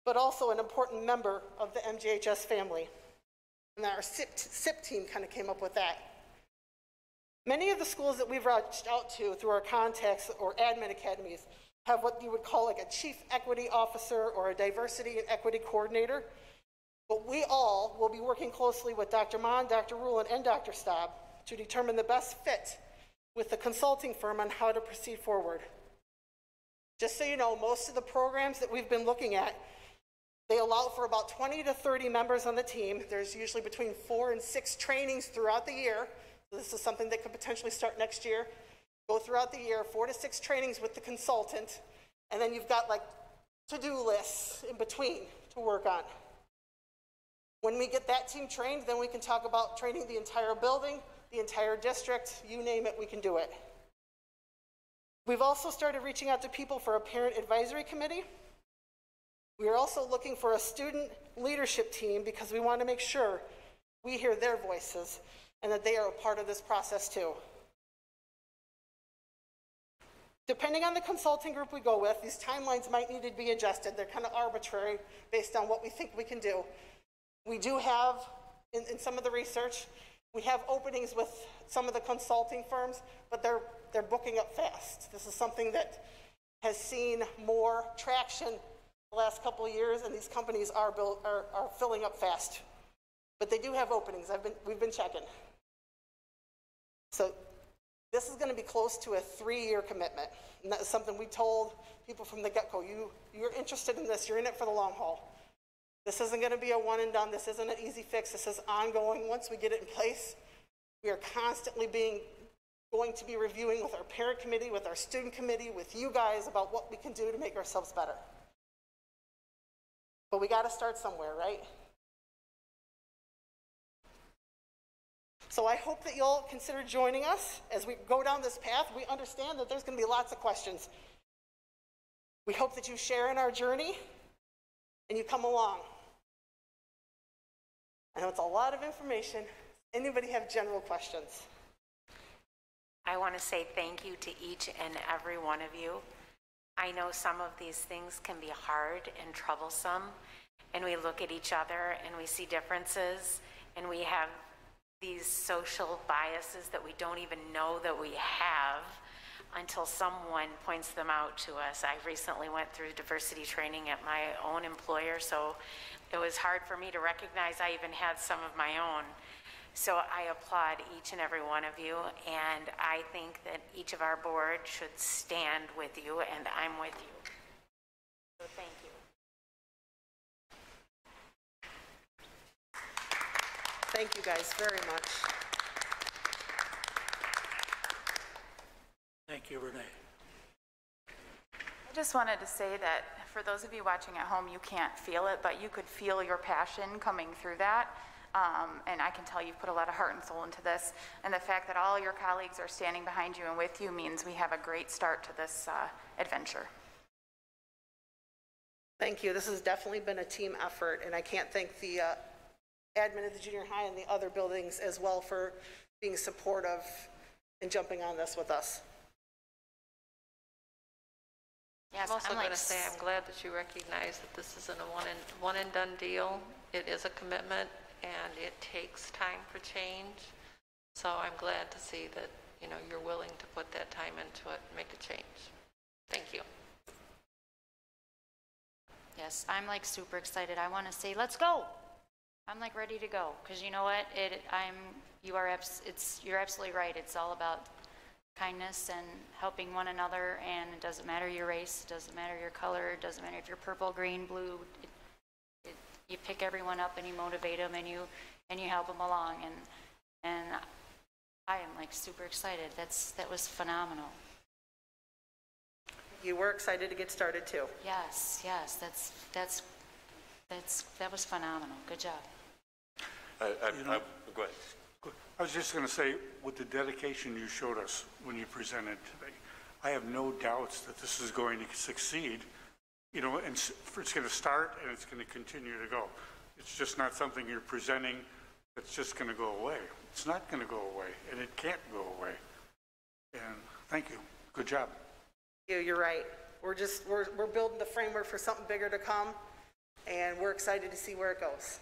but also an important member of the MJHS family. And our SIP team kind of came up with that. Many of the schools that we've reached out to through our contacts or admin academies have what you would call like a chief equity officer or a diversity and equity coordinator. But we all will be working closely with Dr. Mon, Dr. Rulin, and Dr. Staub to determine the best fit with the consulting firm on how to proceed forward. Just so you know, most of the programs that we've been looking at, they allow for about 20 to 30 members on the team. There's usually between 4 and 6 trainings throughout the year. So this is something that could potentially start next year. Go throughout the year, 4 to 6 trainings with the consultant, and then you've got like to-do lists in between to work on. When we get that team trained, then we can talk about training the entire building, the entire district, you name it, we can do it. We've also started reaching out to people for a parent advisory committee. We are also looking for a student leadership team because we want to make sure we hear their voices and that they are a part of this process too. Depending on the consulting group we go with, these timelines might need to be adjusted. They're kind of arbitrary based on what we think we can do. We do have, in some of the research, we have openings with some of the consulting firms, but they're booking up fast. This is something that has seen more traction the last couple of years, and these companies are filling up fast. But they do have openings. We've been checking. So this is going to be close to a 3-year commitment, and that is something we told people from the get-go. You're interested in this. You're in it for the long haul. This isn't going to be a one and done. This isn't an easy fix. This is ongoing. Once we get it in place, we are constantly being going to be reviewing with our parent committee, with our student committee, with you guys about what we can do to make ourselves better. But we got to start somewhere, right? So I hope that you'll consider joining us as we go down this path. We understand that there's going to be lots of questions. We hope that you share in our journey and you come along. I know it's a lot of information. Anybody have general questions? I want to say thank you to each and every one of you. I know some of these things can be hard and troublesome, and we look at each other and we see differences, and we have these social biases that we don't even know that we have until someone points them out to us. I recently went through diversity training at my own employer, so it was hard for me to recognize I even had some of my own. So I applaud each and every one of you, and I think that each of our board should stand with you, and I'm with you. So thank you. Thank you guys very much. Thank you, Renee. I just wanted to say that for those of you watching at home, you can't feel it, but you could feel your passion coming through that. And I can tell you've put a lot of heart and soul into this. And the fact that all your colleagues are standing behind you and with you means we have a great start to this adventure. Thank you. This has definitely been a team effort, and I can't thank the admin of the junior high and the other buildings as well for being supportive and jumping on this with us. Yes, I'm also going to say I'm glad that you recognize that this isn't a one and done deal. It is a commitment, and it takes time for change. So I'm glad to see that, you know, you're willing to put that time into it and make a change. Thank you. Yes, I'm like super excited. I want to say, let's go. I'm like ready to go, because you know what? You're absolutely right. It's all about kindness and helping one another, and it doesn't matter your race, it doesn't matter your color, it doesn't matter if you're purple, green, blue. You pick everyone up and you motivate them, and you help them along, and I am like super excited. That was phenomenal. You were excited to get started too. Yes, that was phenomenal. Good job. Go ahead. I was just going to say, with the dedication you showed us when you presented today, I have no doubts that this is going to succeed. You know, and it's going to start and it's going to continue to go. It's just not something you're presenting that's just going to go away. It's not going to go away, and it can't go away. And thank you. Good job. You're right. We're building the framework for something bigger to come, and we're excited to see where it goes.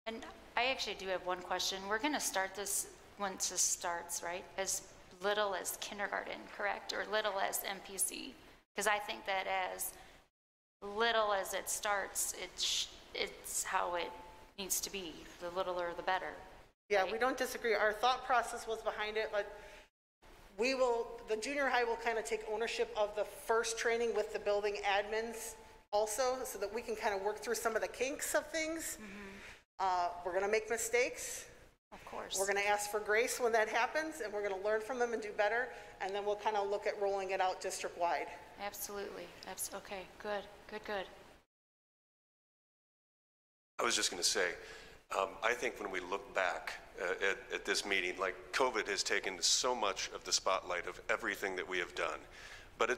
And I actually do have one question. We're going to start this once this starts, right? As little as kindergarten, correct? Or little as MPC? Because I think that as little as it starts, it's how it needs to be. The littler, the better. Yeah, we don't disagree. Our thought process was behind it, but the junior high will kind of take ownership of the first training with the building admins also, so that we can kind of work through some of the kinks of things. Mm-hmm. We're going to make mistakes. Of course. We're going to ask for grace when that happens, and we're going to learn from them and do better, and then we'll kind of look at rolling it out district-wide. Absolutely. Okay, good. I was just going to say, I think when we look back at this meeting, like COVID has taken so much of the spotlight of everything that we have done, but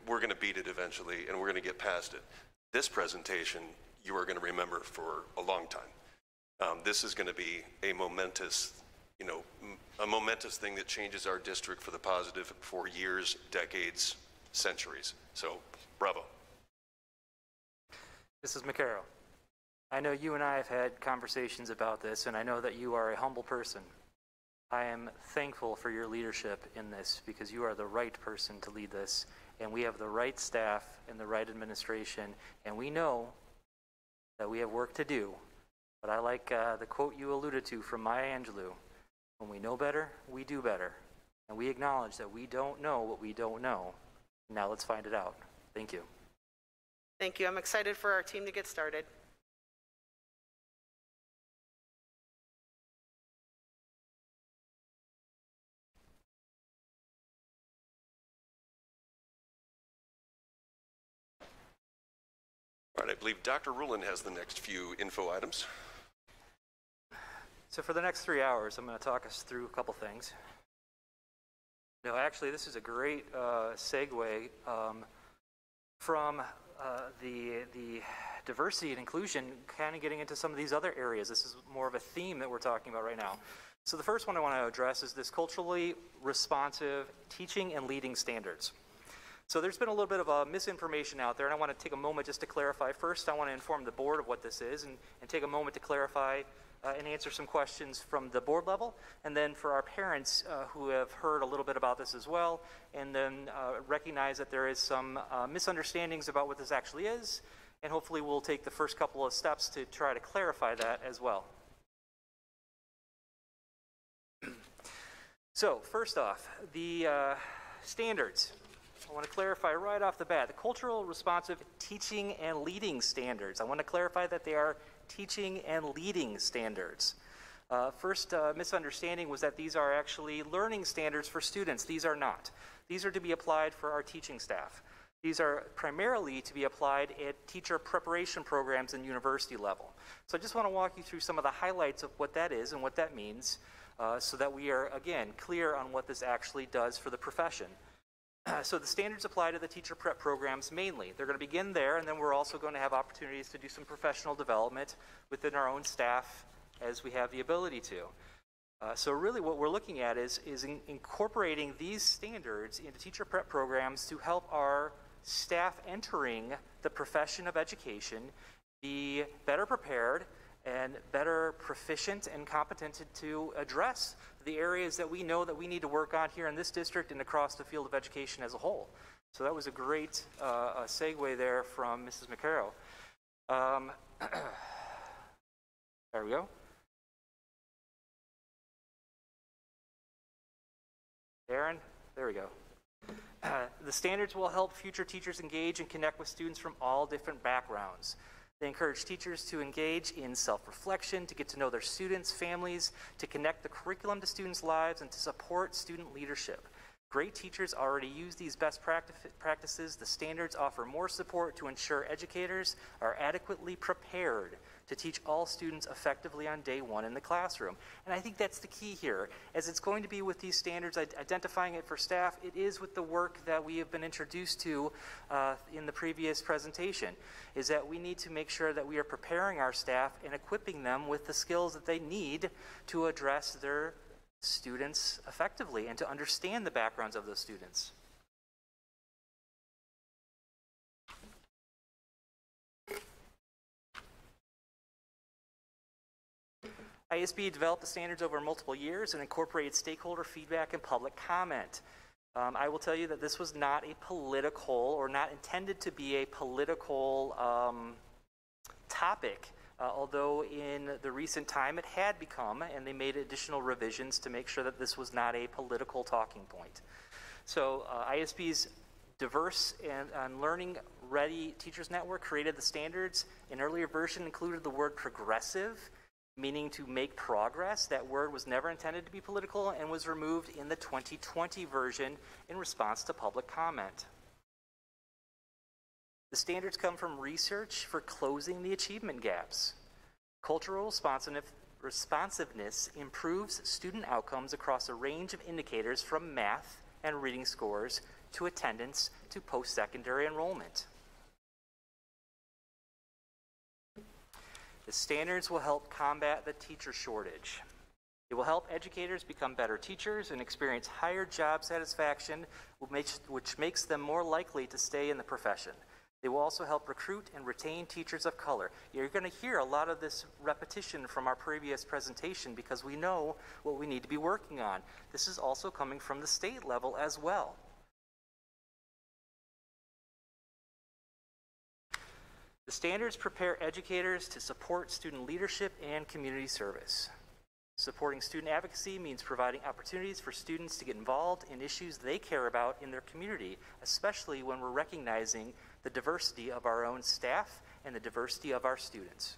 we're going to beat it eventually, and we're going to get past it. This presentation, you are going to remember for a long time. This is going to be a momentous thing that changes our district for the positive for years, decades, centuries. So, bravo. Mrs. McCarroll, I know you and I have had conversations about this, and I know that you are a humble person. I am thankful for your leadership in this, because you are the right person to lead this, and we have the right staff and the right administration, and we know that we have work to do. But I like the quote you alluded to from Maya Angelou: when we know better, we do better. And we acknowledge that we don't know what we don't know. Now let's find it out. Thank you. Thank you. I'm excited for our team to get started. All right, I believe Dr. Rulin has the next few info items. So for the next 3 hours, I'm going to talk us through a couple things. No, actually, this is a great segue from the diversity and inclusion, kind of getting into some of these other areas. This is more of a theme that we're talking about right now. So the first one I want to address is this culturally responsive teaching and leading standards. So there's been a little bit of misinformation out there, and I want to take a moment just to clarify. First, I want to inform the board of what this is and take a moment to clarify and answer some questions from the board level, and then for our parents who have heard a little bit about this as well, and then recognize that there is some misunderstandings about what this actually is, and hopefully we'll take the first couple of steps to try to clarify that as well. So first off, the standards. I want to clarify right off the bat, the cultural responsive teaching and leading standards. I want to clarify that they are teaching and leading standards. First misunderstanding was that these are actually learning standards for students. These are not. These are to be applied for our teaching staff. These are primarily to be applied at teacher preparation programs and university level. So I just want to walk you through some of the highlights of what that is and what that means so that we are, again, clear on what this actually does for the profession. So the standards apply to the teacher prep programs mainly. They're going to begin there, and then we're also going to have opportunities to do some professional development within our own staff as we have the ability to. So really what we're looking at is incorporating these standards into teacher prep programs to help our staff entering the profession of education be better prepared and better proficient and competent to address the areas that we know that we need to work on here in this district and across the field of education as a whole. So that was a great segue there from Mrs. McCarrow. There we go. Aaron, there we go. The standards will help future teachers engage and connect with students from all different backgrounds. They encourage teachers to engage in self-reflection, to get to know their students, families, to connect the curriculum to students' lives, and to support student leadership. Great teachers already use these best practices. The standards offer more support to ensure educators are adequately prepared to teach all students effectively on day one in the classroom. And I think that's the key here. As it's going to be with these standards, identifying it for staff, it is with the work that we have been introduced to in the previous presentation, is that we need to make sure that we are preparing our staff and equipping them with the skills that they need to address their students effectively and to understand the backgrounds of those students. ISB developed the standards over multiple years and incorporated stakeholder feedback and public comment. I will tell you that this was not a political or not intended to be a political topic, although in the recent time it had become, and they made additional revisions to make sure that this was not a political talking point. So ISB's Diverse and Learning Ready Teachers Network created the standards. An earlier version included the word progressive, meaning to make progress. That word was never intended to be political and was removed in the 2020 version in response to public comment. The standards come from research for closing the achievement gaps. Cultural responsiveness improves student outcomes across a range of indicators from math and reading scores to attendance to post-secondary enrollment. The standards will help combat the teacher shortage. It will help educators become better teachers and experience higher job satisfaction, which makes them more likely to stay in the profession. They will also help recruit and retain teachers of color. You're going to hear a lot of this repetition from our previous presentation because we know what we need to be working on. This is also coming from the state level as well. The standards prepare educators to support student leadership and community service. Supporting student advocacy means providing opportunities for students to get involved in issues they care about in their community, especially when we're recognizing the diversity of our own staff and the diversity of our students.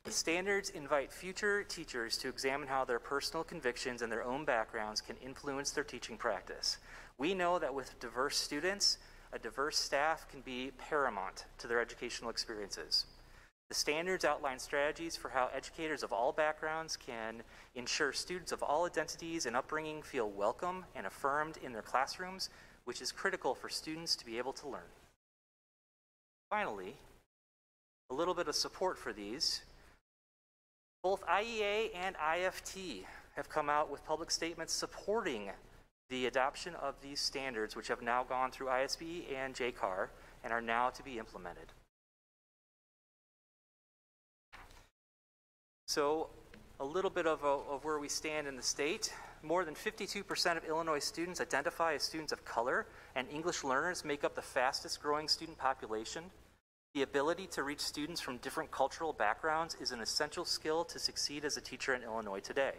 The standards invite future teachers to examine how their personal convictions and their own backgrounds can influence their teaching practice. We know that with diverse students, a diverse staff can be paramount to their educational experiences. The standards outline strategies for how educators of all backgrounds can ensure students of all identities and upbringing feel welcome and affirmed in their classrooms, which is critical for students to be able to learn. Finally, a little bit of support for these. Both IEA and IFT have come out with public statements supporting the adoption of these standards, which have now gone through ISB and JCAR and are now to be implemented. So a little bit of where we stand in the state. More than 52% of Illinois students identify as students of color, and English learners make up the fastest growing student population. The ability to reach students from different cultural backgrounds is an essential skill to succeed as a teacher in Illinois today.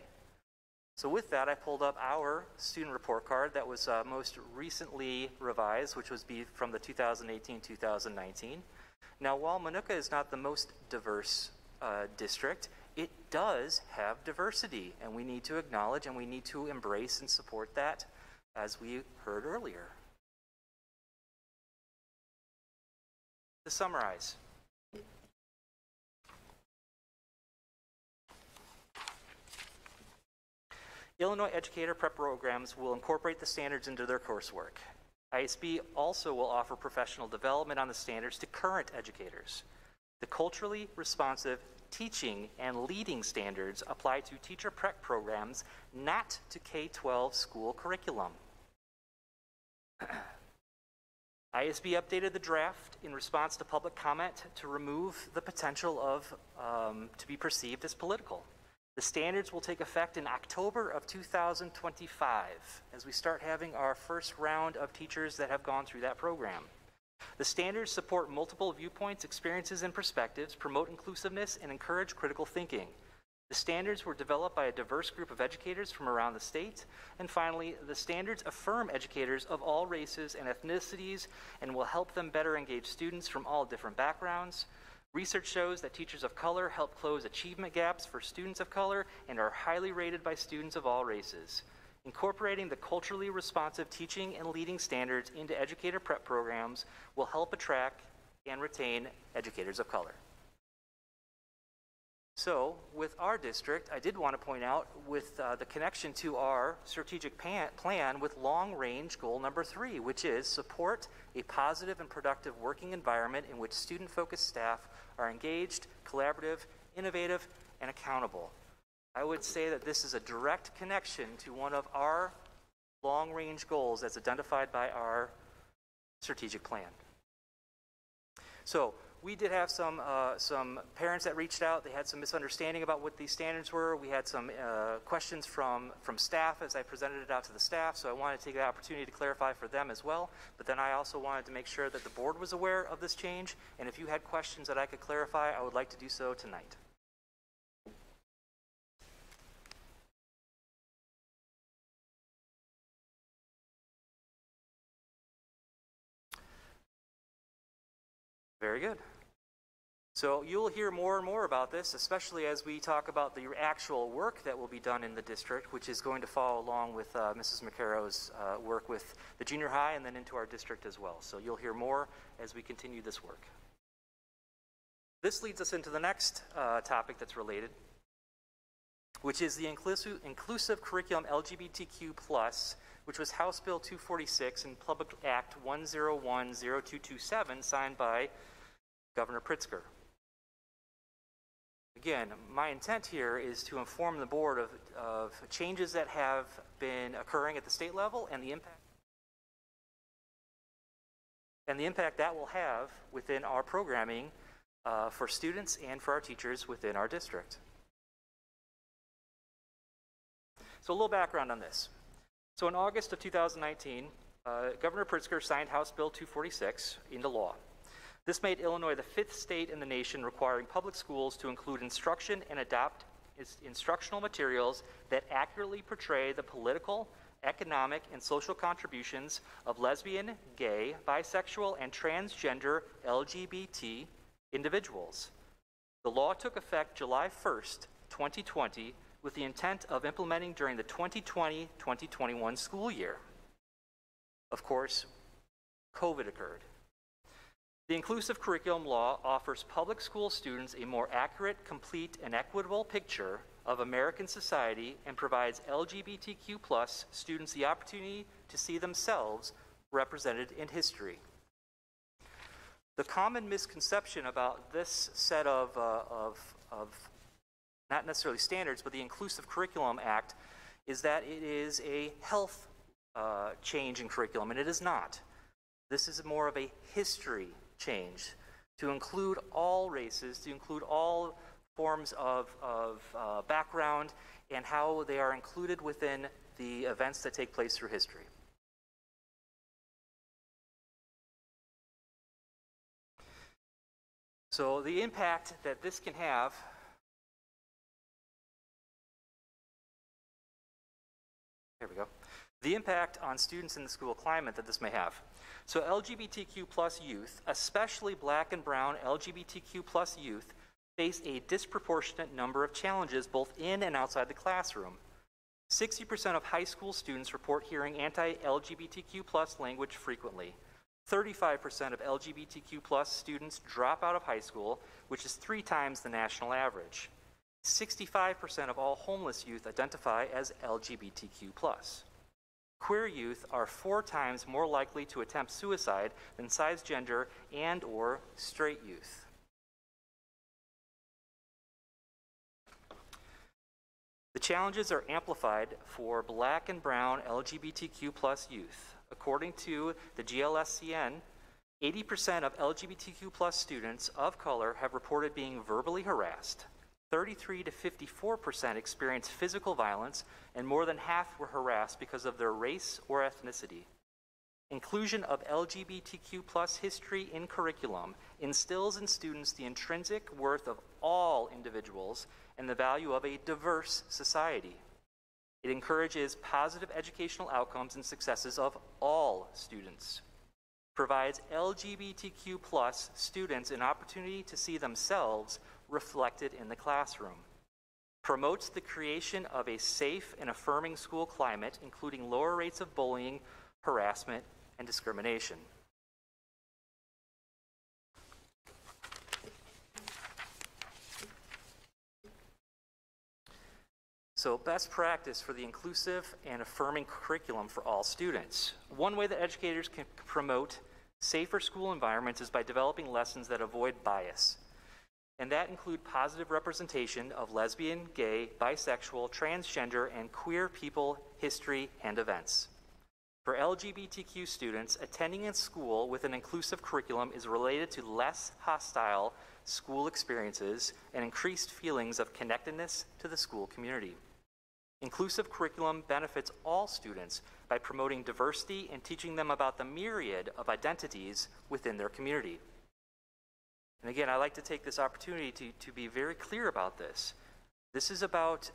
So with that, I pulled up our student report card that was most recently revised, which was from the 2018-2019. Now, while Minooka is not the most diverse district, it does have diversity, and we need to acknowledge and we need to embrace and support that, as we heard earlier. To summarize, Illinois educator prep programs will incorporate the standards into their coursework. ISB also will offer professional development on the standards to current educators. The culturally responsive teaching and leading standards apply to teacher prep programs, not to K-12 school curriculum. ISB updated the draft in response to public comment to remove the potential of to be perceived as political. The standards will take effect in October of 2025 as we start having our first round of teachers that have gone through that program. The standards support multiple viewpoints, experiences, and perspectives, promote inclusiveness, and encourage critical thinking. The standards were developed by a diverse group of educators from around the state. And finally, the standards affirm educators of all races and ethnicities and will help them better engage students from all different backgrounds. Research shows that teachers of color help close achievement gaps for students of color and are highly rated by students of all races. Incorporating the culturally responsive teaching and leading standards into educator prep programs will help attract and retain educators of color. So, with our district, I did want to point out with the connection to our strategic plan with long-range goal number 3, which is support a positive and productive working environment in which student-focused staff are engaged, collaborative, innovative, and accountable. I would say that this is a direct connection to one of our long-range goals as identified by our strategic plan. So, we did have some parents that reached out. They had some misunderstanding about what these standards were. We had some questions from staff as I presented it out to the staff, so I wanted to take the opportunity to clarify for them as well. But then I also wanted to make sure that the board was aware of this change, and if you had questions that I could clarify, I would like to do so tonight. Very good. So you'll hear more and more about this, especially as we talk about the actual work that will be done in the district, which is going to follow along with Mrs. McCarro's work with the junior high and then into our district as well. So you'll hear more as we continue this work. This leads us into the next topic that's related, which is the inclusive curriculum LGBTQ+, which was House Bill 246 and Public Act 101-0227, signed by Governor Pritzker. Again, my intent here is to inform the board of changes that have been occurring at the state level and the impact that will have within our programming for students and for our teachers within our district. So a little background on this. So in August of 2019, Governor Pritzker signed House Bill 246 into law. This made Illinois the 5th state in the nation requiring public schools to include instruction and adopt instructional materials that accurately portray the political, economic, and social contributions of lesbian, gay, bisexual, and transgender LGBT individuals. The law took effect July 1st, 2020, with the intent of implementing during the 2020-2021 school year. Of course, COVID occurred. The inclusive curriculum law offers public school students a more accurate, complete, and equitable picture of American society and provides LGBTQ+ students the opportunity to see themselves represented in history. The common misconception about this set of not necessarily standards, but the Inclusive Curriculum Act, is that it is a health change in curriculum, and it is not. This is more of a history change to include all races, to include all forms of background, and how they are included within the events that take place through history. So the impact that this can have here we go. The impact on students in the school climate that this may have. So LGBTQ+ youth, especially Black and brown LGBTQ+ youth, face a disproportionate number of challenges both in and outside the classroom. 60% of high school students report hearing anti-LGBTQ+ language frequently. 35% of LGBTQ+ students drop out of high school, which is 3 times the national average. 65% of all homeless youth identify as LGBTQ+. Queer youth are 4 times more likely to attempt suicide than cisgender and or straight youth. The challenges are amplified for Black and brown LGBTQ+ youth. According to the GLSCN, 80% of LGBTQ+ students of color have reported being verbally harassed. 33 to 54% experienced physical violence, and more than half were harassed because of their race or ethnicity. Inclusion of LGBTQ+ history in curriculum instills in students the intrinsic worth of all individuals and the value of a diverse society. It encourages positive educational outcomes and successes of all students, provides LGBTQ+ students an opportunity to see themselves reflected in the classroom, promotes the creation of a safe and affirming school climate, including lower rates of bullying, harassment, and discrimination. So, best practice for the inclusive and affirming curriculum for all students. One way that educators can promote safer school environments is by developing lessons that avoid bias. And that include positive representation of lesbian, gay, bisexual, transgender, and queer people, history, and events. For LGBTQ students, attending a school with an inclusive curriculum is related to less hostile school experiences and increased feelings of connectedness to the school community. Inclusive curriculum benefits all students by promoting diversity and teaching them about the myriad of identities within their community. And again, I like to take this opportunity to be very clear about this. This is about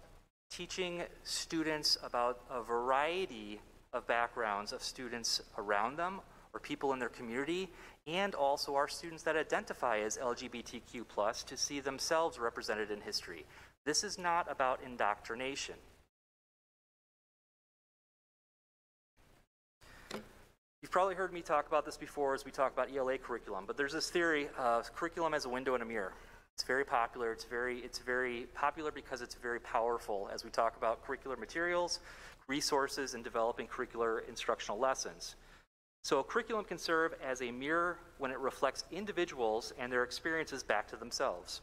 teaching students about a variety of backgrounds of students around them or people in their community, and also our students that identify as LGBTQ+ to see themselves represented in history. This is not about indoctrination. You've probably heard me talk about this before as we talk about ELA curriculum, but there's this theory of curriculum as a window and a mirror. It's very popular. It's very popular because it's very powerful as we talk about curricular materials, resources, and developing curricular instructional lessons. So a curriculum can serve as a mirror when it reflects individuals and their experiences back to themselves.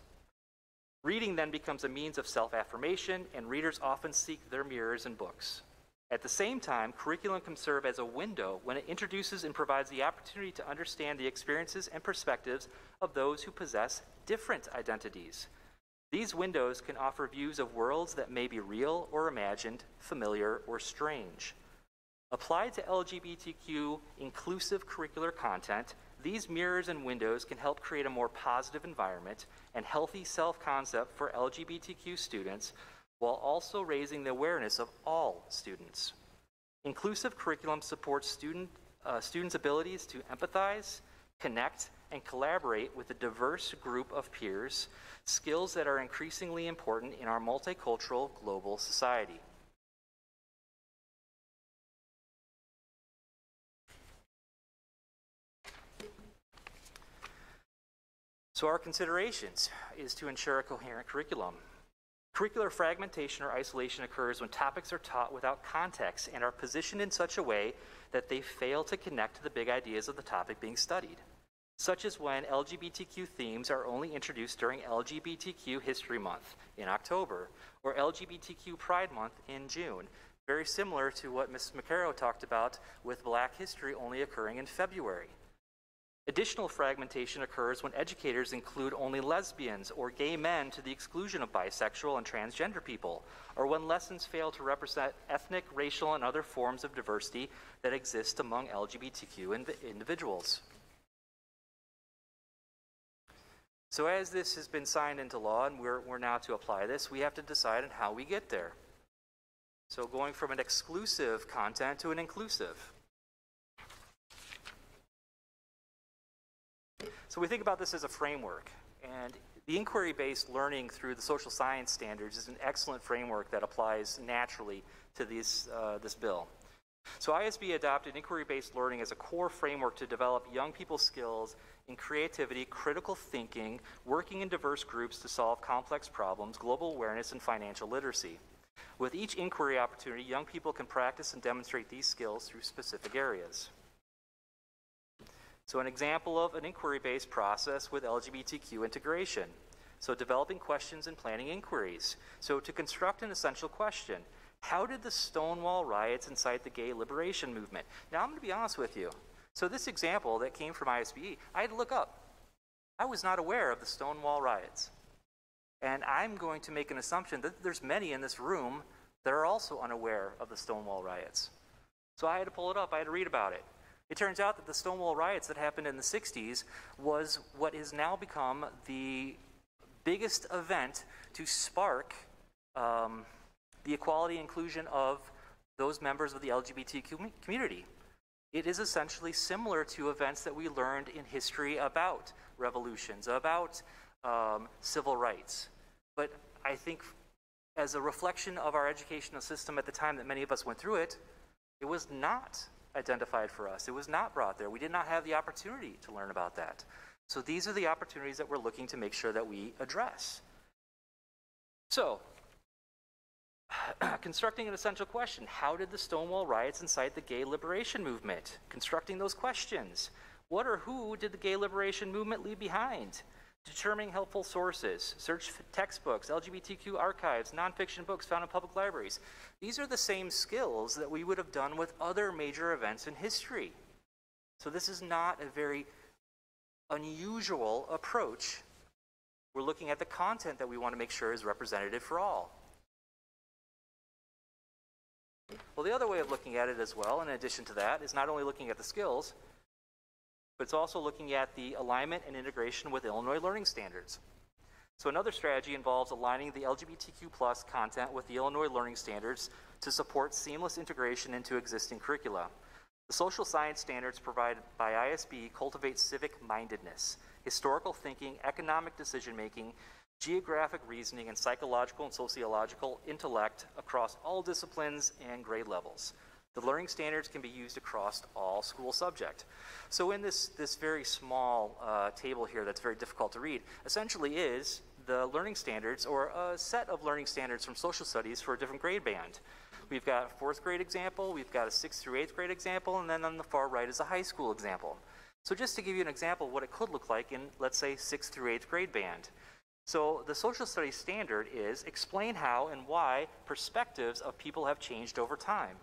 Reading then becomes a means of self-affirmation, and readers often seek their mirrors in books. At the same time, curriculum can serve as a window when it introduces and provides the opportunity to understand the experiences and perspectives of those who possess different identities. These windows can offer views of worlds that may be real or imagined, familiar or strange. Applied to LGBTQ inclusive curricular content, these mirrors and windows can help create a more positive environment and healthy self-concept for LGBTQ students, while also raising the awareness of all students. Inclusive curriculum supports students' abilities to empathize, connect, and collaborate with a diverse group of peers, skills that are increasingly important in our multicultural global society. So our considerations is to ensure a coherent curriculum. Curricular fragmentation or isolation occurs when topics are taught without context and are positioned in such a way that they fail to connect to the big ideas of the topic being studied, such as when LGBTQ themes are only introduced during LGBTQ History Month in October or LGBTQ Pride Month in June, very similar to what Ms. McCarrow talked about with Black history only occurring in February. Additional fragmentation occurs when educators include only lesbians or gay men to the exclusion of bisexual and transgender people, or when lessons fail to represent ethnic, racial, and other forms of diversity that exist among LGBTQ individuals. So as this has been signed into law and we're now to apply this, we have to decide on how we get there. So going from an exclusive content to an inclusive. So we think about this as a framework, and the inquiry-based learning through the social science standards is an excellent framework that applies naturally to this bill. So ISB adopted inquiry-based learning as a core framework to develop young people's skills in creativity, critical thinking, working in diverse groups to solve complex problems, global awareness, and financial literacy. With each inquiry opportunity, young people can practice and demonstrate these skills through specific areas. So an example of an inquiry-based process with LGBTQ integration. So developing questions and planning inquiries. So to construct an essential question, how did the Stonewall riots incite the gay liberation movement? Now I'm going to be honest with you. So this example that came from ISBE, I had to look up. I was not aware of the Stonewall riots. And I'm going to make an assumption that there's many in this room that are also unaware of the Stonewall riots. So I had to pull it up, I had to read about it. It turns out that the Stonewall riots that happened in the 60s was what has now become the biggest event to spark the equality and inclusion of those members of the LGBTQ community. It is essentially similar to events that we learned in history about revolutions, about civil rights. But I think as a reflection of our educational system at the time that many of us went through it, it was not identified for us. It was not brought there. We did not have the opportunity to learn about that. So these are the opportunities that we're looking to make sure that we address. So, constructing an essential question. How did the Stonewall riots incite the gay liberation movement? Constructing those questions. What or who did the gay liberation movement leave behind? Determining helpful sources. Search textbooks, LGBTQ archives, nonfiction books found in public libraries. These are the same skills that we would have done with other major events in history. So this is not a very unusual approach. We're looking at the content that we want to make sure is representative for all. Well, the other way of looking at it as well, in addition to that, is not only looking at the skills, but it's also looking at the alignment and integration with Illinois learning standards. So another strategy involves aligning the LGBTQ+ content with the Illinois learning standards to support seamless integration into existing curricula. The social science standards provided by ISB cultivate civic mindedness, historical thinking, economic decision-making, geographic reasoning, and psychological and sociological intellect across all disciplines and grade levels. The learning standards can be used across all school subject. So in this very small table here that's very difficult to read, essentially is the learning standards, or a set of learning standards from social studies for a different grade band. We've got a 4th grade example, we've got a 6th through 8th grade example, and then on the far right is a high school example. So just to give you an example of what it could look like in, let's say, 6th through 8th grade band. So the social studies standard is explain how and why perspectives of people have changed over time.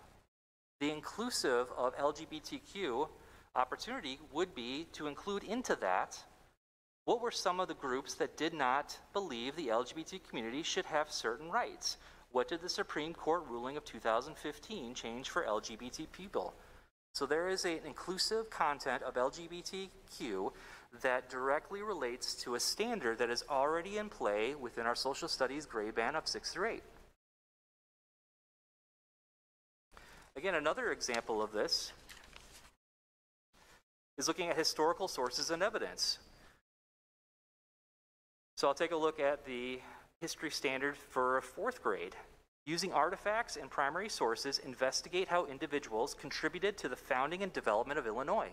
The inclusive of LGBTQ opportunity would be to include into that what were some of the groups that did not believe the LGBT community should have certain rights. What did the Supreme Court ruling of 2015 change for LGBT people? So there is an inclusive content of LGBTQ that directly relates to a standard that is already in play within our social studies grade band of 6 through 8. Again, another example of this is looking at historical sources and evidence. So I'll take a look at the history standard for 4th grade. Using artifacts and primary sources, investigate how individuals contributed to the founding and development of Illinois.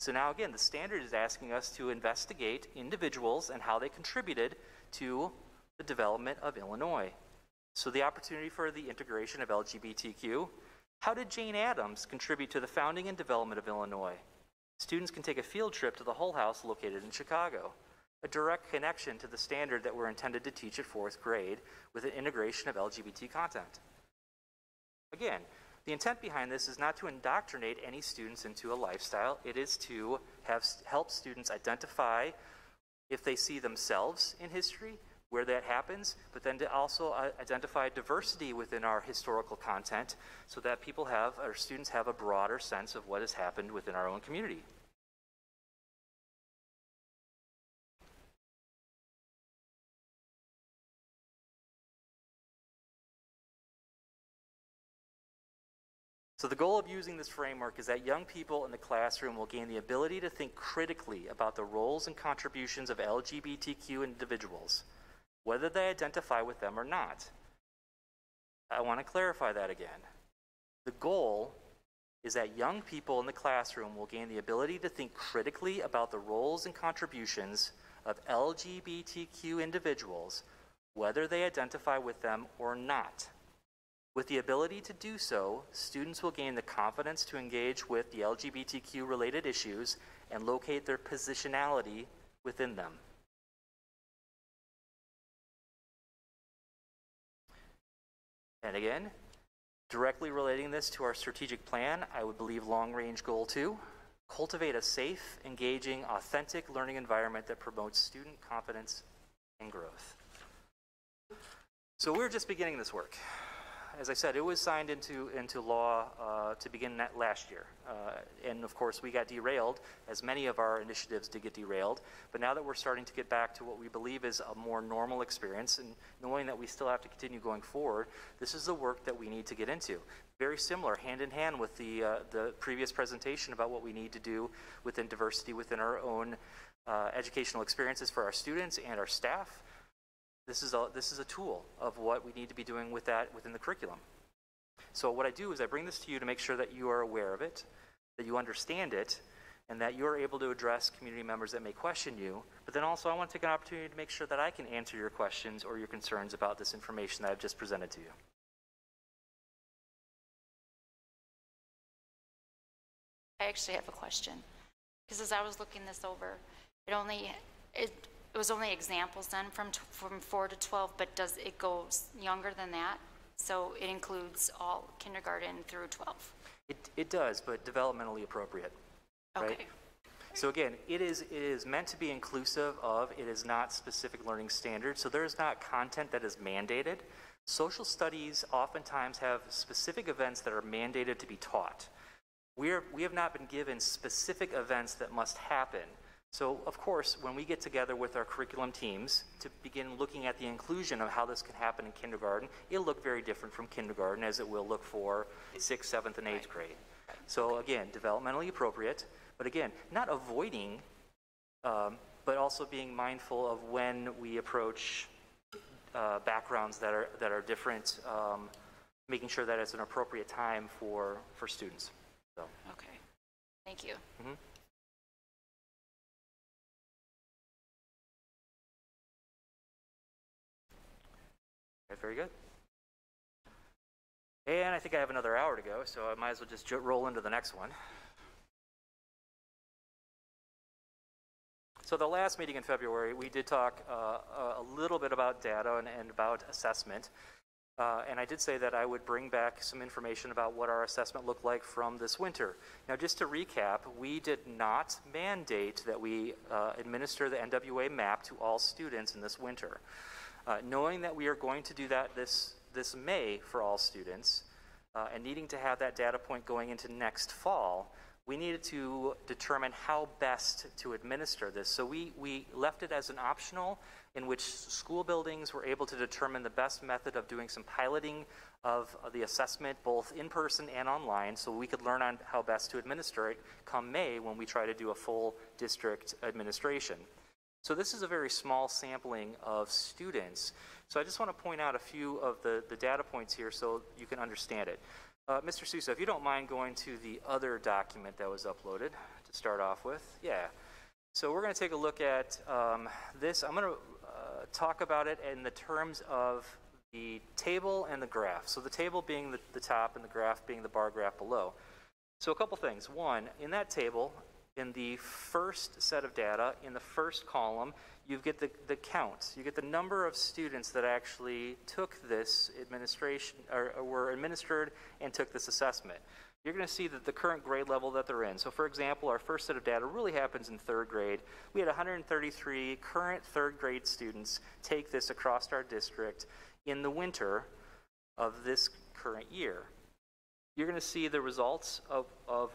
So now again, the standard is asking us to investigate individuals and how they contributed to the development of Illinois. So the opportunity for the integration of LGBTQ. How did Jane Addams contribute to the founding and development of Illinois? Students can take a field trip to the Hull House located in Chicago. A direct connection to the standard that we're intended to teach at 4th grade with an integration of LGBT content. Again, the intent behind this is not to indoctrinate any students into a lifestyle. It is to help students identify if they see themselves in history, where that happens, but then to also identify diversity within our historical content so that students have a broader sense of what has happened within our own community. So the goal of using this framework is that young people in the classroom will gain the ability to think critically about the roles and contributions of LGBTQ individuals, whether they identify with them or not. I want to clarify that again. The goal is that young people in the classroom will gain the ability to think critically about the roles and contributions of LGBTQ individuals, whether they identify with them or not. With the ability to do so, students will gain the confidence to engage with the LGBTQ-related issues and locate their positionality within them. And again, directly relating this to our strategic plan, I would believe long-range goal 2, cultivate a safe, engaging, authentic learning environment that promotes student confidence and growth. So we're just beginning this work. As I said, it was signed into law to begin last year. And of course, we got derailed, as many of our initiatives did get derailed. But now that we're starting to get back to what we believe is a more normal experience, and knowing that we still have to continue going forward, this is the work that we need to get into. Very similar, hand in hand with the previous presentation about what we need to do within diversity within our own educational experiences for our students and our staff. This is a tool of what we need to be doing with that within the curriculum. So what I do is I bring this to you to make sure that you are aware of it, that you understand it, and that you're able to address community members that may question you. But then also I want to take an opportunity to make sure that I can answer your questions or your concerns about this information that I've just presented to you. I actually have a question, because as I was looking this over, it was only examples then from 4 to 12, but does it go younger than that? So it includes all kindergarten through 12? It does, but developmentally appropriate, right? Okay. So again, it is meant to be inclusive of, it is not specific learning standards, so there is not content that is mandated. Social studies oftentimes have specific events that are mandated to be taught. We have not been given specific events that must happen. So, of course, when we get together with our curriculum teams to begin looking at the inclusion of how this can happen in kindergarten, it'll look very different from kindergarten as it will look for 6th, 7th, and 8th grade. So, again, developmentally appropriate, but again, not avoiding, but also being mindful of when we approach backgrounds that are different, making sure that it's an appropriate time for students. So. Okay, thank you. Mm-hmm. Okay, very good. And I think I have another hour to go, so I might as well just roll into the next one. So the last meeting in February, we did talk a little bit about data and about assessment. And I did say that I would bring back some information about what our assessment looked like from this winter. Now, just to recap, we did not mandate that we administer the NWA map to all students in this winter. Knowing that we are going to do that this May for all students, and needing to have that data point going into next fall, we needed to determine how best to administer this. So we left it as an optional in which school buildings were able to determine the best method of doing some piloting of the assessment, both in person and online, so we could learn on how best to administer it come May when we try to do a full district administration. So this is a very small sampling of students. So I just want to point out a few of the data points here so you can understand it. Mr. Sousa, if you don't mind going to the other document that was uploaded to start off with. Yeah. So we're going to take a look at this. I'm going to talk about it in the terms of the table and the graph. So the table being the top and the graph being the bar graph below. So a couple things. One, in that table, in the first set of data, in the first column, you get the count. You get the number of students that actually took this administration, or were administered and took this assessment. You're going to see that the current grade level that they're in. So for example, our first set of data really happens in third grade. We had 133 current third grade students take this across our district in the winter of this current year. You're going to see the results of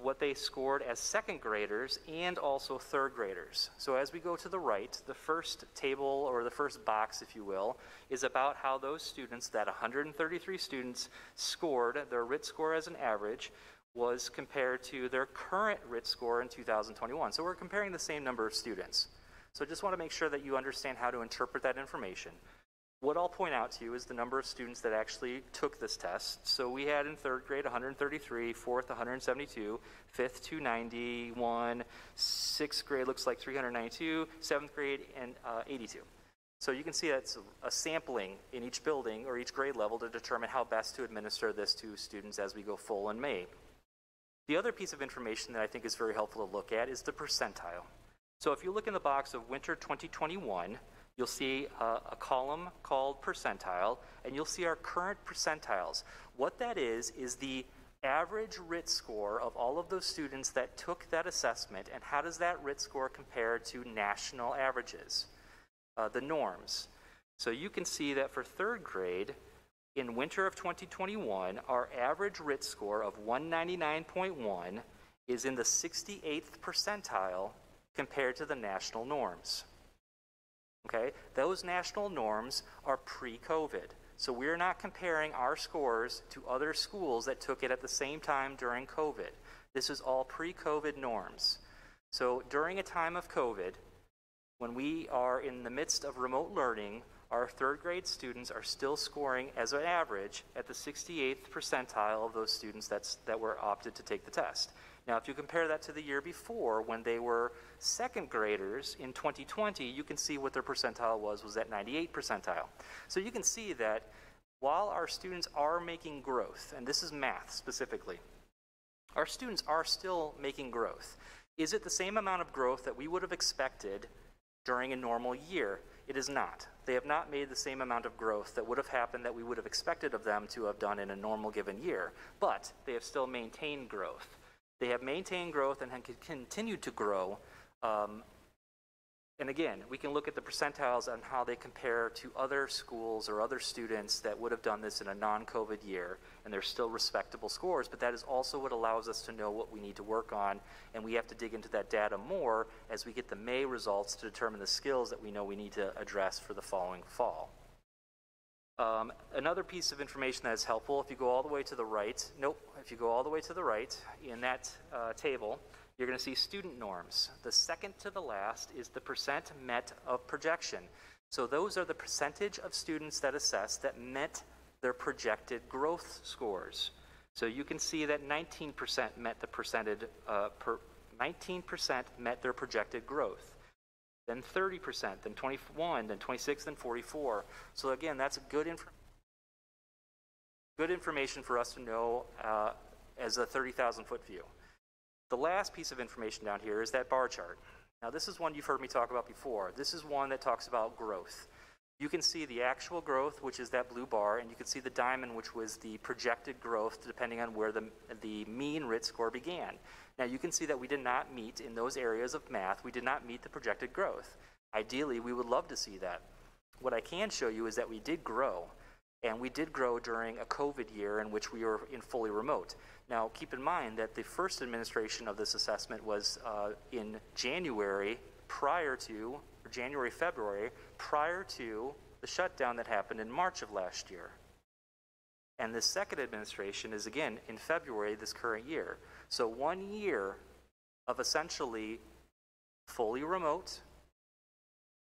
what they scored as second graders and also third graders. So as we go to the right, the first table, or the first box, if you will, is about how those students, that 133 students scored, their RIT score as an average, was compared to their current RIT score in 2021. So we're comparing the same number of students. So just want to make sure that you understand how to interpret that information. What I'll point out to you is the number of students that actually took this test. So we had in third grade 133, fourth 172, fifth 291, sixth grade looks like 392, seventh grade and 82. So you can see that's a sampling in each building or each grade level to determine how best to administer this to students as we go full in May. The other piece of information that I think is very helpful to look at is the percentile. So if you look in the box of winter 2021, you'll see a column called percentile, and you'll see our current percentiles. What that is the average RIT score of all of those students that took that assessment, and how does that RIT score compare to national averages, the norms. So you can see that for third grade, in winter of 2021, our average RIT score of 199.1 is in the 68th percentile compared to the national norms. Okay, those national norms are pre-COVID. So we're not comparing our scores to other schools that took it at the same time during COVID. This is all pre-COVID norms. So during a time of COVID, when we are in the midst of remote learning, our third grade students are still scoring as an average at the 68th percentile of those students that were opted to take the test. Now, if you compare that to the year before, when they were second graders in 2020, you can see what their percentile was at 98th percentile. So you can see that while our students are making growth, and this is math specifically, our students are still making growth. Is it the same amount of growth that we would have expected during a normal year? It is not. They have not made the same amount of growth that would have happened that we would have expected of them to have done in a normal given year, but they have still maintained growth. They have maintained growth and have continued to grow. And again, we can look at the percentiles on how they compare to other schools or other students that would have done this in a non-COVID year, and they're still respectable scores, but that is also what allows us to know what we need to work on, and we have to dig into that data more as we get the May results to determine the skills that we know we need to address for the following fall. Another piece of information that is helpful, if you go all the way to the right, if you go all the way to the right in that table, you're going to see student norms. The second to the last is the percent met of projection. So those are the percentage of students that assess that met their projected growth scores. So you can see that 19% met the percentage, 19% met their projected growth. Then 30%, then 21, then 26, then 44. So again, that's good information for us to know as a 30,000 foot view. The last piece of information down here is that bar chart. Now this is one you've heard me talk about before. This is one that talks about growth. You can see the actual growth, which is that blue bar, and you can see the diamond, which was the projected growth depending on where the mean RIT score began. Now you can see that we did not meet in those areas of math, we did not meet the projected growth. Ideally, we would love to see that. What I can show you is that we did grow. And we did grow during a COVID year in which we were in fully remote. Now, keep in mind that the first administration of this assessment was in January, February, prior to the shutdown that happened in March of last year. And the second administration is again in February this current year. So 1 year of essentially fully remote,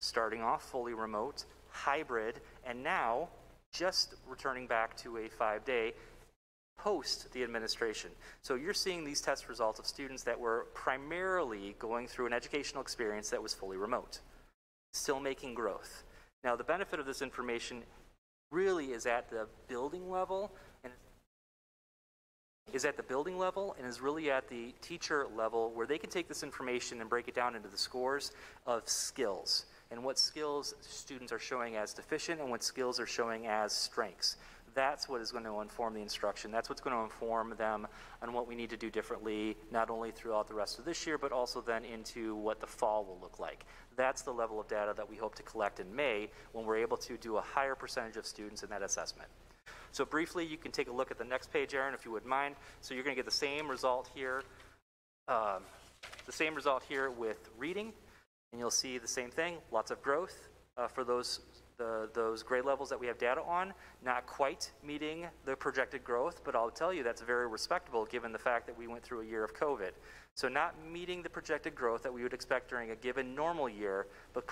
starting off fully remote, hybrid, and now just returning back to a 5-day post the administration. So you're seeing these test results of students that were primarily going through an educational experience that was fully remote, still making growth. Now, the benefit of this information really is at the building level and is really at the teacher level, where they can take this information and break it down into the scores of skills and what skills students are showing as deficient and what skills are showing as strengths. That's what is going to inform the instruction. That's what's going to inform them on what we need to do differently, not only throughout the rest of this year, but also then into what the fall will look like. That's the level of data that we hope to collect in May when we're able to do a higher percentage of students in that assessment. So briefly, you can take a look at the next page, Aaron, if you wouldn't mind. So you're going to get the same result here, with reading, and you'll see the same thing, lots of growth for those grade levels that we have data on, not quite meeting the projected growth, but I'll tell you that's very respectable given the fact that we went through a year of COVID. So not meeting the projected growth that we would expect during a given normal year, but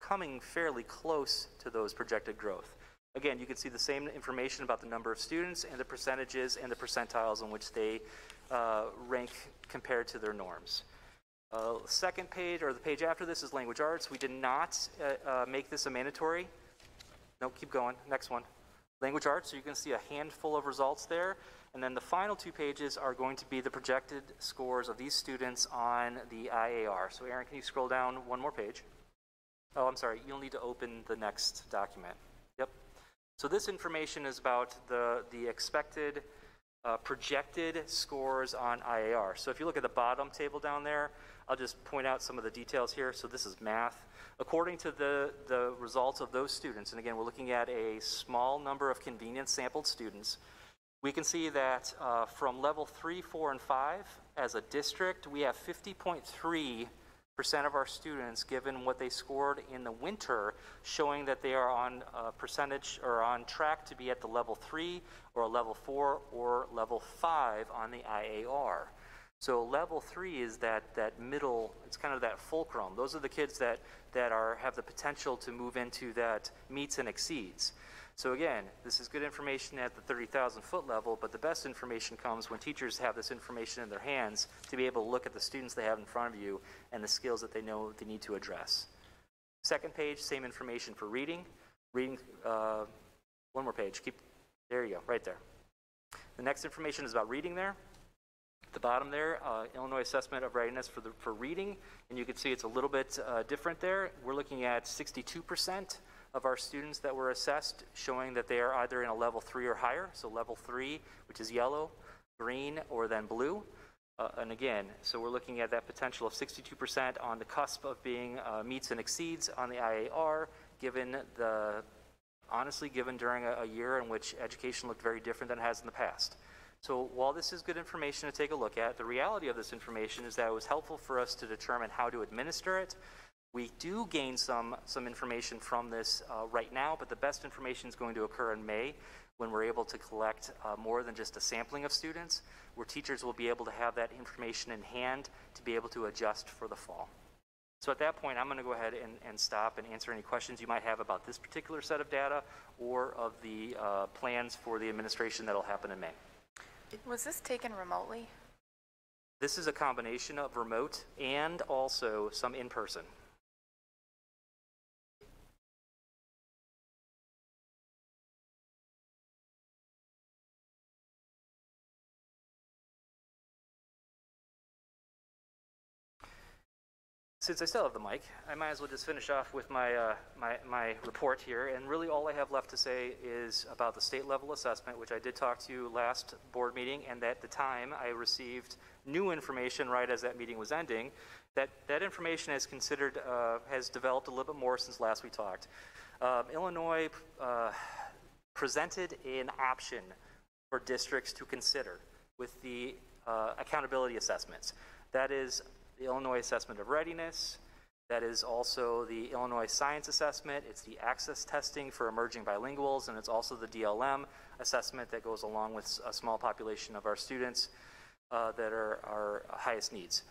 coming fairly close to those projected growth. Again, you can see the same information about the number of students and the percentages and the percentiles in which they rank compared to their norms. Second page, or the page after this, is language arts. We did not make this a mandatory. No, keep going. Next one. Language arts, so you can see a handful of results there. And then the final 2 pages are going to be the projected scores of these students on the IAR. So Aaron, can you scroll down one more page? Oh, I'm sorry. You'll need to open the next document. Yep. So this information is about the expected projected scores on IAR. So if you look at the bottom table down there, I'll just point out some of the details here. So this is math. According to the results of those students, and again, we're looking at a small number of convenience sampled students, we can see that from level 3, 4, and 5, as a district, we have 50.3% of our students, given what they scored in the winter, showing that they are on a percentage or on track to be at the level 3 or a level 4 or level 5 on the IAR. So level 3 is that middle, it's kind of that fulcrum. Those are the kids that have the potential to move into that meets and exceeds. So again, this is good information at the 30,000 foot level, but the best information comes when teachers have this information in their hands to be able to look at the students they have in front of you and the skills that they know they need to address. Second page, same information for reading. Reading, one more page, there you go, right there. The next information is about reading there. At the bottom there, Illinois Assessment of Readiness for Reading, and you can see it's a little bit different there. We're looking at 62% of our students that were assessed showing that they are either in a level 3 or higher, so level 3, which is yellow, green, or then blue. And again, so we're looking at that potential of 62% on the cusp of being meets and exceeds on the IAR, given during a year in which education looked very different than it has in the past. So while this is good information to take a look at, the reality of this information is that it was helpful for us to determine how to administer it. We do gain some information from this right now, but the best information is going to occur in May when we're able to collect more than just a sampling of students, where teachers will be able to have that information in hand to be able to adjust for the fall. So at that point, I'm going to go ahead and stop and answer any questions you might have about this particular set of data or of the plans for the administration that will happen in May. Was this taken remotely? This is a combination of remote and also some in-person. Since I still have the mic, I might as well just finish off with my report here. And really all I have left to say is about the state level assessment, which I did talk to you last board meeting, and at the time I received new information right as that meeting was ending. That information has developed a little bit more since last we talked. Illinois presented an option for districts to consider with the accountability assessments. That is the Illinois Assessment of Readiness. That is also the Illinois Science Assessment. It's the access testing for emerging bilinguals, and it's also the DLM assessment that goes along with a small population of our students that are our highest needs.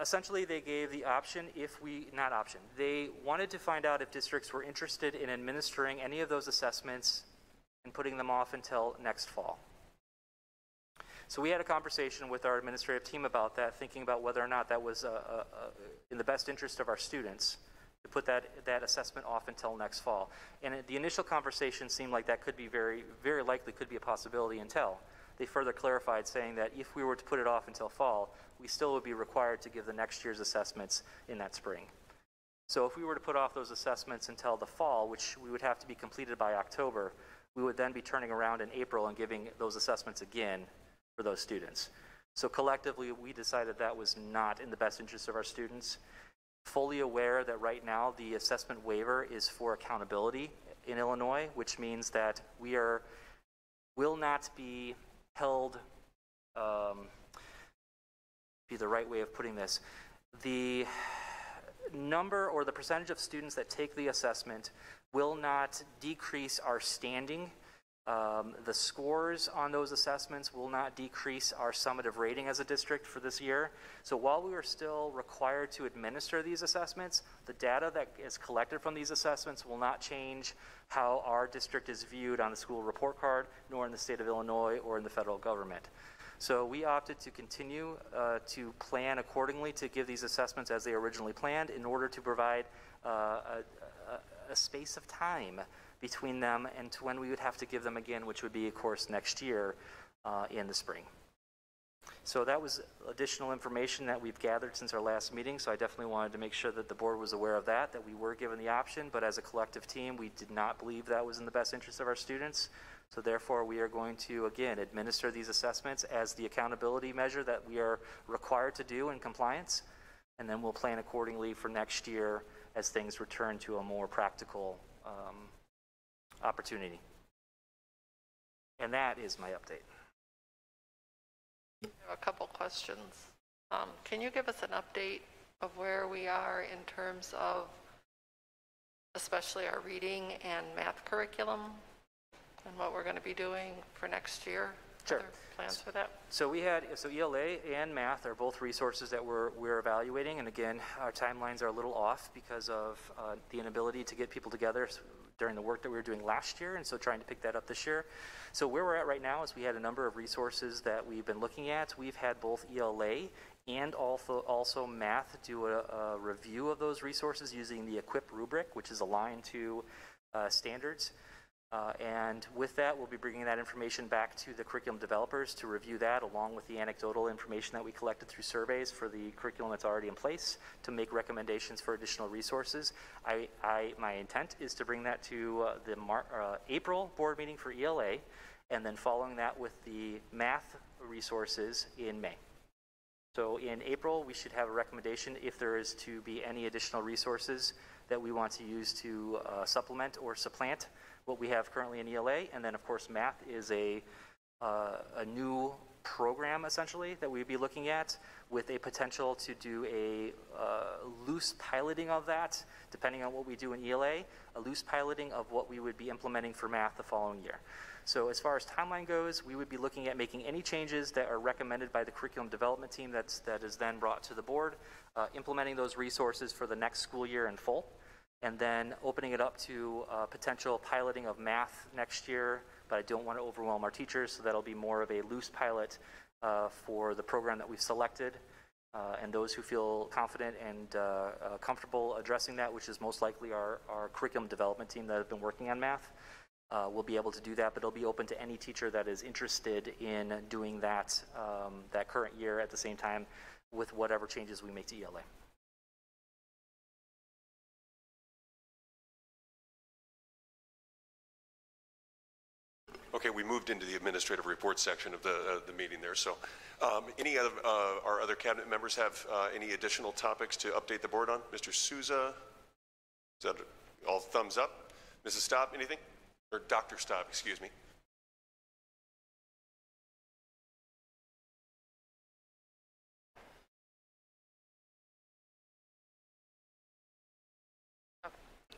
Essentially, they gave the option they wanted to find out if districts were interested in administering any of those assessments and putting them off until next fall. So we had a conversation with our administrative team about that, thinking about whether or not that was in the best interest of our students to put that assessment off until next fall. And the initial conversation seemed like that could be very, very likely could be a possibility until they further clarified, saying that if we were to put it off until fall, we still would be required to give the next year's assessments in that spring. So if we were to put off those assessments until the fall, which we would have to be completed by October, we would then be turning around in April and giving those assessments again for those students. So collectively, we decided that was not in the best interest of our students. Fully aware that right now the assessment waiver is for accountability in Illinois, which means that we will not be held, be the right way of putting this. The number or the percentage of students that take the assessment will not decrease our standing. The scores on those assessments will not decrease our summative rating as a district for this year. So while we are still required to administer these assessments, the data that is collected from these assessments will not change how our district is viewed on the school report card, nor in the state of Illinois or in the federal government. So we opted to continue to plan accordingly to give these assessments as they originally planned in order to provide a space of time between them and to when we would have to give them again, which would be, of course, next year in the spring. So that was additional information that we've gathered since our last meeting, so I definitely wanted to make sure that the board was aware of that we were given the option, but as a collective team, we did not believe that was in the best interest of our students. So therefore, we are going to, again, administer these assessments as the accountability measure that we are required to do in compliance, and then we'll plan accordingly for next year as things return to a more practical opportunity. And that is my update. I have a couple questions. Can you give us an update of where we are in terms of especially our reading and math curriculum and what we're going to be doing for next year? Sure. Other plans for that? So ELA and math are both resources that we're evaluating, and again, our timelines are a little off because of the inability to get people together during the work that we were doing last year, and so trying to pick that up this year. So where we're at right now is we had a number of resources that we've been looking at. We've had both ELA and also math do a review of those resources using the EQUIP rubric, which is aligned to standards. And with that, we'll be bringing that information back to the curriculum developers to review that, along with the anecdotal information that we collected through surveys for the curriculum that's already in place, to make recommendations for additional resources. My intent is to bring that to the April board meeting for ELA, and then following that with the math resources in May. So in April, we should have a recommendation if there is to be any additional resources that we want to use to supplement or supplant what we have currently in ELA. And then, of course, math is a new program, essentially, that we'd be looking at with a potential to do a loose piloting of that, depending on what we do in ELA, a loose piloting of what we would be implementing for math the following year. So as far as timeline goes, we would be looking at making any changes that are recommended by the curriculum development team that is then brought to the board, implementing those resources for the next school year in full, and then opening it up to potential piloting of math next year, but I don't want to overwhelm our teachers, so that'll be more of a loose pilot for the program that we've selected, and those who feel confident and comfortable addressing that, which is most likely our curriculum development team that have been working on math, will be able to do that, but it'll be open to any teacher that is interested in doing that that current year at the same time with whatever changes we make to ELA. Okay, we moved into the administrative report section of the meeting there. So any of our other cabinet members have any additional topics to update the board on? Mr. Souza, is that all thumbs up? Mrs. Staub, anything? or Dr. Staub, excuse me.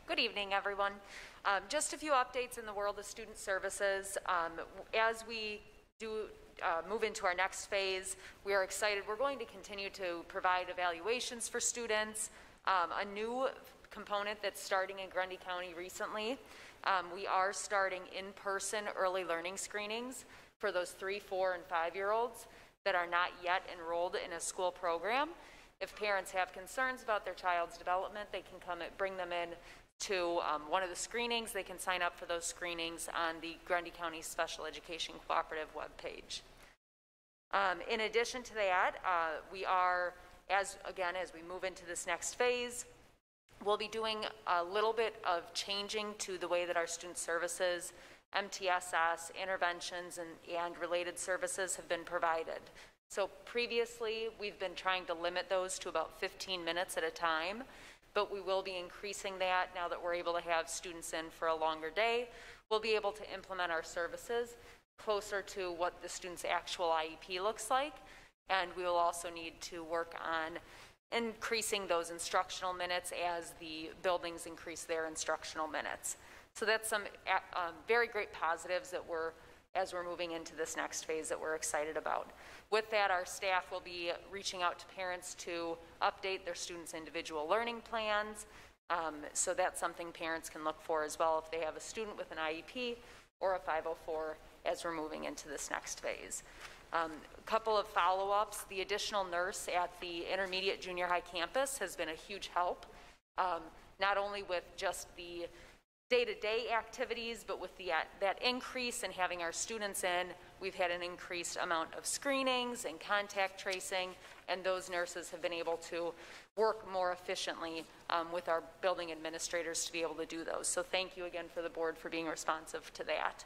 Good evening, everyone. Just a few updates in the world of student services. As we move into our next phase, we are excited. We're going to continue to provide evaluations for students. A new component that's starting in Grundy County recently, we are starting in-person early learning screenings for those 3, 4, and 5-year-olds that are not yet enrolled in a school program. If parents have concerns about their child's development, they can come and bring them in to one of the screenings. They can sign up for those screenings on the Grundy County Special Education Cooperative webpage. In addition to that, we are, as we move into this next phase, we'll be doing a little bit of changing to the way that our student services, MTSS, interventions, and related services have been provided. So previously, we've been trying to limit those to about 15 minutes at a time, but we will be increasing that now that we're able to have students in for a longer day. We'll be able to implement our services closer to what the student's actual IEP looks like, and we will also need to work on increasing those instructional minutes as the buildings increase their instructional minutes. So that's some very great positives that as we're moving into this next phase that we're excited about. With that, our staff will be reaching out to parents to update their students' individual learning plans. So that's something parents can look for as well if they have a student with an IEP or a 504 as we're moving into this next phase. A couple of follow-ups. The additional nurse at the intermediate junior high campus has been a huge help, not only with just the day-to-day activities, but with that increase in having our students in, we've had an increased amount of screenings and contact tracing, and those nurses have been able to work more efficiently with our building administrators to be able to do those. So thank you again for the board for being responsive to that.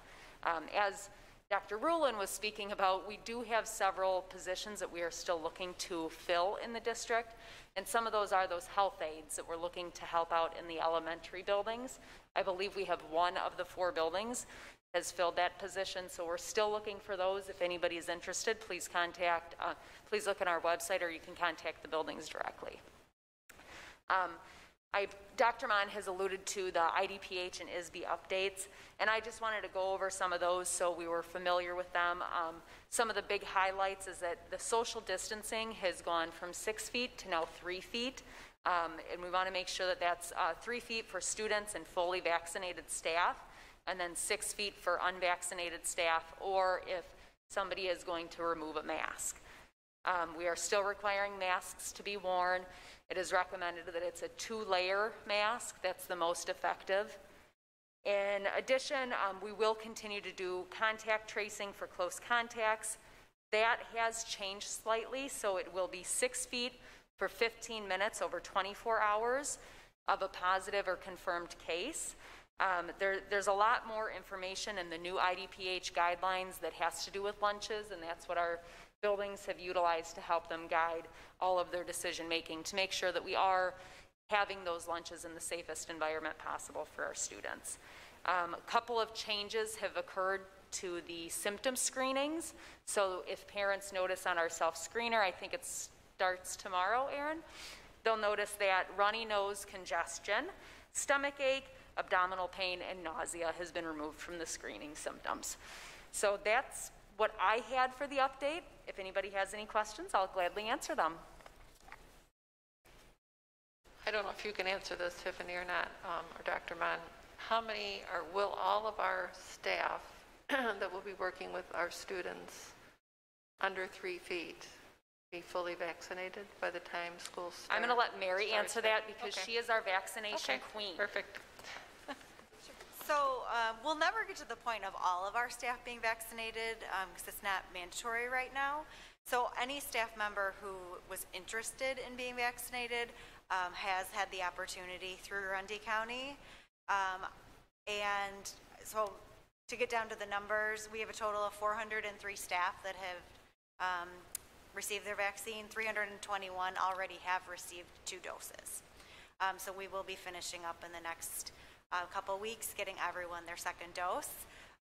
As Dr. Rulin was speaking about, we do have several positions that we are still looking to fill in the district, and some of those are those health aides that we're looking to help out in the elementary buildings. I believe we have one of the 4 buildings has filled that position, so we're still looking for those. If anybody is interested, please please look on our website, or you can contact the buildings directly. Dr. Mon has alluded to the IDPH and ISB updates, and I just wanted to go over some of those so we were familiar with them. Some of the big highlights is that the social distancing has gone from 6 feet to now 3 feet, and we want to make sure that that's 3 feet for students and fully vaccinated staff, and then 6 feet for unvaccinated staff, or if somebody is going to remove a mask. We are still requiring masks to be worn. It is recommended that it's a 2-layer mask. That's the most effective. In addition, we will continue to do contact tracing for close contacts. That has changed slightly, so it will be 6 feet for 15 minutes over 24 hours of a positive or confirmed case. There's a lot more information in the new IDPH guidelines that has to do with lunches, and that's what our buildings have utilized to help them guide all of their decision making to make sure that we are having those lunches in the safest environment possible for our students. A couple of changes have occurred to the symptom screenings. So if parents notice on our self-screener, I think it starts tomorrow, Aaron, they'll notice that runny nose, congestion, stomach ache, abdominal pain, and nausea has been removed from the screening symptoms. So that's what I had for the update. If anybody has any questions, I'll gladly answer them. I don't know if you can answer this, Tiffany, or not, or Dr. Mon. How many, or will all of our staff that will be working with our students under 3 feet be fully vaccinated by the time school starts? I'm going to let Mary answer that because she is our vaccination queen. Perfect. So we'll never get to the point of all of our staff being vaccinated because it's not mandatory right now. So any staff member who was interested in being vaccinated has had the opportunity through Grundy County. And so to get down to the numbers, we have a total of 403 staff that have received their vaccine. 321 already have received 2 doses. So we will be finishing up in the next a couple weeks, getting everyone their second dose.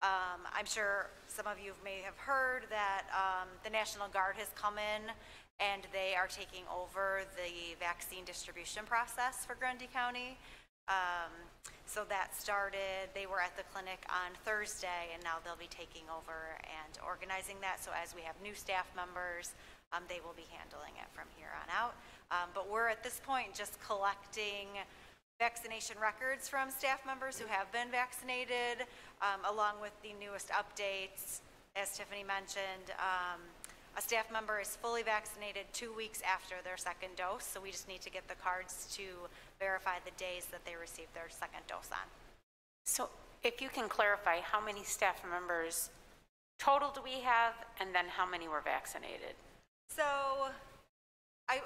I'm sure some of you may have heard that the National Guard has come in and they are taking over the vaccine distribution process for Grundy County. So that started, they were at the clinic on Thursday, and now they'll be taking over and organizing that. So as we have new staff members, they will be handling it from here on out. But we're at this point just collecting vaccination records from staff members who have been vaccinated, along with the newest updates. As Tiffany mentioned, a staff member is fully vaccinated 2 weeks after their second dose, so we just need to get the cards to verify the days that they received their second dose on. So if you can clarify, how many staff members total do we have, and then how many were vaccinated? So I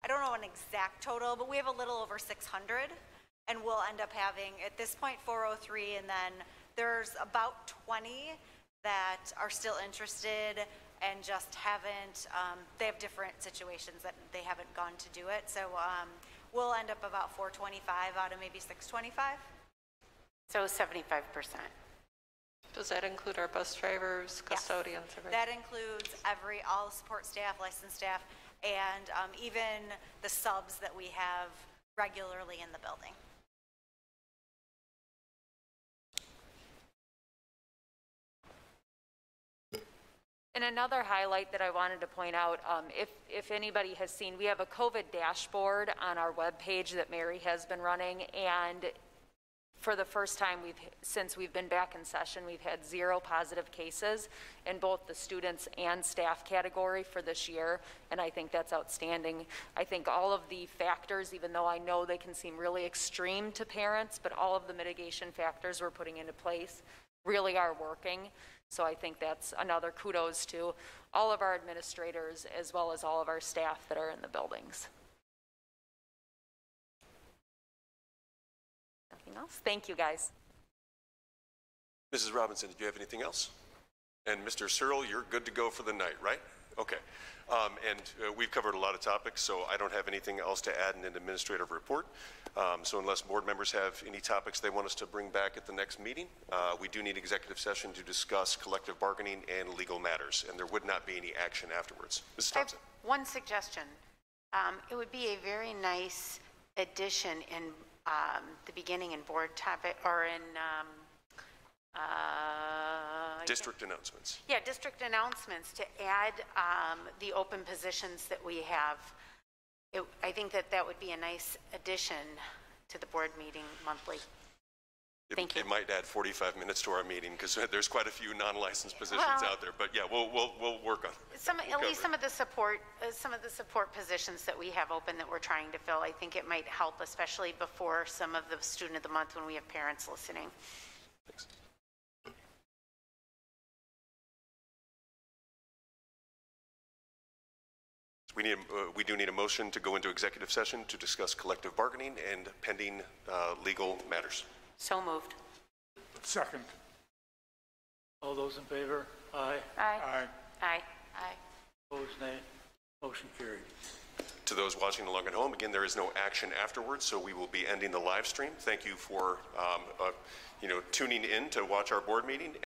don't know an exact total, but we have a little over 600, and we'll end up having, at this point, 403, and then there's about 20 that are still interested and just haven't, they have different situations that they haven't gone to do it. So we'll end up about 425 out of maybe 625. So 75%. Does that include our bus drivers, custodians? Yes. That includes all support staff, licensed staff, and even the subs that we have regularly in the building. And another highlight that I wanted to point out, if anybody has seen, we have a COVID dashboard on our webpage that Mary has been running, and for the first time since we've been back in session, we've had 0 positive cases in both the students and staff category for this year, and I think that's outstanding. I think all of the factors, even though I know they can seem really extreme to parents, but all of the mitigation factors we're putting into place really are working. So I think that's another kudos to all of our administrators as well as all of our staff that are in the buildings. Nothing else? Thank you, guys. Mrs. Robinson, did you have anything else? And Mr. Searle, you're good to go for the night, right? Okay. We've covered a lot of topics, so I don't have anything else to add in an administrative report. So unless board members have any topics they want us to bring back at the next meeting, we do need executive session to discuss collective bargaining and legal matters, and there would not be any action afterwards. Mrs. Thompson. I have one suggestion. It would be a very nice addition in the beginning in board topic, or in district announcements. Yeah, district announcements, to add the open positions that we have. I think that would be a nice addition to the board meeting monthly. Thank you. It might add 45 minutes to our meeting because there's quite a few non-licensed positions out there. But yeah, we'll work on it. At least some of the support positions that we have open that we're trying to fill. I think it might help, especially before some of the student of the month when we have parents listening. Thanks. We do need a motion to go into executive session to discuss collective bargaining and pending legal matters. So moved. Second. All those in favor? Aye. Aye. Aye. Aye. Aye. Opposed, nay. Motion carried. To those watching along at home, again, there is no action afterwards, so we will be ending the live stream. Thank you for tuning in to watch our board meeting.